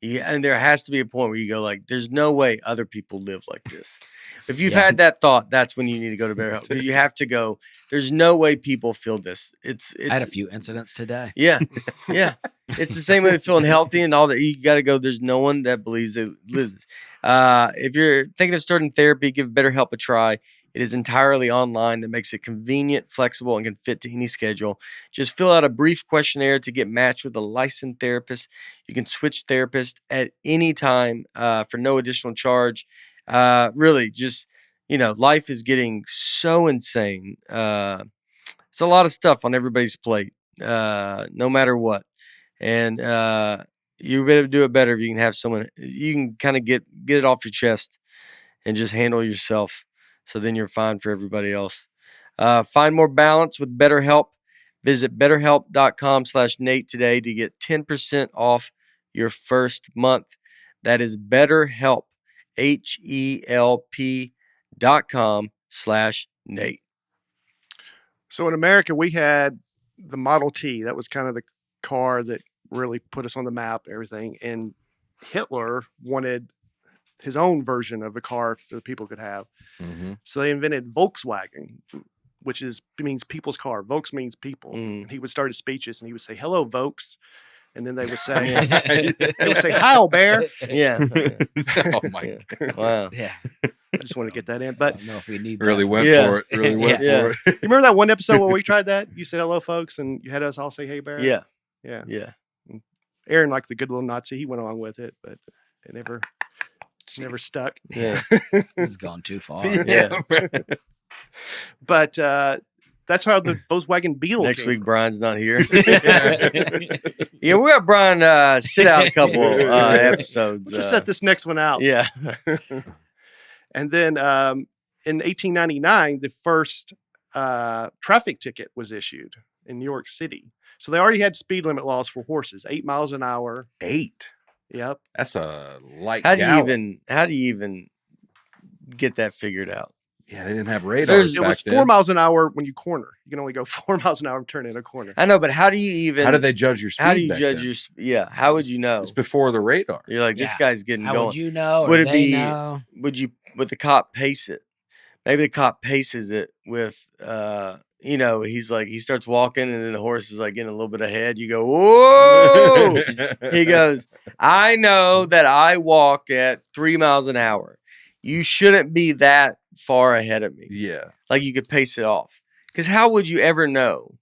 and there has to be a point where you go like, there's no way other people live like this. If you've had that thought, that's when you need to go to BetterHelp, because you have to go, there's no way people feel this. It's I had a few incidents today. Yeah. Yeah. It's the same way with feeling healthy and all that. You got to go, there's no one that believes they live this. If you're thinking of starting therapy, give BetterHelp a try. It is entirely online that makes it convenient, flexible, and can fit to any schedule. Just fill out a brief questionnaire to get matched with a licensed therapist. You can switch therapists at any time for no additional charge. Really, just, life is getting so insane. It's a lot of stuff on everybody's plate, no matter what. And you better do it better if you can have someone, you can kind of get it off your chest and just handle yourself. So then you're fine for everybody else. Find more balance with BetterHelp. Visit BetterHelp.com/Nate today to get 10% off your first month. That is BetterHelp, HELP.com/Nate. So in America, we had the Model T. That was kind of the car that really put us on the map, everything. And Hitler wanted his own version of a car that people could have. Mm-hmm. So they invented Volkswagen, which means people's car. Volks means people. He would start his speeches and he would say, "Hello, Volks." And then they would say, "Heil, Bear." Yeah. Oh my God. Wow. Yeah. I just want to get that in. But I don't know if we need really that. went for it. Really went for it. You remember that one episode where we tried that? You said hello, folks, and you had us all say, "Hey, Bear." Yeah. Yeah. Yeah. Aaron, like the good little Nazi, he went along with it, but it never stuck. Yeah. It's gone too far. Yeah. But that's how the Volkswagen Beetle Next came week, from. Brian's not here. Yeah, we got Brian sit out a couple episodes. We'll just set this next one out. Yeah. And then in 1899, the first traffic ticket was issued in New York City. So they already had speed limit laws for horses, 8 miles an hour. 8. Yep. That's a light How gallop. do you even get that figured out? Yeah, they didn't have radars. It was 4 miles an hour when you corner. You can only go 4 miles an hour and turn in a corner. I know, but how do you even? How do they judge your speed? How do you back judge then? your? Yeah, how would you know? It's before the radar. You're like, this guy's getting How going. would you know? Or Would it they be? know? Would the cop pace it? Maybe the cop paces it with, he's like, he starts walking and then the horse is like getting a little bit ahead. You go, whoa! He goes, I know that I walk at 3 miles an hour. You shouldn't be that far ahead of me. Yeah. Like you could pace it off. Because how would you ever know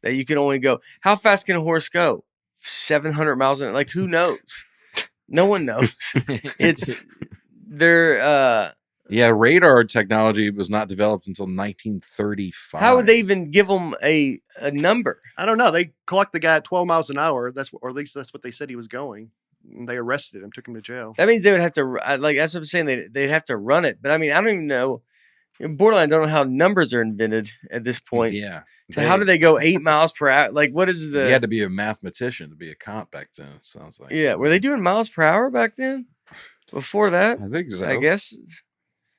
that you can only go. How fast can a horse go? 700 miles an hour. Like, who knows? No one knows. Radar technology was not developed until 1935. How would they even give them a number? I don't know. They collect the guy at 12 miles an hour. Or at least that's what they said he was going. And they arrested him, took him to jail. That means they would have to, like, that's what I'm saying. They'd have to run it. But I mean, I don't even know. Borderline, I don't know how numbers are invented at this point. Yeah. So how do they go 8 miles per hour? Like, what is the? You had to be a mathematician to be a cop back then. It sounds like. Yeah, were they doing miles per hour back then? Before that, I think so. I guess.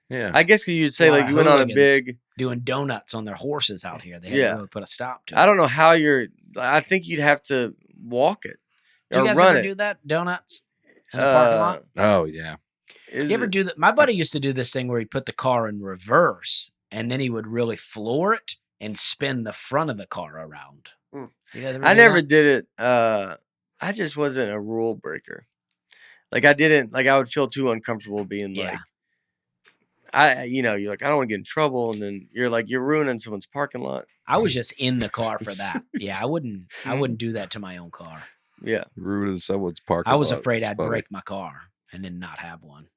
Yeah, I guess you'd say like you went on a big doing donuts on their horses out here. They had to really put a stop to it. I don't know how you're. I think you'd have to walk it. Did you guys ever do that? Donuts in the parking lot? Oh yeah. You ever do that? My buddy used to do this thing where he put the car in reverse and then he would really floor it and spin the front of the car around. I never did it. I just wasn't a rule breaker. Like I didn't. Like I would feel too uncomfortable being like. You're like, I don't want to get in trouble, and then you're like, you're ruining someone's parking lot. I was just in the car for that. Yeah, I wouldn't do that to my own car. Yeah, ruining someone's parking lot. I was afraid I'd break my car and then not have one.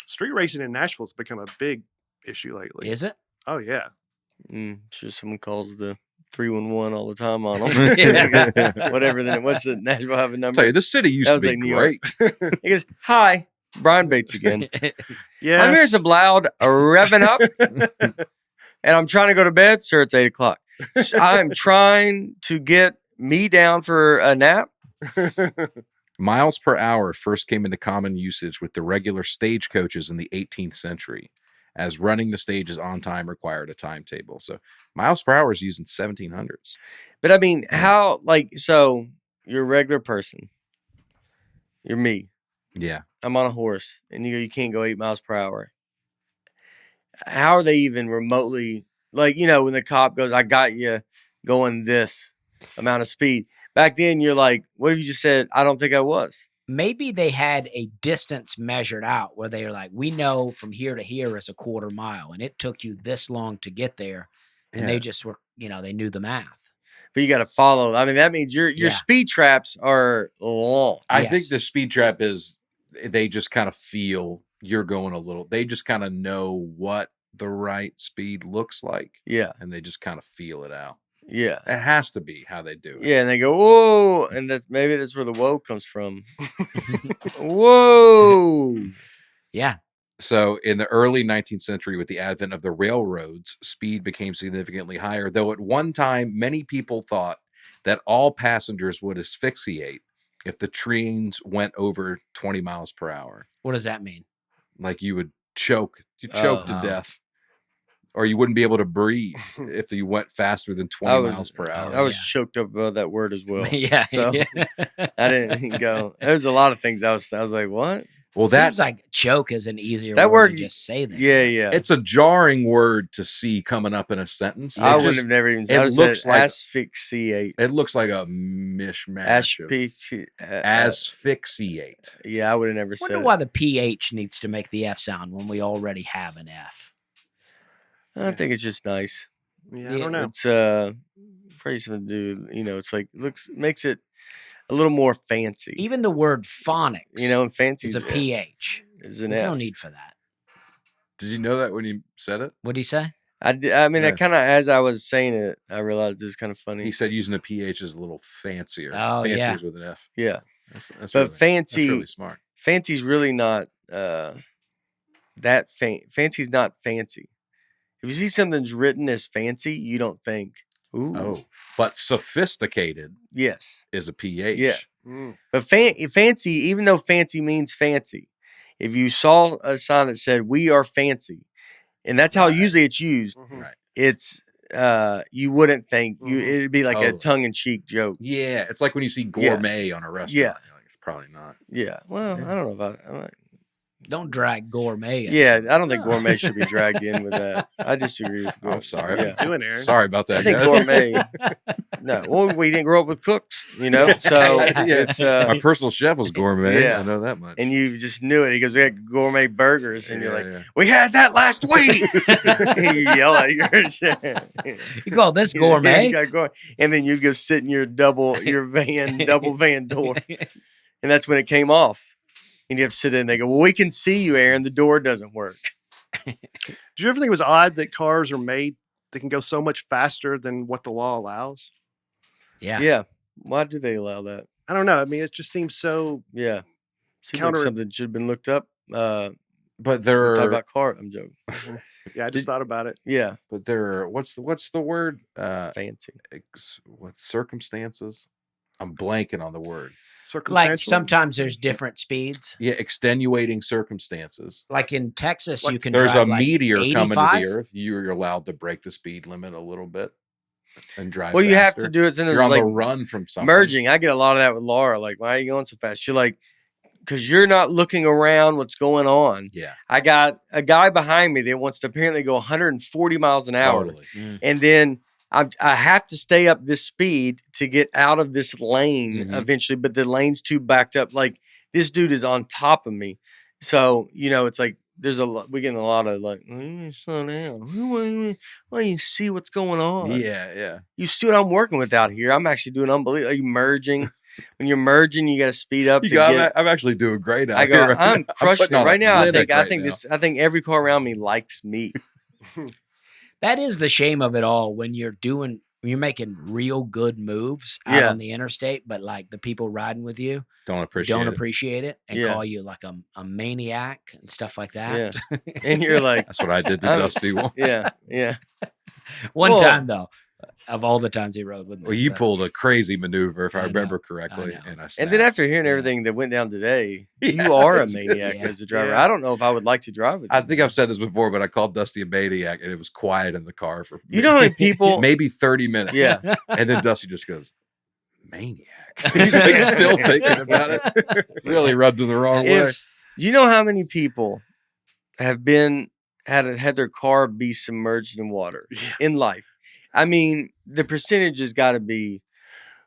Street racing in Nashville's become a big issue lately. Is it? Oh yeah. Sure, someone calls the 311 all the time on them. Whatever. Then what's the Nashville have a number? Tell you, this city used to be great. He goes, "Hi, Brian Bates again. Yeah, I'm here some loud revving up, and I'm trying to go to bed, sir. It's 8:00. So I'm trying to get me down for a nap." Miles per hour first came into common usage with the regular stagecoaches in the 18th century, as running the stages on time required a timetable. So miles per hour is used in 1700s. But I mean, how, like, so you're a regular person. You're me. Yeah. I'm on a horse, and you can't go 8 miles per hour. How are they even remotely, like, when the cop goes, I got you going this amount of speed. Back then, you're like, what have you just said? I don't think I was. Maybe they had a distance measured out where they were like, we know from here to here is a quarter mile, and it took you this long to get there. And they just were, they knew the math. But you got to follow. I mean, that means your speed traps are long. I think the speed trap is, they just kind of feel you're going a little, they just kind of know what the right speed looks like. Yeah. And they just kind of feel it out. Yeah. It has to be how they do it. Yeah, and they go, whoa, and that's where the whoa comes from. Whoa. Yeah. So in the early 19th century, with the advent of the railroads, speed became significantly higher, though at one time, many people thought that all passengers would asphyxiate if the trains went over 20 miles per hour. What does that mean? Like you would choke. You choke to death. Or you wouldn't be able to breathe if you went faster than 20 miles per hour. I was choked up about that word as well. Yeah. So I didn't go. There's a lot of things I was like, what? Well, that seems like choke is an easier word to just say that. Yeah, yeah. It's a jarring word to see coming up in a sentence. I wouldn't have never even said it. Looks like asphyxiate. It looks like a mishmash. Asphyxiate. Yeah, I would have never said it. I wonder why the PH needs to make the F sound when we already have an F. I think it's just nice. Yeah, I don't know. It's probably something to do. It's like makes it a little more fancy. Even the word phonics, and fancy is a PH. Is an There's F. no need for that. Did you know that when you said it? What did he say? I mean, I kind of, as I was saying it, I realized it was kind of funny. He said using a PH is a little fancier. Oh, fancier with an F. Yeah. That's but really, fancy, that's really smart. Fancy's really not that fancy's not fancy. If you see something's written as fancy, you don't think, ooh. Oh, but sophisticated, yes, is a PH. Yeah, but fancy, even though fancy means fancy, if you saw a sign that said "We are fancy," and that's how usually it's used, right? It's you wouldn't think it'd be like a tongue-in-cheek joke. Yeah, it's like when you see gourmet on a restaurant. Yeah, you're like, it's probably not. Yeah, well, I don't know about. Don't drag gourmet. Yeah, I don't think gourmet should be dragged in with that. I disagree with gourmet. I'm sorry. What are you doing, Aaron? Sorry about that. I think guys. gourmet. No, well, we didn't grow up with cooks, so it's my personal chef was gourmet. Yeah. I know that much. and you just knew it. He goes, "We had gourmet burgers," and you're like, "We had that last week." And you yell at your You call this gourmet? You got and then you go sit in your double van door, and that's when it came off. And you have to sit in and they go, "Well, we can see you, Aaron. The door doesn't work." Did you ever think it was odd that cars are made that can go so much faster than what the law allows? Yeah. Yeah. Why do they allow that? I don't know. I mean, it just seems so. Yeah. Seems like something should have been looked up. But there Talk are about car. I'm joking. Yeah, I just thought about it. Yeah. but there are what's the word? Fancy. What circumstances? I'm blanking on the word. Like sometimes there's different speeds. Yeah, extenuating circumstances. Like in Texas, Like you can There's drive a like meteor coming to 85. the earth. You're allowed to break the speed limit a little bit and drive. Well, you have faster. to do it. Then You're there's on like the run from something. merging. I get a lot of that with Laura. Like, why are you going so fast? You're like, because you're not looking around what's going on. Yeah, I got a guy behind me that wants to apparently go 140 miles an hour. totally. And then I have to stay up this speed to get out of this lane Mhm. eventually, but the lane's too backed up. Like, this dude is on top of me. So, it's like there's we're getting a lot of like, slow down. Why you see what's going on? Yeah. You see what I'm working with out here. I'm actually doing unbelievable. Are you merging? When you're merging, you got to speed up. I'm actually doing great out I go, here. I'm crushing putting it on right a now. clinic I right think now. I think every car around me likes me. That is the shame of it all when you're making real good moves out on the interstate, but like the people riding with you don't appreciate it and Yeah. call you like a maniac and stuff like that. Yeah. And you're like, That's what I did to Dusty once. yeah. One Well- time though, of all the times he rode with me. Well, you but- pulled a crazy maneuver, if I I know. remember correctly, I know. and I And snapped. then after hearing Yeah. everything that went down today, Yeah, you are a it's- maniac yeah. as a driver. Yeah. I don't know if I would like to drive with you. I think I've said this before, but I called Dusty a maniac, and it was quiet in the car for You know how many people? maybe 30 minutes. Yeah. And then Dusty just goes, maniac. He's like still thinking about it. Really rubbed him the wrong way. Do you know how many people have had their car be submerged in water in life? I mean, the percentage has got to be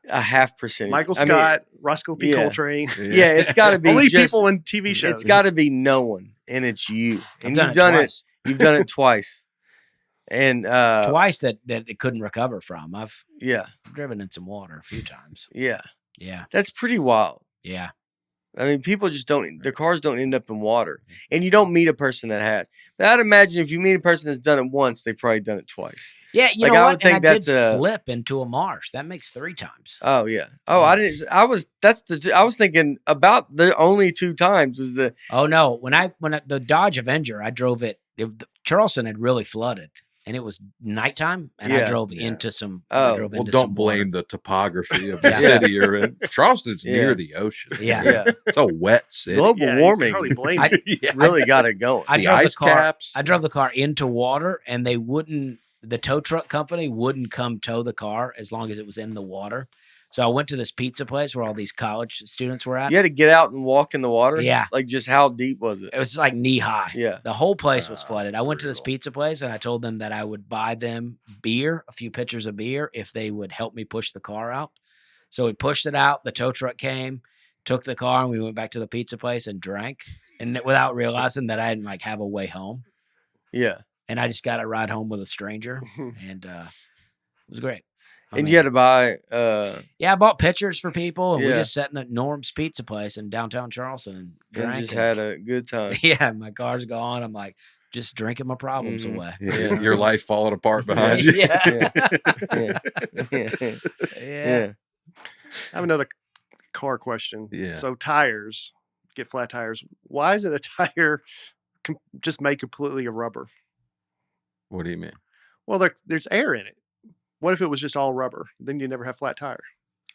a half percentage. Michael I mean, Scott, Roscoe P. yeah. Coltrane. yeah, it's got to be Only just, people in TV shows. It's got to be no one, and it's you. And I've done it twice. You've done it twice, and Twice that it couldn't recover from. I've yeah, driven in some water a few times. yeah, Yeah. that's pretty wild. Yeah. I mean, people just don't. Their cars don't end up in water, and you don't meet a person that has. But I'd imagine if you meet a person that's done it once, they've probably done it twice. Yeah, you Like, know I what? would think and I that's did flip into a marsh. That makes 3 times. Oh yeah. Oh, I didn't. I was. That's the. I was thinking about the only 2 times was the. Oh no! When the Dodge Avenger, I drove it. Charleston had really flooded, and it was nighttime, and I Yeah. drove Yeah. into some. Oh, I drove Well, into don't some water. blame the topography of the Yeah. city you're in. Charleston's Yeah. near the ocean. Yeah. Yeah. It's a wet city. Global Yeah, you warming Probably blame I- me. Yeah. really got it going. I The drove ice the car. caps. I drove the car into water, and they wouldn't. The tow truck company wouldn't come tow the car as long as it was in the water. So I went to this pizza place where all these college students were at. You had to get out and walk in the water. Yeah. Like, just how deep was it? It was like knee high. Yeah. The whole place was flooded. I went to this brutal. pizza place and I told them that I would buy them beer, a few pitchers of beer, if they would help me push the car out. So we pushed it out. The tow truck came, took the car, and we went back to the pizza place and drank. And without realizing that I didn't like have a way home. Yeah. And I just got a ride home with a stranger, and it was great. I And mean, you had to buy. yeah, I bought pitchers for people, and we Yeah. just sat in at Norm's Pizza Place in downtown Charleston and And drank. just and- had a good time. yeah, my car's gone. I'm like just drinking my problems Mhm. away. Yeah. Your life falling apart behind you. yeah. Yeah. Yeah. Yeah. I have another car question. Yeah. So tires, get flat tires. Why is it a tire just made completely of rubber? What do you mean? Well, there's air in it. What if it was just all rubber? Then you never have flat tire.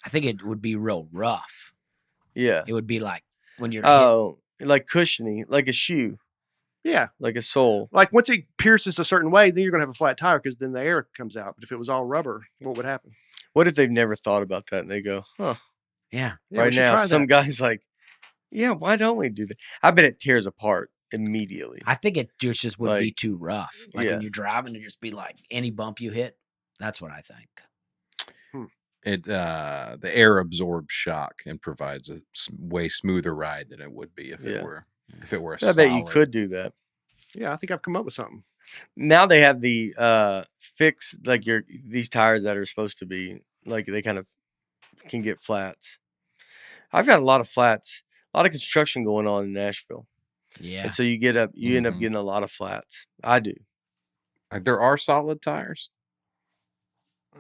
I think it would be real rough. Yeah. It would be like when you're Oh, like cushiony, like a shoe, Yeah. like a sole. Like once it pierces a certain way, then you're going to have a flat tire because then the air comes out. But if it was all rubber, what would happen? What if they've never thought about that and they go, huh? yeah. Yeah, we Right should now, try some that. guy's like, Yeah, why don't we do that? I bet it tears apart immediately. I think it just would be too rough. Like when you're driving, it'd just be like any bump you hit. That's what I think. The air absorbs shock and provides a way smoother ride than it would be if it were a solid. I bet you could do that. Yeah, I think I've come up with something. Now they have the fix, like these tires that are supposed to be like they kind of can get flats. I've got a lot of flats, a lot of construction going on in Nashville. Yeah, and so you end up getting a lot of flats. I do. There are solid tires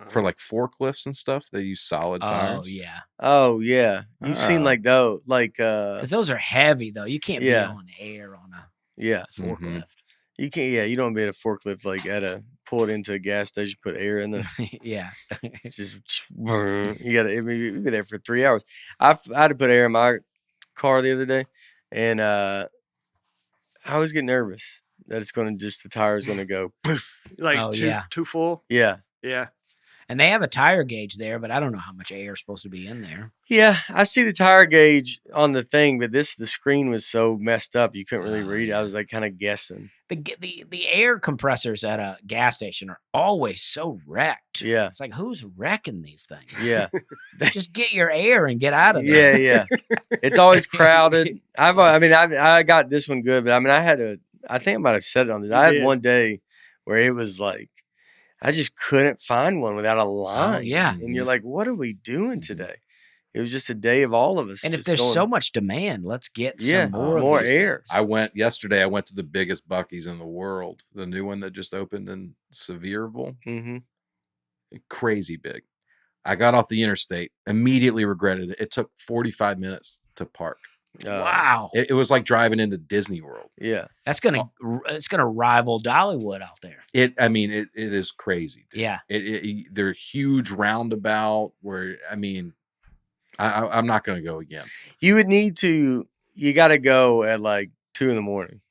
for like forklifts and stuff. They use solid tires. Oh yeah. You've seen like those, like because those are heavy though. You can't be on air on a forklift. You can't. Yeah, you don't be at a forklift like pull it into a gas station, put air in there. Just you got to be there for 3 hours. I had to put air in my car the other day, and I always get nervous that it's going to the tire's going to go like it's too full. Yeah. And they have a tire gauge there, but I don't know how much air is supposed to be in there. Yeah, I see the tire gauge on the thing, but the screen was so messed up you couldn't really read it. I was like kind of guessing. The air compressors at a gas station are always so wrecked. Yeah, it's like, who's wrecking these things? Yeah, just get your air and get out of there. Yeah. It's always crowded. I got this one good, but I think I might have said it on this. I had one day where it was like, I just couldn't find one without a line. Oh, yeah. And you're like, what are we doing today? It was just a day of all of us. And if there's so much demand, let's get some more air. Things. Yesterday I went to the biggest Buc-ee's in the world, the new one that just opened in Sevierville. Mm-hmm. Crazy big. I got off the interstate, immediately regretted it. It took 45 minutes to park. Wow. It was like driving into Disney World. Yeah. It's gonna rival Dollywood out there. It is crazy, dude. Yeah. They're huge roundabout where, I'm not gonna go again. You would need to, you gotta go at like 2 a.m.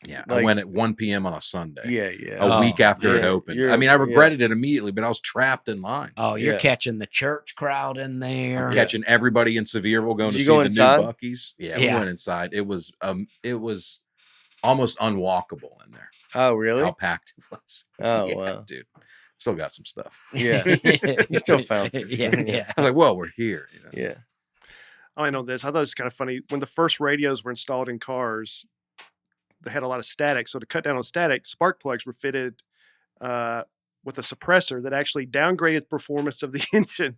Yeah. I went at 1 p.m. on a Sunday. Yeah. A week after it opened. I regretted it immediately, but I was trapped in line. Oh, you're catching the church crowd in there. Catching everybody in Sevierville going to see the new Buc-ee's. Yeah, we went inside. It was almost unwalkable in there. Oh, really? How packed it was. Oh, wow. Dude. Still got some stuff. Yeah. You still found some. Yeah. I was like, whoa, we're here. Yeah. I know this. I thought it was kind of funny. When the first radios were installed in cars, they had a lot of static. So to cut down on static, spark plugs were fitted with a suppressor that actually downgraded the performance of the engine.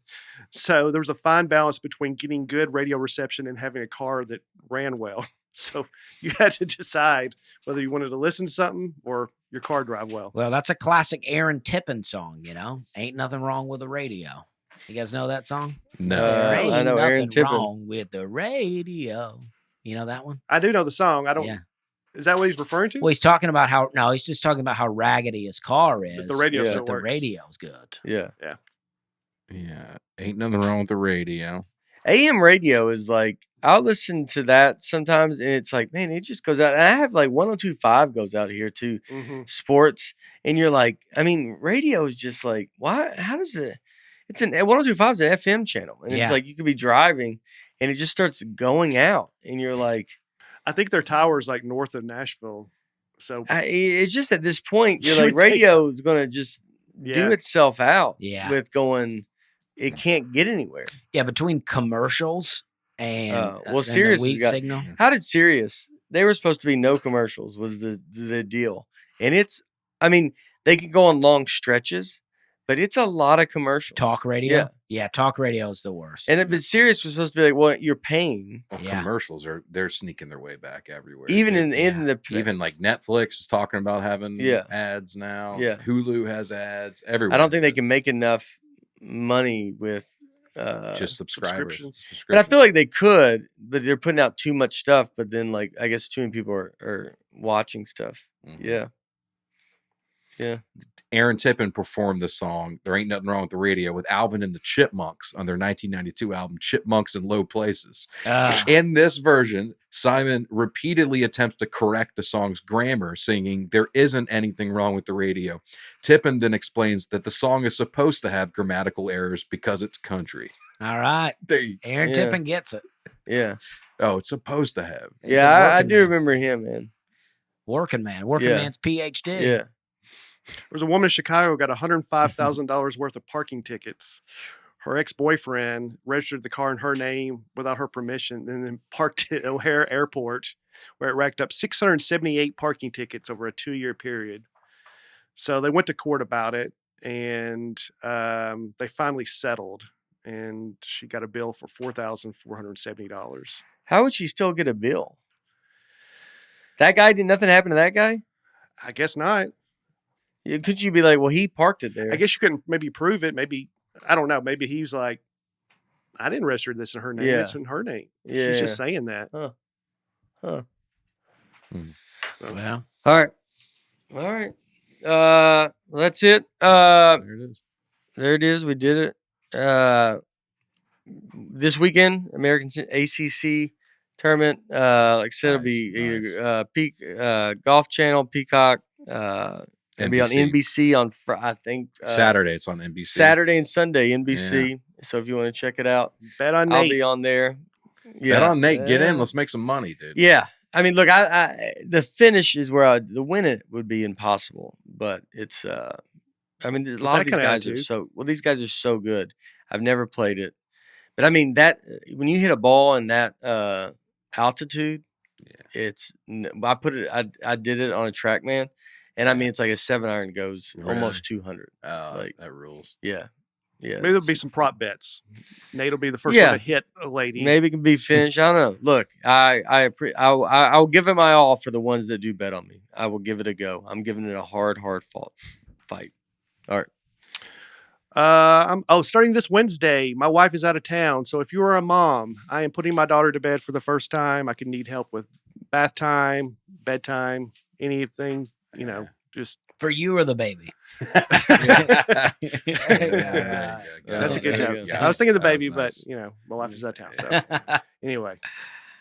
So there was a fine balance between getting good radio reception and having a car that ran well. So you had to decide whether you wanted to listen to something or your car drive well. Well, that's a classic Aaron Tippin song, Ain't nothing wrong with the radio. You guys know that song? No. There ain't I know Aaron nothing Tippin. wrong with the radio. You know that one? I do know the song. I don't. Yeah. Is that what he's referring to? Well, he's talking about he's just talking about how raggedy his car is. But the radio still but the works. radio's good. Yeah. Ain't nothing wrong with the radio. AM radio is like, I'll listen to that sometimes, and it's like, man, it just goes out. And I have like 102.5 goes out here too, sports. And you're like, radio is just like, why? How does it? It's 102.5 is an FM channel, and it's like you could be driving, and it just starts going out, and you're like, I think their tower is like north of Nashville. So it's just at this point, you're like, radio is going to just do itself out with going, it can't get anywhere. Yeah, between commercials and Sirius the weak signal. How did Sirius? They were supposed to be no commercials was the deal, and they could go on long stretches, but it's a lot of commercials. Talk radio, talk radio is the worst. But Sirius was supposed to be like, well, you're paying. Well, commercials they're sneaking their way back everywhere. Even even like Netflix is talking about having ads now. Yeah, Hulu has ads. Everywhere. I don't think they can make enough money with just subscribers. But I feel like they could, but they're putting out too much stuff. But then, like, I guess too many people are watching stuff. Mm-hmm. Yeah. Aaron Tippin performed the song "There Ain't Nothing Wrong with the Radio" with Alvin and the Chipmunks on their 1992 album "Chipmunks in Low Places." In this version, Simon repeatedly attempts to correct the song's grammar, singing "There isn't anything wrong with the radio." Tippin then explains that the song is supposed to have grammatical errors because it's country. All right, Aaron Tippin gets it. Yeah. Oh, it's supposed to have. Yeah, I do remember him, man. Working man's PhD. Yeah. There was a woman in Chicago who got $105,000 worth of parking tickets. Her ex-boyfriend registered the car in her name without her permission and then parked it at O'Hare Airport, where it racked up 678 parking tickets over a 2-year period. So they went to court about it, and they finally settled, and she got a bill for $4,470. How would she still get a bill? That guy, did nothing happen to that guy? I guess not. Yeah, could you be like, well, he parked it there? I guess you couldn't maybe prove it. Maybe, I don't know. Maybe he's like, I didn't register this in her name. Yeah. It's in her name. Yeah. She's just saying that. Huh. So, Well, All right. That's it. There it is. There it is. We did it. This weekend, American ACC tournament. Like I said, it'll be either Golf Channel, Peacock. It'll be on NBC on I think Saturday. It's on NBC. Saturday and Sunday, NBC. Yeah. So if you want to check it out, bet on Nate. I'll be on there. Yeah. Bet on Nate. Get in. Let's make some money, dude. Yeah. I mean, look, I the finish is where the win it would be impossible, but it's I mean, a lot of these guys are these guys are so good. I've never played it, but I mean that when you hit a ball in that altitude, it's I did it on a TrackMan, and I mean it's like a 7-iron goes almost 200. Like that rules. Yeah. Yeah, maybe there'll be some prop bets. Nate will be the first one to hit a lady. Maybe it can be finished. I don't know. Look, I'll give it my all for the ones that do bet on me. I will give it a go. I'm giving it a hard fight. All right. Starting this Wednesday, my wife is out of town. So if you are a mom, I am putting my daughter to bed for the first time. I could need help with bath time, bedtime, anything, just. For you or the baby? That's a good joke. I was thinking the baby, but my wife is out of town. So anyway,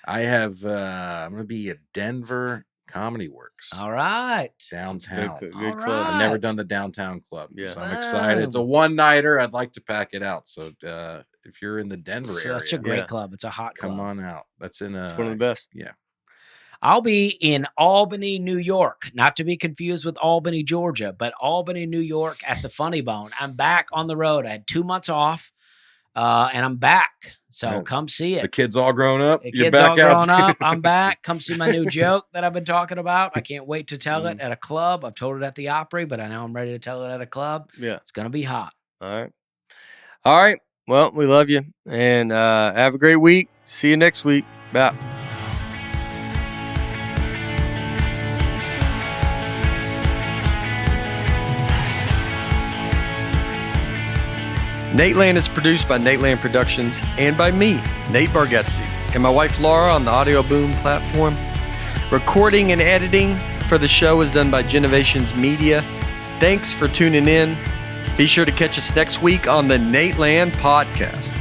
I have. I'm going to be at Denver Comedy Works. All right, downtown. Good club. I've never done the downtown club, so I'm excited. It's a one-nighter. I'd like to pack it out. So if you're in the Denver area, such a great club. It's a hot club. Come on out. That's in. It's one of the best. Yeah. I'll be in Albany, New York, not to be confused with Albany, Georgia, but Albany, New York at the Funny Bone. I'm back on the road. I had 2 months off, and I'm back. So come see it. The kid's all grown up. You're back all grown up. I'm back. Come see my new joke that I've been talking about. I can't wait to tell it at a club. I've told it at the Opry, but I know I'm ready to tell it at a club. Yeah. It's going to be hot. All right. Well, we love you, and have a great week. See you next week. Bye. Nateland is produced by Nateland Productions and by me, Nate Bargatze, and my wife Laura on the Audio Boom platform. Recording and editing for the show is done by Genovations Media. Thanks for tuning in. Be sure to catch us next week on the Nateland Podcast.